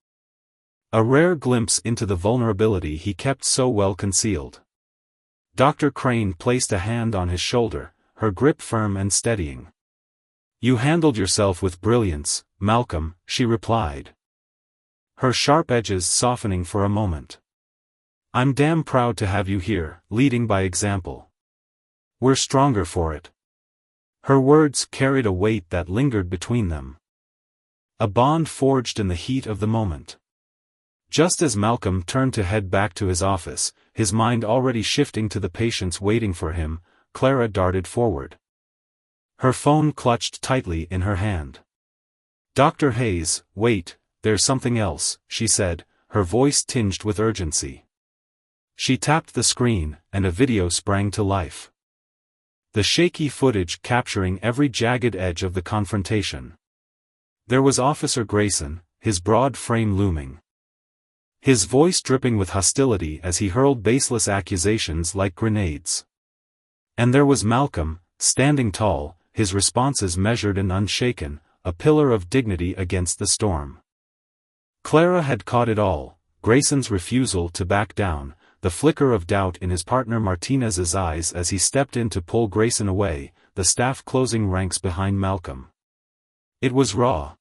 [SPEAKER 1] A rare glimpse into the vulnerability he kept so well concealed. Dr. Crane placed a hand on his shoulder, her grip firm and steadying. "You handled yourself with brilliance, Malcolm," she replied, her sharp edges softening for a moment. "I'm damn proud to have you here, leading by example. We're stronger for it." Her words carried a weight that lingered between them. A bond forged in the heat of the moment. Just as Malcolm turned to head back to his office, his mind already shifting to the patients waiting for him, Clara darted forward. Her phone clutched tightly in her hand. "Dr. Hayes, wait, there's something else," she said, her voice tinged with urgency. She tapped the screen, and a video sprang to life. The shaky footage capturing every jagged edge of the confrontation. There was Officer Grayson, his broad frame looming, his voice dripping with hostility as he hurled baseless accusations like grenades. And there was Malcolm, standing tall, his responses measured and unshaken, a pillar of dignity against the storm. Clara had caught it all: Grayson's refusal to back down, the flicker of doubt in his partner Martinez's eyes as he stepped in to pull Grayson away, the staff closing ranks behind Malcolm. It was raw,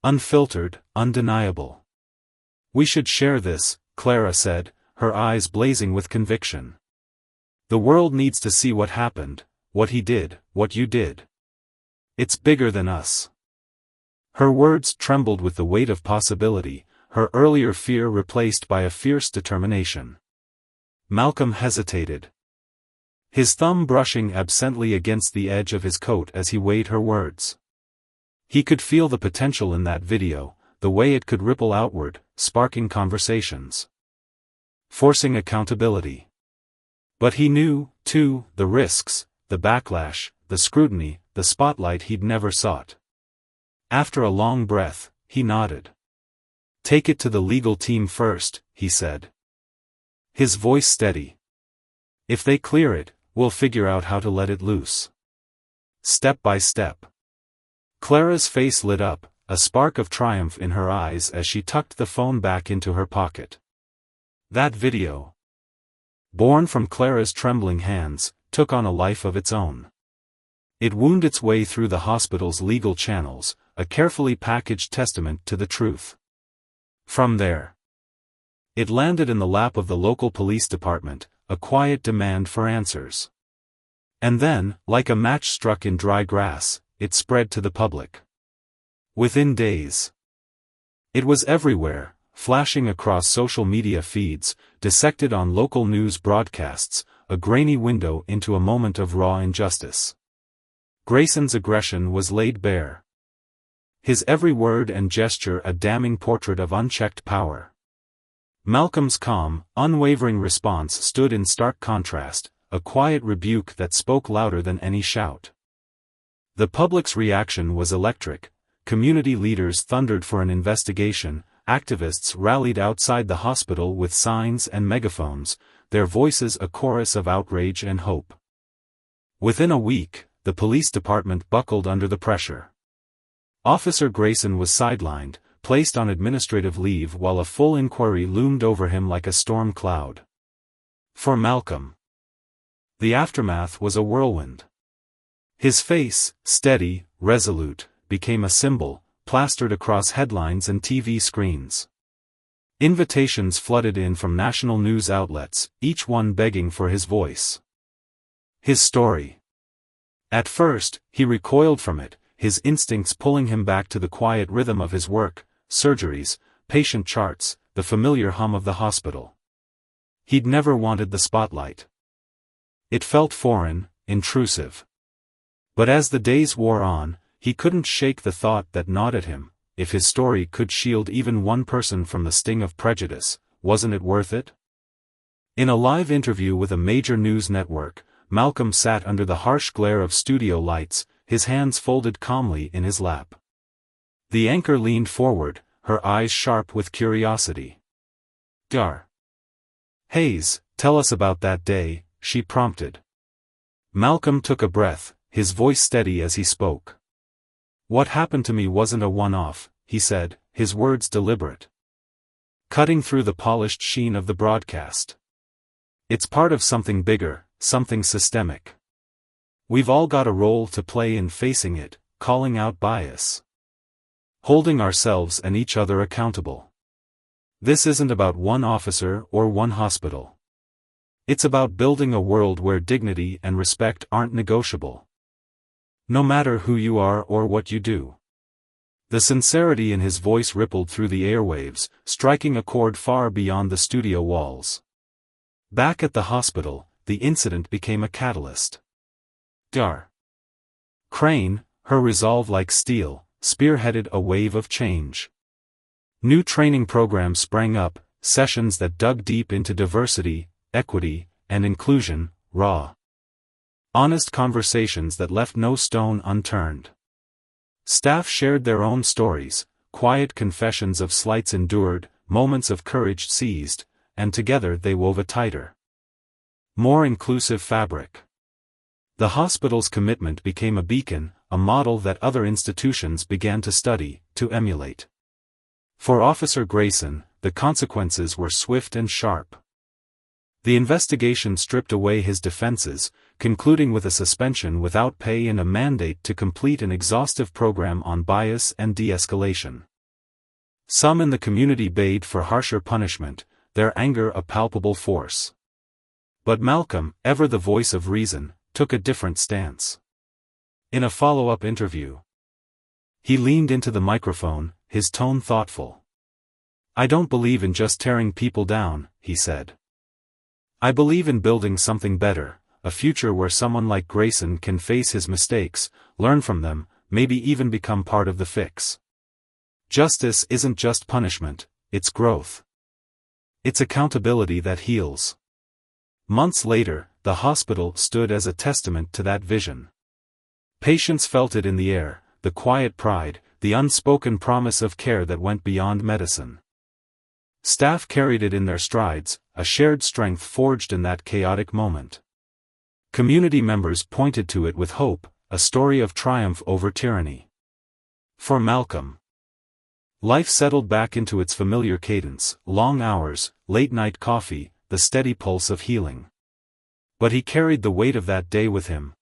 [SPEAKER 1] unfiltered, undeniable. "We should share this," Clara said, her eyes blazing with conviction. "The world needs to see what happened, what he did, what you did. It's bigger than us." Her words trembled with the weight of possibility, her earlier fear replaced by a fierce determination. Malcolm hesitated, his thumb brushing absently against the edge of his coat as he weighed her words. He could feel the potential in that video, the way it could ripple outward, sparking conversations, forcing accountability. But he knew, too, the risks, the backlash, the scrutiny, the spotlight he'd never sought. After a long breath, he nodded. "Take it to the legal team first," he said, his voice steady. "If they clear it, we'll figure out how to let it loose. Step by step." Clara's face lit up, a spark of triumph in her eyes as she tucked the phone back into her pocket. That video, born from Clara's trembling hands, took on a life of its own. It wound its way through the hospital's legal channels, a carefully packaged testament to the truth. From there, it landed in the lap of the local police department, a quiet demand for answers. And then, like a match struck in dry grass, it spread to the public. Within days, it was everywhere, flashing across social media feeds, dissected on local news broadcasts, a grainy window into a moment of raw injustice. Grayson's aggression was laid bare, his every word and gesture a damning portrait of unchecked power. Malcolm's calm, unwavering response stood in stark contrast, a quiet rebuke that spoke louder than any shout. The public's reaction was electric. Community leaders thundered for an investigation, activists rallied outside the hospital with signs and megaphones, their voices a chorus of outrage and hope. Within a week, the police department buckled under the pressure. Officer Grayson was sidelined, placed on administrative leave while a full inquiry loomed over him like a storm cloud. For Malcolm, the aftermath was a whirlwind. His face, steady, resolute, became a symbol, plastered across headlines and TV screens. Invitations flooded in from national news outlets, each one begging for his voice. His story. At first, he recoiled from it, his instincts pulling him back to the quiet rhythm of his work, surgeries, patient charts, the familiar hum of the hospital. He'd never wanted the spotlight. It felt foreign, intrusive. But as the days wore on, he couldn't shake the thought that gnawed at him: if his story could shield even one person from the sting of prejudice, wasn't it worth it? In a live interview with a major news network, Malcolm sat under the harsh glare of studio lights, his hands folded calmly in his lap. The anchor leaned forward, her eyes sharp with curiosity. "Dr. Hayes, tell us about that day," she prompted. Malcolm took a breath, his voice steady as he spoke. "What happened to me wasn't a one-off," he said, his words deliberate, cutting through the polished sheen of the broadcast. "It's part of something bigger, something systemic. We've all got a role to play in facing it, calling out bias. Holding ourselves and each other accountable. This isn't about one officer or one hospital. It's about building a world where dignity and respect aren't negotiable. No matter who you are or what you do. The sincerity in his voice rippled through the airwaves, striking a chord far beyond the studio walls. Back at the hospital, the incident became a catalyst. Dar. Crane, her resolve like steel, spearheaded a wave of change. New training programs sprang up, sessions that dug deep into diversity, equity, and inclusion, raw. Honest conversations that left no stone unturned. Staff shared their own stories, quiet confessions of slights endured, moments of courage seized, and together they wove a tighter, more inclusive fabric. The hospital's commitment became a beacon, a model that other institutions began to study, to emulate. For Officer Grayson, the consequences were swift and sharp. The investigation stripped away his defenses, concluding with a suspension without pay and a mandate to complete an exhaustive program on bias and de-escalation. Some in the community bayed for harsher punishment, their anger a palpable force. But Malcolm, ever the voice of reason, took a different stance. In a follow-up interview, he leaned into the microphone, his tone thoughtful. "I don't believe in just tearing people down," he said. "I believe in building something better, a future where someone like Grayson can face his mistakes, learn from them, maybe even become part of the fix. Justice isn't just punishment, it's growth. It's accountability that heals." Months later, the hospital stood as a testament to that vision. Patients felt it in the air, the quiet pride, the unspoken promise of care that went beyond medicine. Staff carried it in their strides, a shared strength forged in that chaotic moment. Community members pointed to it with hope, a story of triumph over tyranny. For Malcolm, life settled back into its familiar cadence, long hours, late-night coffee, the steady pulse of healing. But he carried the weight of that day with him.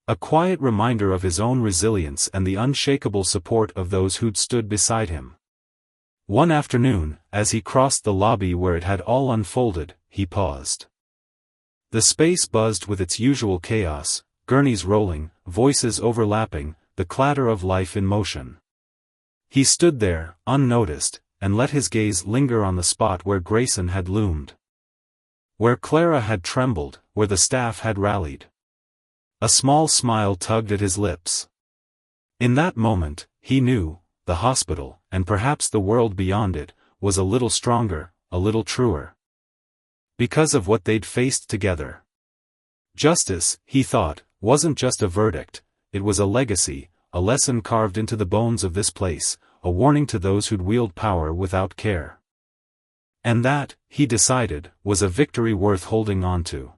[SPEAKER 1] A quiet reminder of his own resilience and the unshakable support of those who'd stood beside him. One afternoon, as he crossed the lobby where it had all unfolded, he paused. The space buzzed with its usual chaos, gurneys rolling, voices overlapping, the clatter of life in motion. He stood there, unnoticed, and let his gaze linger on the spot where Grayson had loomed. Where Clara had trembled, where the staff had rallied. A small smile tugged at his lips. In that moment, he knew, the hospital, and perhaps the world beyond it, was a little stronger, a little truer. Because of what they'd faced together. Justice, he thought, wasn't just a verdict, it was a legacy, a lesson carved into the bones of this place, a warning to those who'd wield power without care. And that, he decided, was a victory worth holding on to.